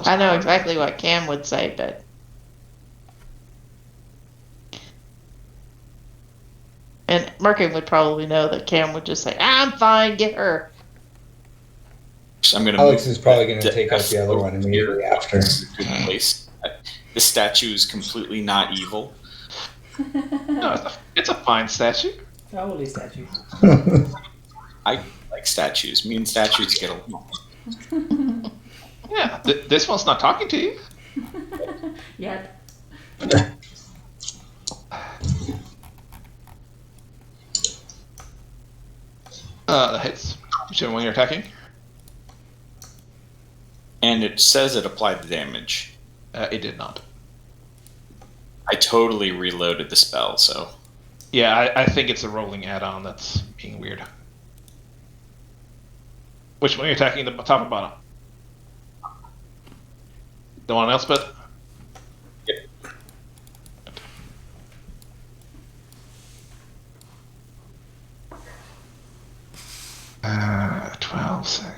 I know exactly what Cam would say, but and Merkin would probably know that Cam would just say, "I'm fine, get her." I'm gonna. Alex is probably going to take out the other one immediately after. This is a good place. This statue is completely not evil. No, it's a fine statue. Holy statue. I like statues. Me and statues get along. Yeah, this one's not talking to you. Yet. That hits. Whichever one you're attacking. And it says it applied the damage. It did not. I totally reloaded the spell, so. Yeah, I think it's a rolling add-on that's being weird. Which one are you attacking, the top or bottom? The one on Elspeth? Yep. 12 seconds.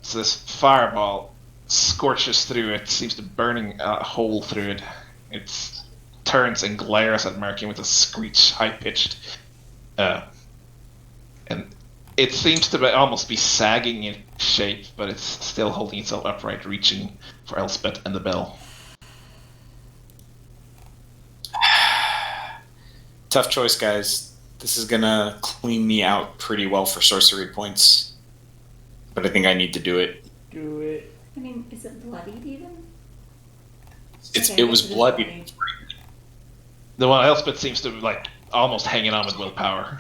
So this fireball scorches through it, seems to burning a hole through it. It turns and glares at Merkin with a screech, high-pitched. And it seems to almost be sagging in shape, but it's still holding itself upright, reaching for Elspeth and the bell. Tough choice, guys. This is gonna clean me out pretty well for sorcery points. But I think I need to do it. Do it. I mean, is it bloodied even? It was bloody. The one Elspeth seems to like almost hanging on with willpower.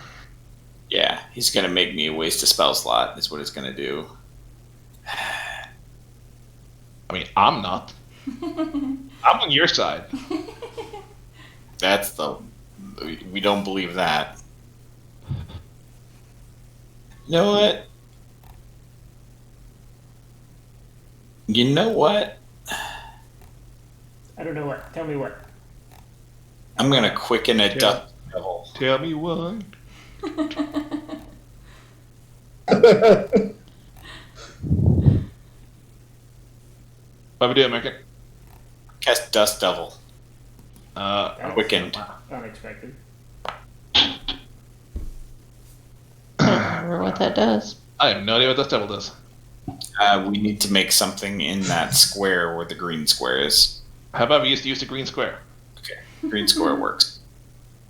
Yeah, he's gonna make me waste a spell slot, is what he's gonna do. I mean, I'm not. I'm on your side. That's the... We don't believe that. You know what? You know what? I don't know what. Tell me what. I'm gonna quicken a dust devil. Tell me what. What we doing, Merkin? Cast Dust Devil. That's Quickened. Unexpected. I don't remember what that does. I have no idea what this devil does. We need to make something in that square where the green square is. How about we use the green square? Okay, green square works.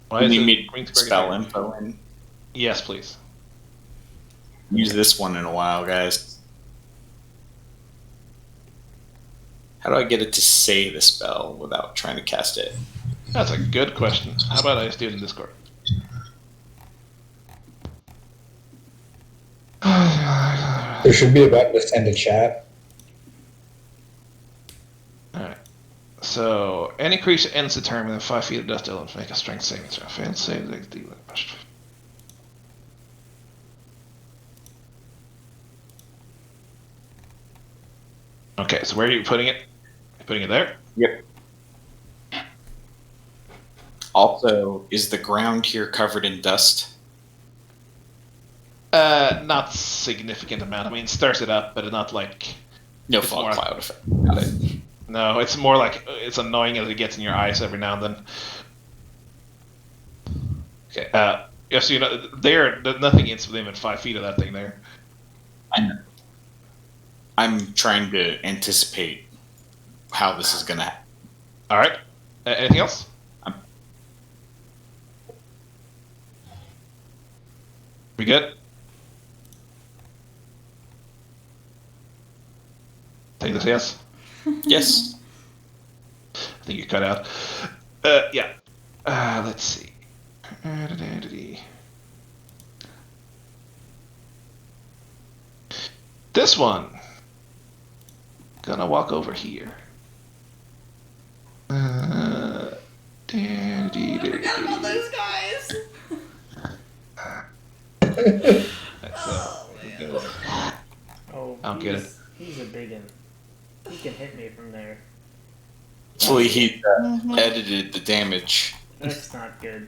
Why You is need the me green to square spell getting- info in? Yes, please. Use this one in a while, guys. How do I get it to say the spell without trying to cast it? That's a good question. How about I just do it in Discord? There should be a button to send a chat. Alright. So, any creature ends the turn within 5 feet of dust devil and make a strength saving throw. Failed save, they deal with push. Okay, so where are you putting it? You're putting it there? Yep. Also, is the ground here covered in dust? Not significant amount. I mean, it stirs it up, but not like... No It's fog more- cloud effect. Got it. No, it's more like it's annoying as it gets in your eyes every now and then. Okay. Yeah, so you know, there's nothing is within 5 feet of that thing there. I know. I'm trying to anticipate how this is gonna happen. All right. Anything else? We good? Take this, yes? Yes. I think you cut out. Yeah. Let's see. This one. Gonna walk over here. Forgot about those guys. Oh, I'll get it. He's a big one. He can hit me from there. Hopefully he edited the damage. That's not good.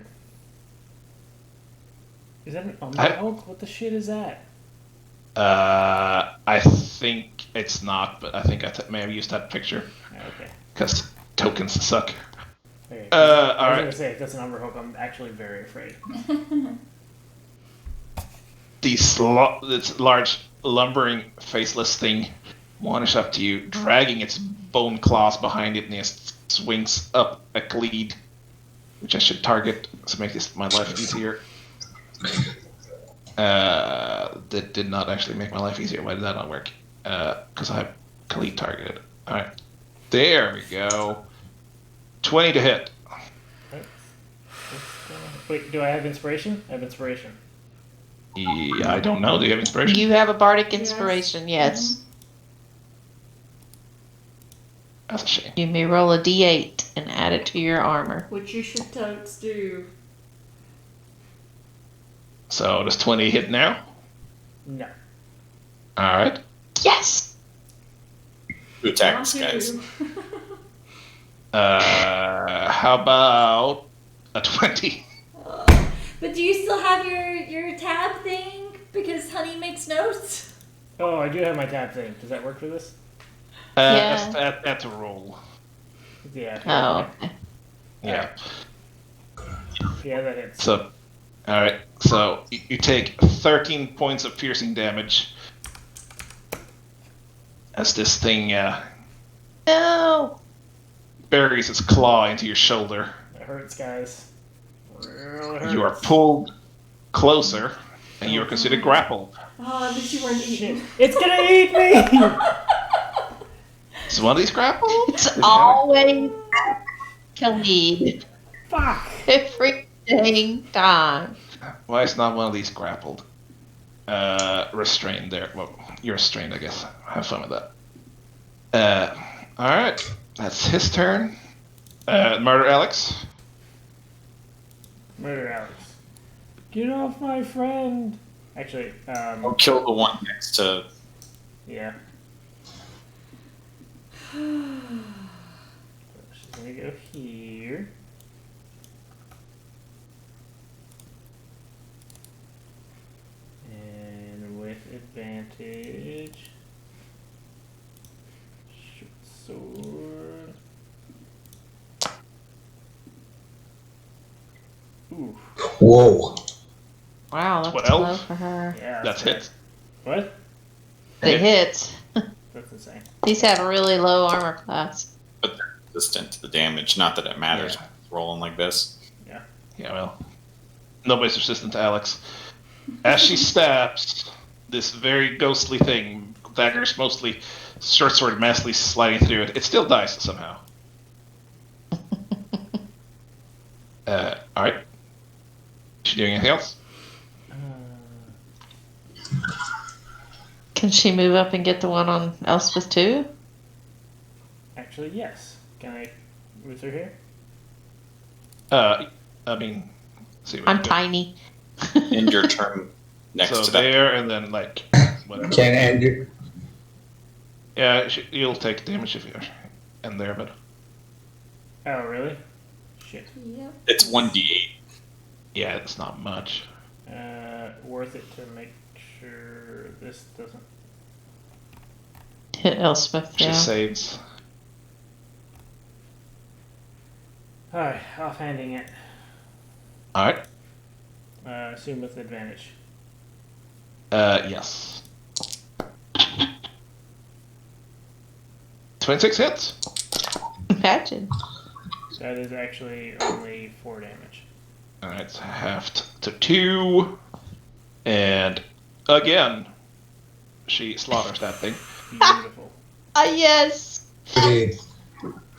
Is that an Underhulk? What the shit is that? I think it's not, but I think I may have used that picture. Okay. Because tokens suck. Okay. I All was right. gonna say, if that's an Underhulk, I'm actually very afraid. This large, lumbering, faceless thing wanders up to you, dragging its bone claws behind it, and it swings up a cleat, which I should target to make my life easier. That did not actually make my life easier. Why did that not work? Because I have cleat targeted. Alright. There we go. 20 to hit. Wait, do I have inspiration? I have inspiration. Yeah, I don't know. Do you have inspiration? You have a bardic inspiration, yes. That's a shame. You may roll a d8 and add it to your armor. Which you should totes do. So does 20 hit now? No. Alright. Yes! Who attacks, guys? How about a 20? But do you still have your tab thing? Because Honey makes notes. Oh, I do have my tab thing. Does that work for this? Yeah. That's a roll. Yeah. Oh, okay. Yeah. Yeah, that hits. So, alright. So, you take 13 points of piercing damage as this thing No! buries its claw into your shoulder. It hurts, guys. Really hurts. You are pulled closer, and you are considered grappled. Oh, at least you weren't eating. Shit. It's gonna eat me! Is one of these grappled? It's always Khalid. Fuck! Every dang time. Why is not one of these grappled? Restrained there. Well, you're restrained, I guess. Have fun with that. Alright. That's his turn. Murder Alex. Murder Alex. Get off my friend! Actually, I'll kill the one next to. yeah. She's gonna go here. And with advantage. Short sword. Ooh. Whoa. Wow, that's 12? low for her. Yeah. That's bad. hit. What? It hits. That's insane. These have a really low armor class. But they're resistant to the damage. Not that it matters Yeah. when it's rolling like this. Yeah, well. Nobody's resistant to Alex. As she stabs this very ghostly thing, daggers mostly, short sword massively sliding through it, it still dies somehow. Alright. Is she doing anything else? Can she move up and get the one on Elspeth too? Actually, yes. Can I move through here? I mean, see what I'm you do. tiny. End your turn next So to that. there, and then like whatever. Can Andrew? Yeah, you'll take damage if you're in there, but Oh, really? Shit. Yep. It's 1d8. yeah, it's not much. Worth it to make sure this doesn't. Hit Elspeth, She yeah. saves. Alright, offhanding it. Alright. Assume with advantage. Yes. 26 hits. Imagine. That is actually only 4 damage. Alright, so halved to 2. And again, she slaughters that thing. Beautiful. Yes. Pretty-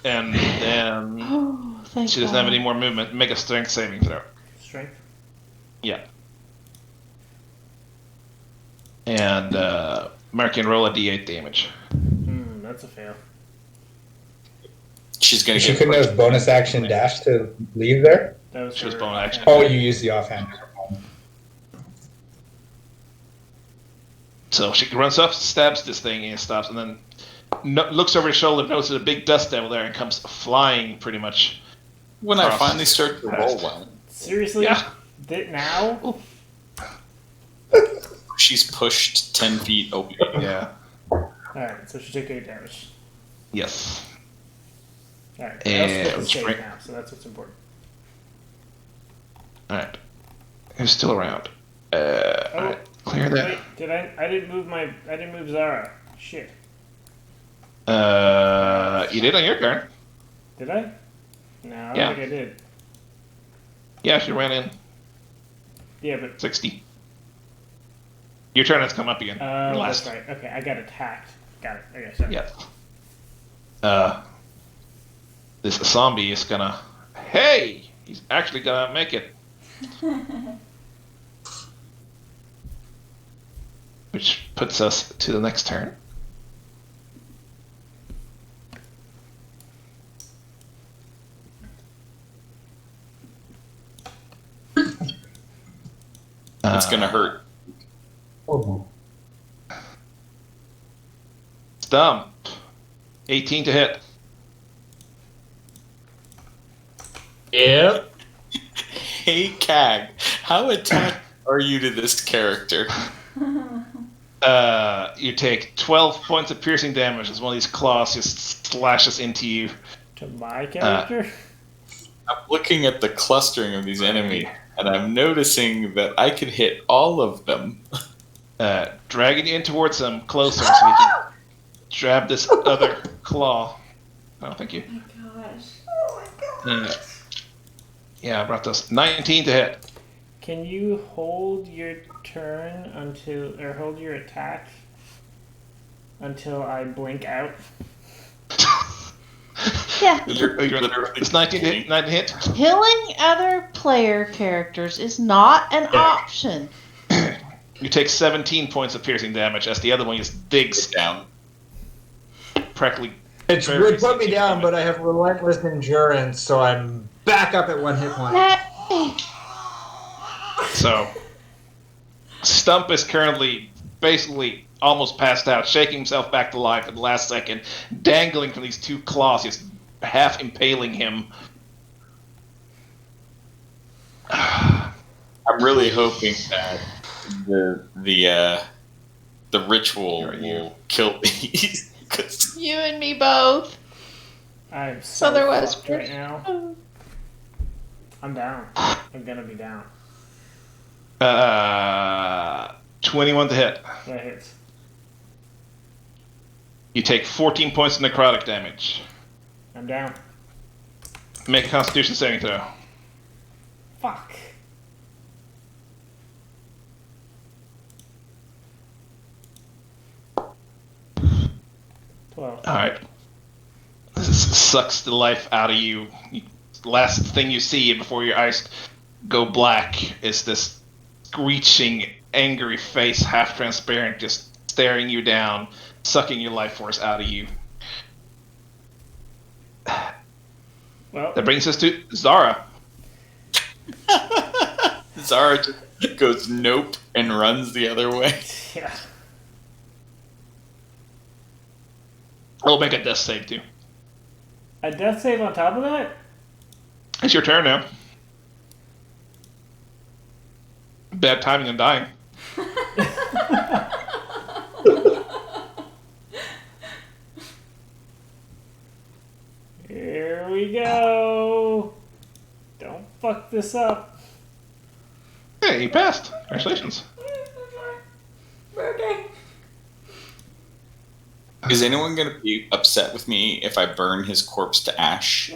And then Oh, thank she doesn't have God. any more movement. Make a strength saving throw. Strength. Yeah. And Mark can roll a d8 damage. That's a fail. She's gonna She get couldn't have bonus action dash to leave there? That was She was her bonus action. Oh, you used the offhand. So she runs up, stabs this thing, and stops, and then looks over her shoulder, notices a big dust devil there, and comes flying pretty much. when I Cross. finally start to roll well. Seriously? Yeah. Now? She's pushed 10 feet away. Yeah. Alright, so she took 8 damage. Yes. Alright, And Elspeth is safe strength. now, so that's what's important. All right. Who's still around? All right. Clear that. Wait, I didn't move Zara. Shit. You did on your turn. Did I? No, I don't Yeah. think I did. Yeah, she ran in Yeah, but 60. Your turn has come up again. Your last. that's right. Okay, I got attacked. Got it. Okay, sorry. Yeah. This zombie is gonna. Hey, he's actually gonna make it. Which puts us to the next turn. It's gonna hurt. Stump. 18 to hit. Yep. Hey, Cag, how attached are you to this character? You take 12 points of piercing damage as one of these claws just slashes into you. To my character? I'm looking at the clustering of these enemies, and I'm noticing that I can hit all of them. Dragging you in towards them closer so you can grab this other claw. Oh, thank you. Oh my gosh. Oh my gosh. Yeah, I brought those. 19 to hit. Can you hold your turn or hold your attack until I blink out? Yeah. It's 19 to hit. 19 hit. Killing other player characters is not an option. You take 17 points of piercing damage as the other one just digs Down. practically. It very would put me easy down, to but I have relentless endurance, so I'm back up at 1 hit point. Hey. So, Stump is currently basically almost passed out, shaking himself back to life at the last second, dangling from these two claws, just half impaling him. I'm really hoping that the ritual will kill these. 'Cause You and me both. I'm so Otherwise, fucked right now. I'm down. I'm gonna be down. 21 to hit. That hits. You take 14 points of necrotic damage. I'm down. Make a Constitution saving throw. Fuck. Well, Alright. This sucks the life out of you. Last thing you see before your eyes go black is this screeching, angry face, half transparent, just staring you down, sucking your life force out of you. well, That brings us to Zara. Zara just goes nope and runs the other way. yeah. I'll make a death save too. A death save on top of that? It's your turn now. Bad timing on dying. Here we go. Don't fuck this up. Hey, you passed. Congratulations. Okay. Is anyone going to be upset with me if I burn his corpse to ash?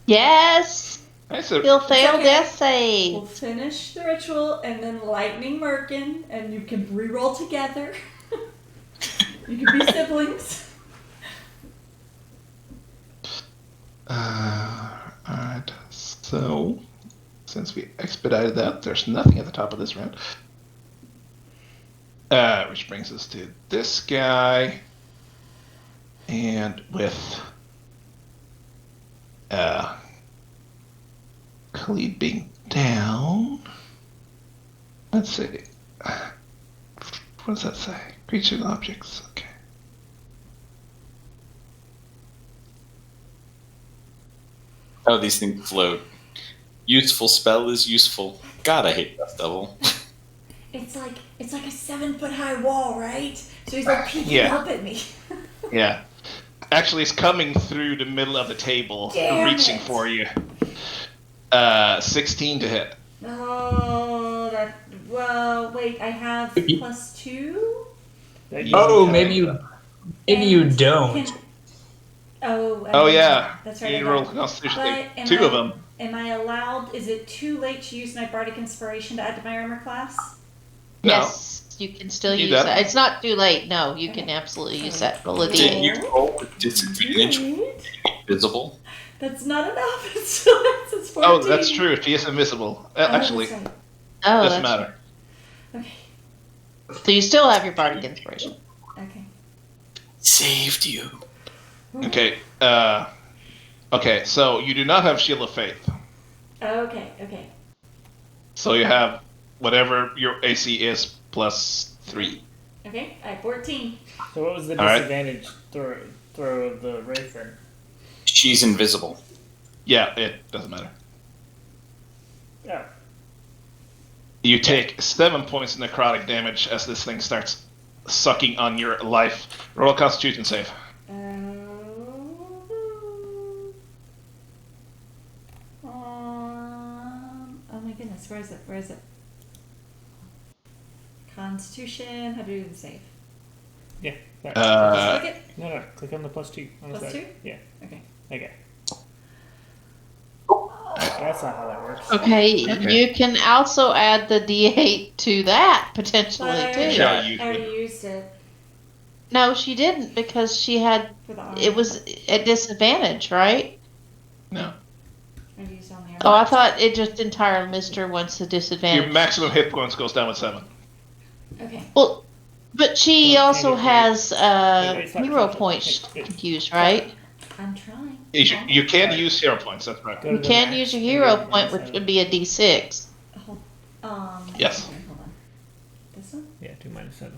Yes. He'll fail okay. death save. We'll finish the ritual and then lightning Merkin, and you can re-roll together. You can be siblings. Alright, so since we expedited that, there's nothing at the top of this round. Which brings us to this guy. And with Khalid being down, let's see. What does that say? Creatures and objects. Okay. Oh, these things float. Useful spell is useful. God, I hate Dust Devil. It's like a 7-foot-high wall, right? So he's like peeking Yeah. up at me. Yeah. Actually, it's coming through the middle of the table, Damn reaching it. for you. 16 to hit. Oh, that. Well, wait. I have +2. Oh, maybe you And don't. Oh, yeah. That's right. You I roll don't. Constitution. But Two of them. Am I allowed? Is it too late to use my bardic inspiration to add to my armor class? No. Yes, you can still You use done? that. It's not too late. No, you can absolutely use that. Roll a Did d8. you roll with disadvantage visible? That's not enough. It's still it's 14. Oh, that's true. She is invisible. Actually, that's right. Oh, doesn't that's matter. Okay. So you still have your bardic inspiration. Okay. Saved you. Okay. Okay. So you do not have Shield of Faith. Okay. So you have whatever your AC is +3. Okay. I have 14. So what was the All right. disadvantage throw of the wraith then? She's invisible. Yeah, it doesn't matter. Oh. You take 7 points of necrotic damage as this thing starts sucking on your life. Roll a Constitution save. Oh my goodness, where is it? Constitution, how do you do the save? Yeah. Sorry. Uh, Click it? no, click on the +2. On the Plus side. 2? Yeah. Okay. Okay. That's not how that works. Okay, Okay. you can also add the d8 to that potentially But too. Yeah. I already used it No, she didn't because she had. for the armor. It was a disadvantage, right? No. I used it on the Oh, armor. I thought it just entirely missed her once the Your disadvantage. maximum hit points goes down with 7. Okay. Well, but she Well, also can't get has It's not hero control. points It- to use, right? I'm trying. You can use hero points. That's right. Go to You the can max use a and hero go to point, which -7. would be a d6. Hold, Yes. okay, hold on. This one? Yeah, 2 -7.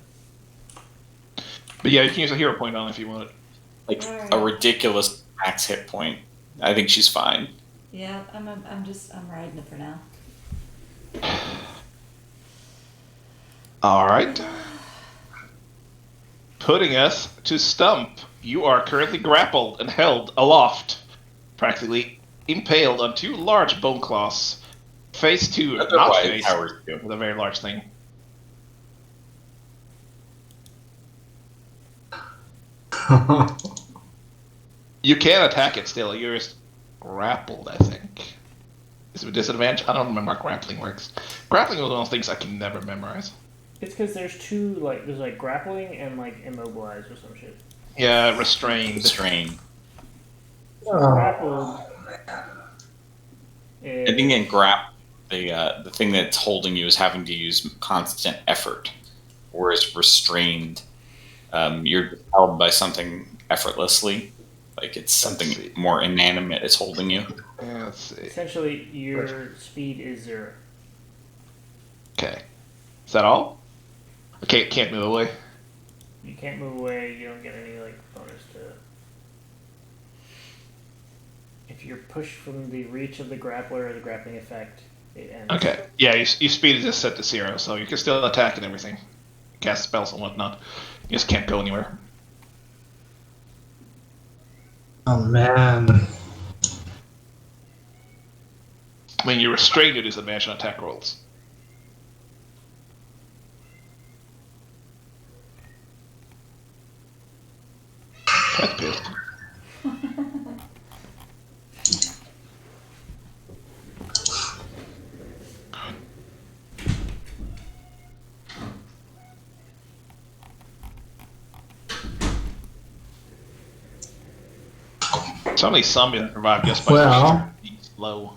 But yeah, you can use a hero point on if you want it. Like Alright. a ridiculous max hit point. I think she's fine. Yeah, I'm riding it for now. All right. Putting us to Stump. You are currently grappled and held aloft, practically impaled on 2 large bone claws. Face 2, not Otherwise, face, how are you? with a very large thing. You can attack it still. You're just grappled, I think. Is it a disadvantage? I don't remember how grappling works. Grappling is one of those things I can never memorize. It's because there's there's like grappling and like immobilized or some shit. Yeah, restrained. Strain. Grappled. I think in grap, the thing that's holding you is having to use constant effort, whereas restrained, you're held by something effortlessly, like it's something more inanimate is holding you. Yeah, let's see. Essentially, your speed is 0. Okay. Is that all? Okay, can't move away. You can't move away. You don't get any like bonus to. If you're pushed from the reach of the grappler or the grappling effect, it ends. Okay. Yeah, your speed is just set to 0, so you can still attack and everything. Cast spells and whatnot. You just can't go anywhere. Oh man. When you're restrained, you disadvantage on attack rolls. That's pissed. Some of these zombies survive just by Well. being slow.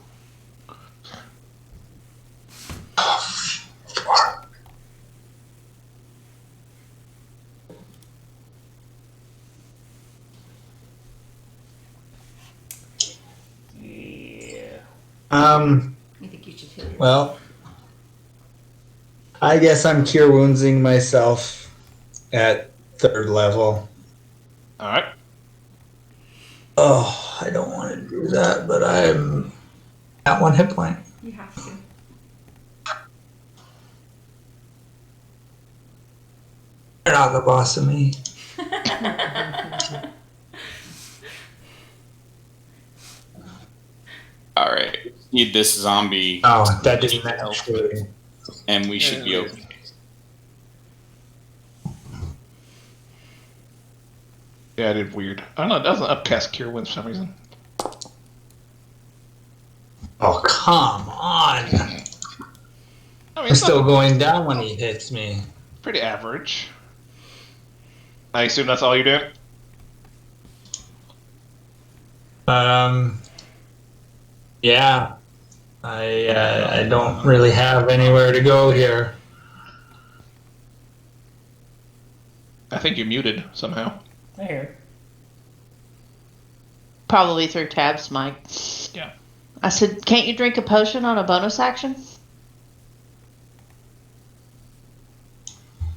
Yeah. You think you should heal yourself? Well, I guess I'm cure woundsing myself at 3rd level. All right. Oh, I don't want to do that, but I'm at 1 hit point. You have to. You're not the boss of me. All right. Need this zombie, Oh, that didn't match. and we should be okay. Yeah, I did weird. I don't know. It doesn't upcast cure wounds for some reason. Oh, come on. I mean, I'm it's still not going down when he hits me. pretty average. I assume that's all you're doing. Yeah. I don't really have anywhere to go here. I think you're muted somehow. I hear. Probably through tabs, Mike. Yeah. I said, can't you drink a potion on a bonus action?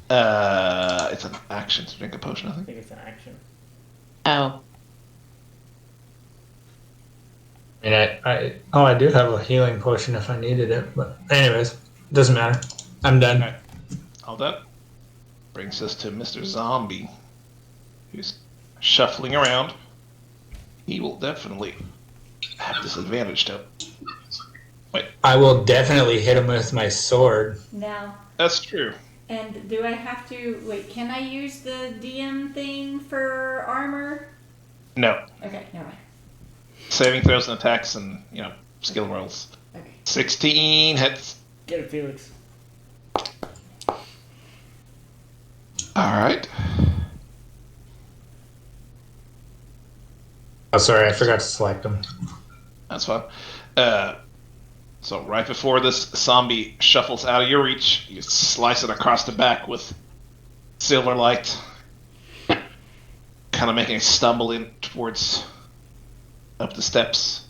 It's an action to drink a potion, I I think. think it's an action. Oh. I mean, I do have a healing potion if I needed it, but anyways, doesn't matter. I'm done. Okay. All done. Brings us to Mr. Zombie, who's shuffling around. He will definitely have disadvantage to it. I will definitely hit him with my sword. Now, That's true. and do I have to wait? Can I use the DM thing for armor? No. Okay, never mind. Saving throws and attacks and, skill rolls. Okay. 16 hits. Get it, Felix. Alright. Oh, sorry, I forgot to select him. That's fine. So right before this zombie shuffles out of your reach, you slice it across the back with silver light, kind of making it stumble in towards up the steps.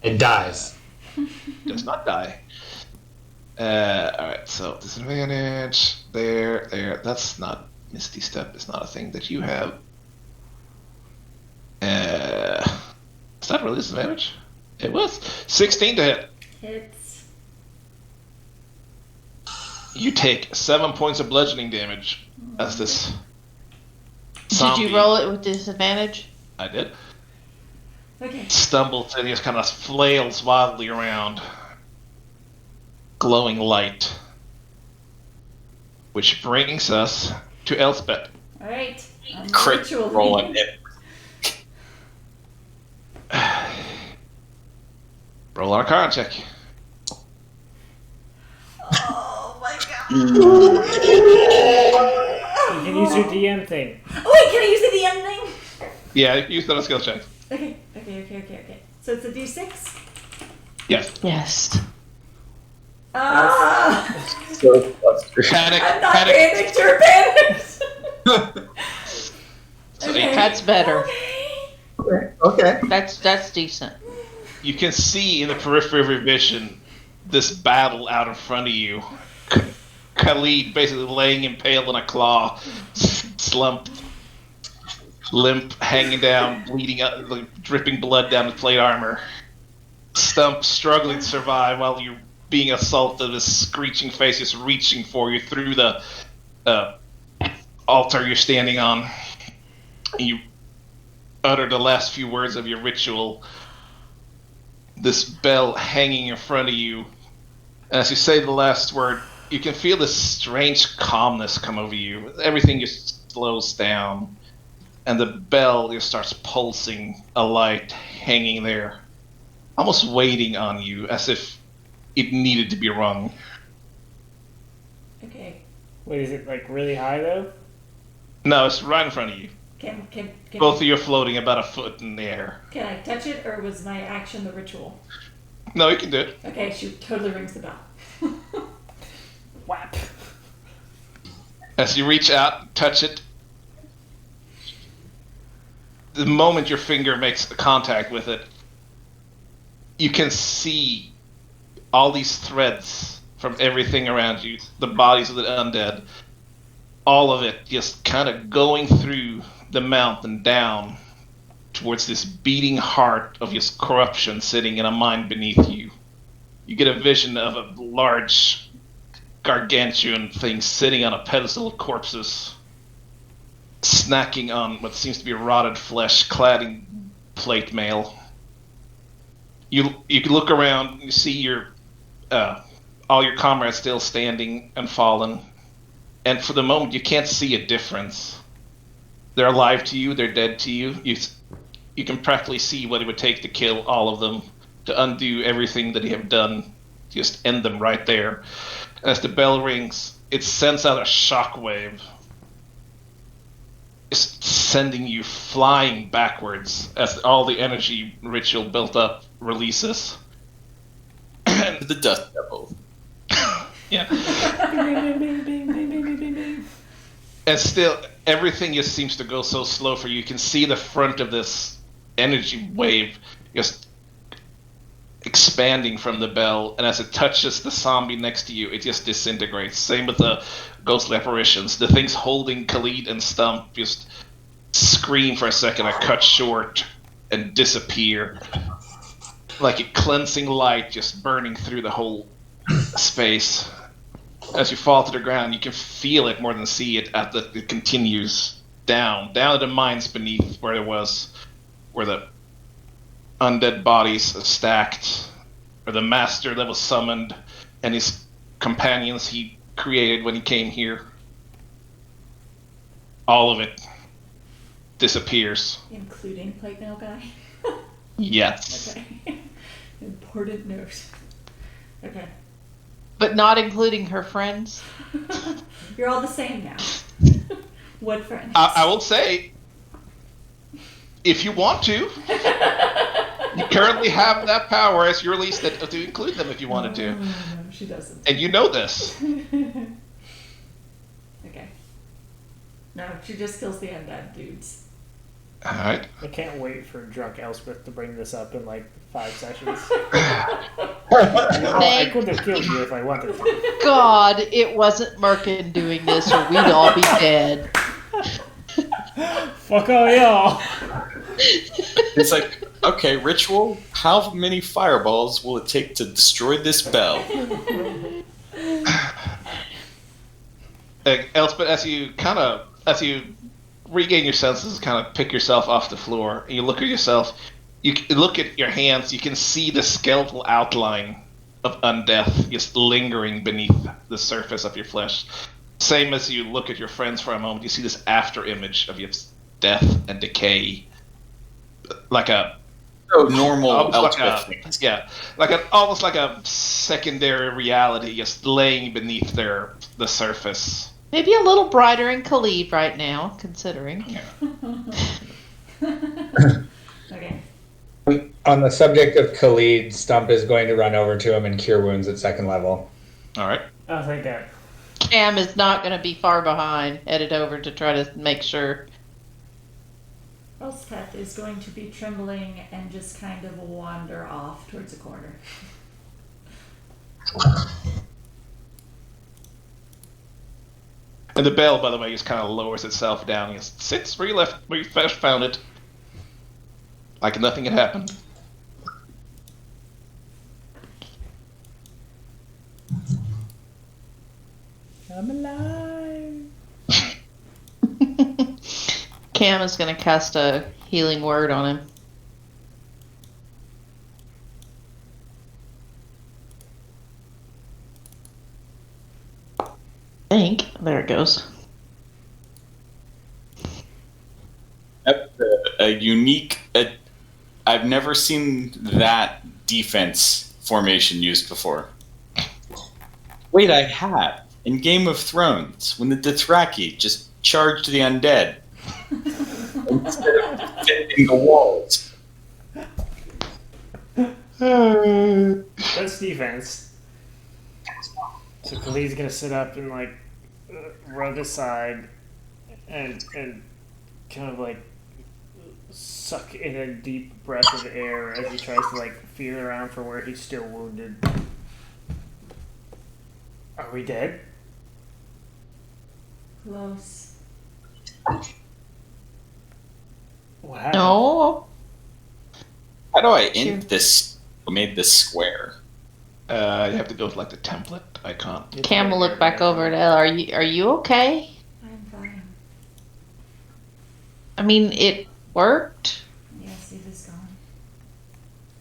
It dies. Does not die. Alright, so disadvantage. There. That's not Misty Step. It's not a thing that you have. Is that really disadvantage? It was. 16 to hit. Hits. You take 7 points of bludgeoning damage as this zombie. Did you roll it with disadvantage? I did. Okay. Stumbles and he just kind of flails wildly around. Glowing light. Which brings us to Elspeth. All right. Crit Ritual. roll and hit. Roll on a card check. Oh my god. You can use your DM thing. Oh wait, can I use the DM thing? Yeah, use that on a skill check. Okay. So it's a D6? Yes. Yes. Ah! Panic. I'm not Panic. panicked or panicked. So Okay. That's better. Okay. Okay. That's decent. you can see in the periphery of your vision this battle out in front of you. Khalid basically laying impaled in a claw, slumped, limp, hanging down, bleeding out, like, dripping blood down his plate armor. Stump struggling to survive while you're being assaulted. This screeching face is reaching for you through the altar you're standing on. You utter the last few words of your ritual. This bell hanging in front of you. As you say the last word, you can feel this strange calmness come over you. Everything just slows down. And the bell just starts pulsing, a light hanging there, almost waiting on you, as if it needed to be rung. Okay. Wait, is it like really high though? No, it's right in front of you. Can Both of you are floating about a foot in the air. Can I touch it, or was my action the ritual? No, you can do it. Okay, she totally rings the bell. Whap. As you reach out, touch it, the moment your finger makes contact with it, you can see all these threads from everything around you, the bodies of the undead, all of it just kind of going through the mouth and down towards this beating heart of just corruption sitting in a mind beneath you. You get a vision of a large, gargantuan thing sitting on a pedestal of corpses, snacking on what seems to be rotted flesh, clad in plate mail. You can look around, you see your all your comrades still standing and fallen, and for the moment you can't see a difference. They're alive to you, they're dead to you. You can practically see what it would take to kill all of them, to undo everything that they have done, just end them right there. As the bell rings, it sends out a shockwave. It's sending you flying backwards as all the energy ritual built up releases. The dust devil. Yeah. And still, everything just seems to go so slow for you. You can see the front of this energy wave just expanding from the bell, and as it touches the zombie next to you, it just disintegrates. Same with the ghostly apparitions. The things holding Khalid and Stump just scream for a second, are cut short, and disappear. Like a cleansing light just burning through the whole space. As you fall to the ground, you can feel it more than see it as it continues down to the mines beneath where the undead bodies are stacked, or the master that was summoned and his companions he created when he came here. All of it disappears. Including plate mail guy? Yes. Okay. Important note. Okay. But not including her friends. You're all the same now. What friends? I will say, if you want to, you currently have that power as your release to include them if you wanted to. No, she doesn't. And you know this. Okay. No, she just kills the undead dudes. Alright. I can't wait for drunk Elspeth to bring this up in like 5 sessions. I could have killed you if I wanted to. God, it wasn't Merkin doing this, or we'd all be dead. Fuck all y'all. It's like, okay, ritual, how many fireballs will it take to destroy this bell? Elspeth, as you regain your senses, kind of pick yourself off the floor, and you look at yourself, you look at your hands, you can see the skeletal outline of undeath just lingering beneath the surface of your flesh. Same as you look at your friends for a moment, you see this after image of your death and decay. Like a normal almost almost like a secondary reality just laying beneath the surface. Maybe a little brighter in Khalid right now, considering. Okay. On the subject of Khalid, Stump is going to run over to him and cure wounds at 2nd level. Alright. Oh, thank God. Cam is not going to be far behind, headed over to try to make sure. Elspeth is going to be trembling and just kind of wander off towards a corner. And the bell, by the way, just kind of lowers itself down. It just sits where you first found it. Like nothing had happened. I'm alive. Cam is going to cast a healing word on him. There it goes. A unique. I've never seen that defense formation used before. Wait, I have. In Game of Thrones, when the Dothraki just charged the undead. instead of defending the walls. That's defense. So Khalid's gonna sit up and like rub aside and kind of like suck in a deep breath of air as he tries to like feel around for where he's still wounded. Are we dead? Close. What happened? No. How do I int this? Made this square. You have to go with like the template icon. It's Cam will right look there, back right over at there. Elle. Are you okay? I'm fine. I mean, it worked. Yes, it is gone.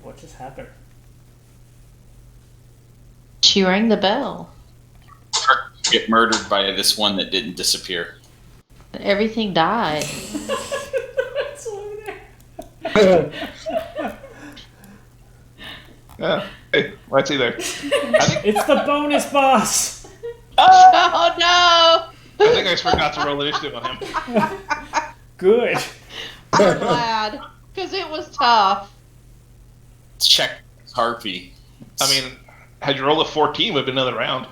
What just happened? She rang the bell. Get murdered by this one that didn't disappear. Everything died. It's over there. Yeah. Hey, what's he there? I think It's the bonus boss. Oh no! I think I just forgot to roll initiative on him. Good. I'm glad, because it was tough. Check Harpy. I mean, had you rolled a 14, it would have been another round.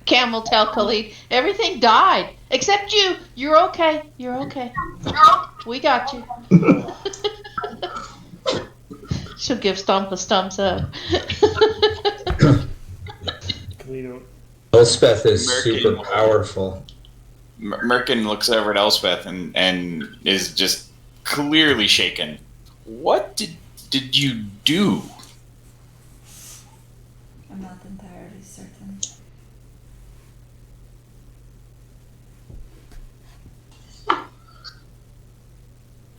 Cam will tell Khalid, everything died except you. You're okay. You're okay. We got you. She'll give Stomp a thumbs up. Khalid, Elspeth is American. super powerful. Merkin looks over at Elspeth and is just clearly shaken. What did you do? I'm not entirely certain.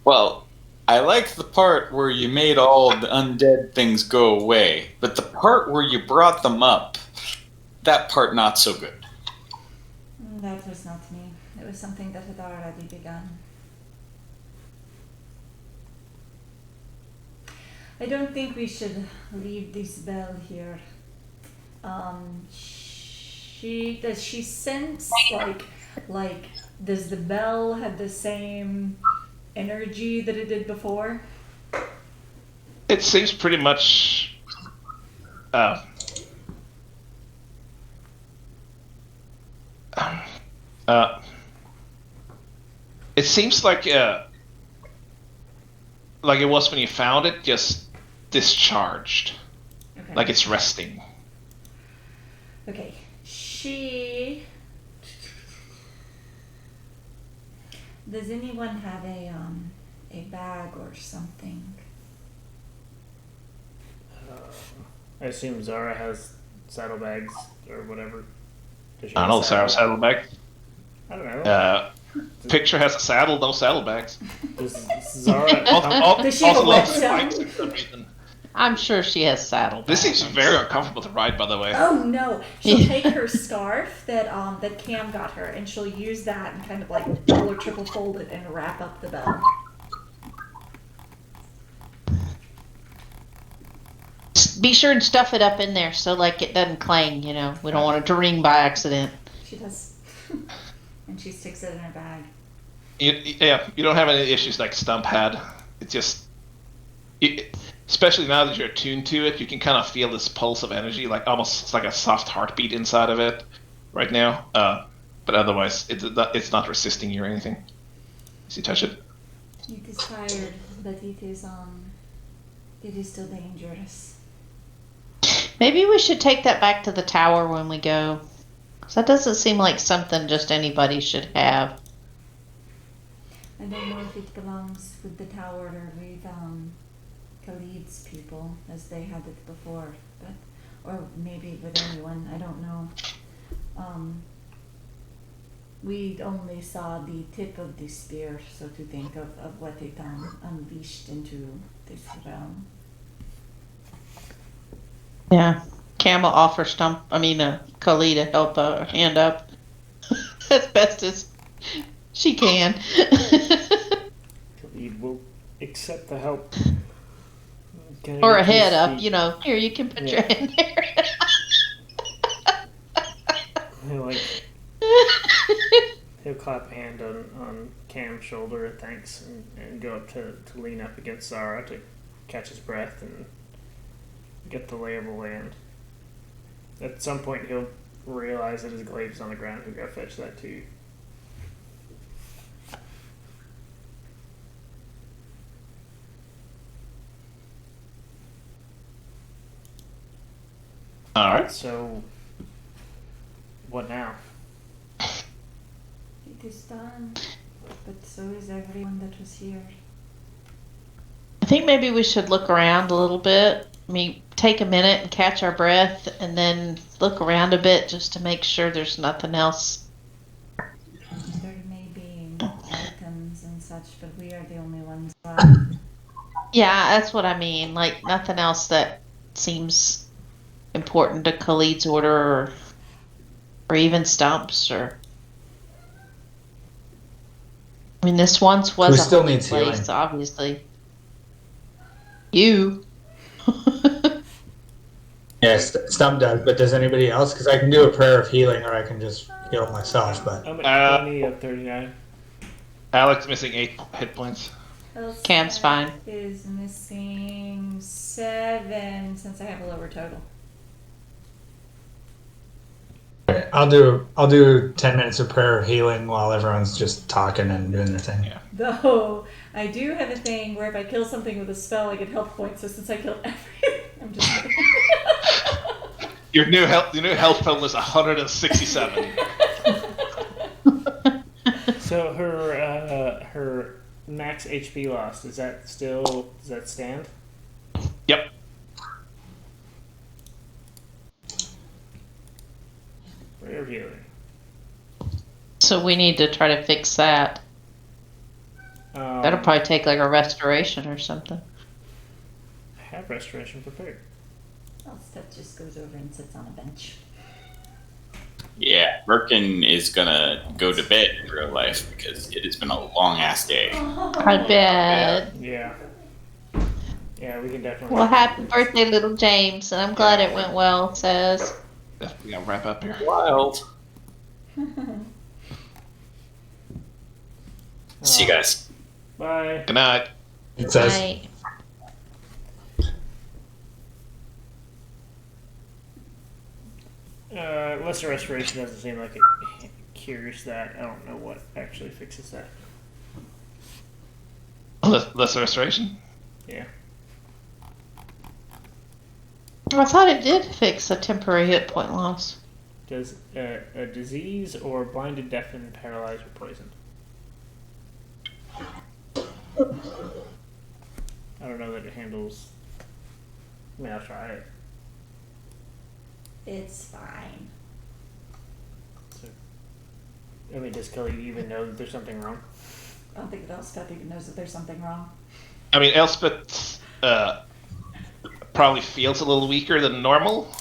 Well, I like the part where you made all the undead things go away, but the part where you brought them up, that part not so good. That was not me. It was something that had already begun. I don't think we should leave this bell here. Does she sense like does the bell have the same energy that it did before? It seems pretty much. It seems like it was when you found it, just discharged, Okay. like it's resting. Okay. Does anyone have a bag or something? I assume Zara has saddlebags or whatever. Does she I have don't a know, Sarah saddlebag. I don't know. Picture has a saddle, no saddlebags. Does Zara Does she have a loves whetstone? spikes for some reason. I'm sure she has saddlebags. This seems very uncomfortable to ride, by the way. Oh no! She'll take her scarf that Cam got her, and she'll use that and kind of like double or triple fold it and wrap up the bell. Be sure and stuff it up in there so like it doesn't clang, you know. We don't want it to ring by accident. She does, and she sticks it in her bag. You don't have any issues like Stump had. It's just, especially now that you're attuned to it, you can kind of feel this pulse of energy, like almost like a soft heartbeat inside of it right now. But otherwise, it's not resisting you or anything. As you touch it. It is tired, but it is still dangerous. Maybe we should take that back to the tower when we go. 'Cause that doesn't seem like something just anybody should have. I don't know if it belongs with the tower or with Khalid's people, as they had it before, but or maybe with anyone. I don't know. We only saw the tip of the spear, so to think of what it unleashed into this realm. Yeah. Cam will offer Khalid to help her hand up as best as she can. Khalid will accept the help. Can I Or get a head these up, feet? you know. Here, you can put your Yeah. hand there. Like, he'll clap a hand on Cam's shoulder, thanks, and go up to lean up against Zara to catch his breath and get the lay of the land. At some point, he'll realize that his glaive is on the ground. He'll go fetch that too. All right. So, what now? It is done, but so is everyone that was here. I think maybe we should look around a little bit. I mean, take a minute and catch our breath, and then look around a bit just to make sure there's nothing else. There may be items and such, but we are the only ones left. Yeah, that's what I mean. Like, nothing else that seems important to Khalid's order or even Stump's or... I mean, this once was Who a still holy needs place, healing? obviously. You. Yes, Stump does, but does anybody else? Because I can do a prayer of healing, or I can just heal myself. But I'm at 20 of 39. Alex missing 8 hit points. Cam's fine. Is missing 7 since I have a lower total. I'll do 10 minutes of prayer of healing while everyone's just talking and doing their thing. Yeah. Though I do have a thing where if I kill something with a spell, I get health points. So since I killed everything, I'm just kidding. Your new health total is 167. So her max HP lost, does that stand? Yep. Prayer of healing. So we need to try to fix that. That'll probably take like a restoration or something. Have restoration prepared. Well, Steph just goes over and sits on a bench. Yeah, Merkin is gonna go to bed in real life because it has been a long ass day. I bet. Yeah. Yeah, we can definitely. Well, happy birthday, little James, and I'm glad it went well, says. We gotta wrap up here. Wild. See you guys. Bye. Good night. It says. Right. Lesser restoration doesn't seem like it cures that. I don't know what actually fixes that. Lesser restoration? Yeah. I thought it did fix a temporary hit point loss. Does a disease or blinded, deafened, paralyzed, or poisoned? I don't know that it handles. I mean, I'll try it. It's fine. So, I mean, does Kelly even know that there's something wrong? I don't think that Elspeth even knows that there's something wrong. I mean, Elspeth probably feels a little weaker than normal,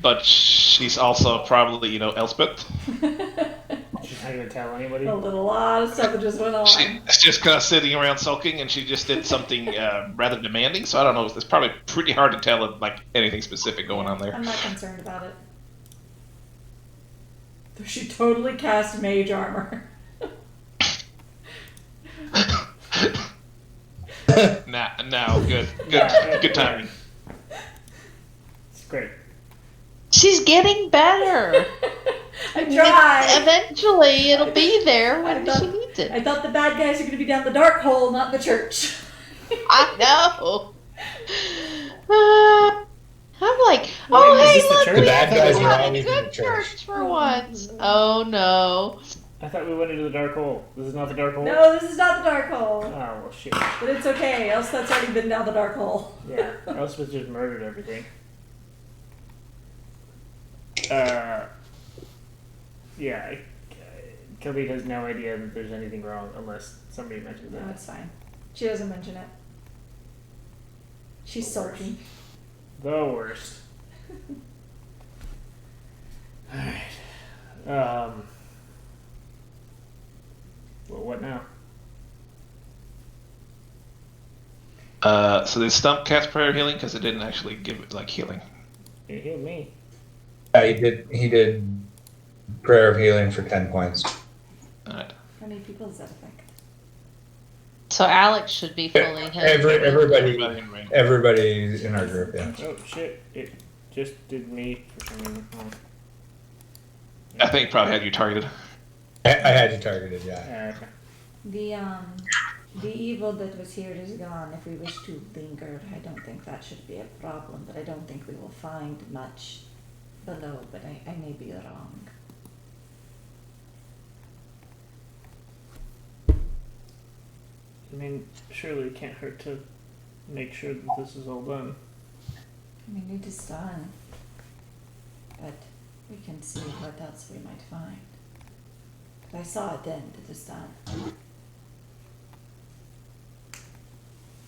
but she's also probably, Elspeth. She's not gonna tell anybody. A lot of stuff that just went on. She's just kind of sitting around sulking, and she just did something rather demanding. So I don't know. It's probably pretty hard to tell like anything specific going on there. I'm not concerned about it. Though she totally cast mage armor. Now, good timing. It's great. She's getting better. I tried. Eventually, it'll be there when I thought- she needs it. I thought the bad guys are going to be down the dark hole, not the church. I know. I'm like, Wait, oh, is hey, this the look, church? The we bad have guys are a always in the good church. church for once. Oh, no. I thought we went into the dark hole. This is not the dark hole? No, this is not the dark hole. Oh, well, shit. But it's okay, else that's already been down the dark hole. Yeah, Elspeth just murdered everything. Yeah, Kelly has no idea that there's anything wrong unless somebody mentions No, it. it's fine. She doesn't mention it. She's sulky. The worst. Alright. Well, what now? So did Stump cast prayer healing because it didn't actually give it like healing. It hit me. Yeah, he did prayer of healing for 10 points. How many people does that affect? So Alex should be fully Everybody in our Jason? group, yeah. Oh shit! It just did me for some reason. Oh. I think it probably had you targeted. I had you targeted, yeah. Yeah, okay. The evil that was here is gone. If we wish to linger, I don't think that should be a problem, but I don't think we will find much below, but I may be wrong. I mean, surely it can't hurt to make sure that this is all done. I mean, it is done, but we can see what else we might find. But I saw it then, it is done.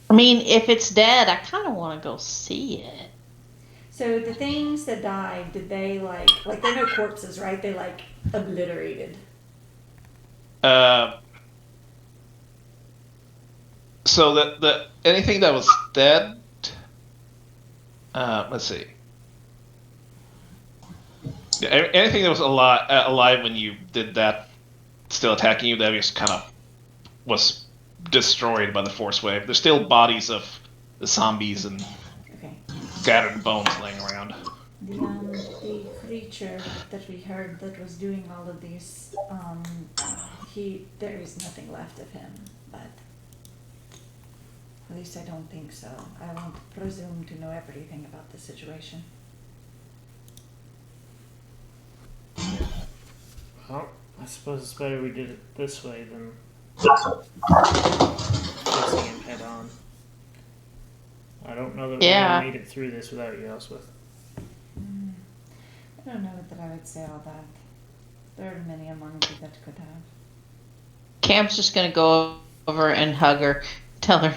I mean, if it's dead, I kind of want to go see it. So the things that died, did they like they're no corpses, right? They like obliterated. So the anything that was dead. Let's see. Yeah, anything that was alive when you did that, still attacking you, that just kind of was destroyed by the force wave. There's still bodies of the zombies and Okay. scattered bones laying around. The creature that we heard that was doing all of these, there is nothing left of him, but at least I don't think so. I won't presume to know everything about the situation. Well, I suppose it's better we did it this way than facing him head on. I don't know that we're gonna made it through this without you, Elspeth. I don't know that I would say all that. There are many among you that could have. Cam's just going to go over and hug her. Tell her,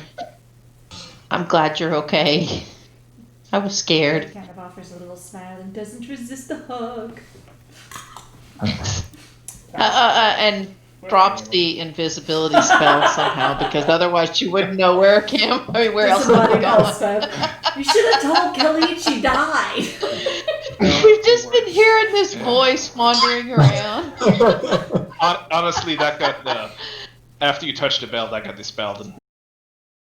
I'm glad you're okay. I was He scared. kind of offers a little smile and doesn't resist the hug. And drops the invisibility spell somehow, because otherwise she wouldn't know where where else Somebody to else go. spoke. You should have told Khalid she died. We've just been hearing this voice wandering around. Honestly, that got after you touched the bell, that got dispelled, and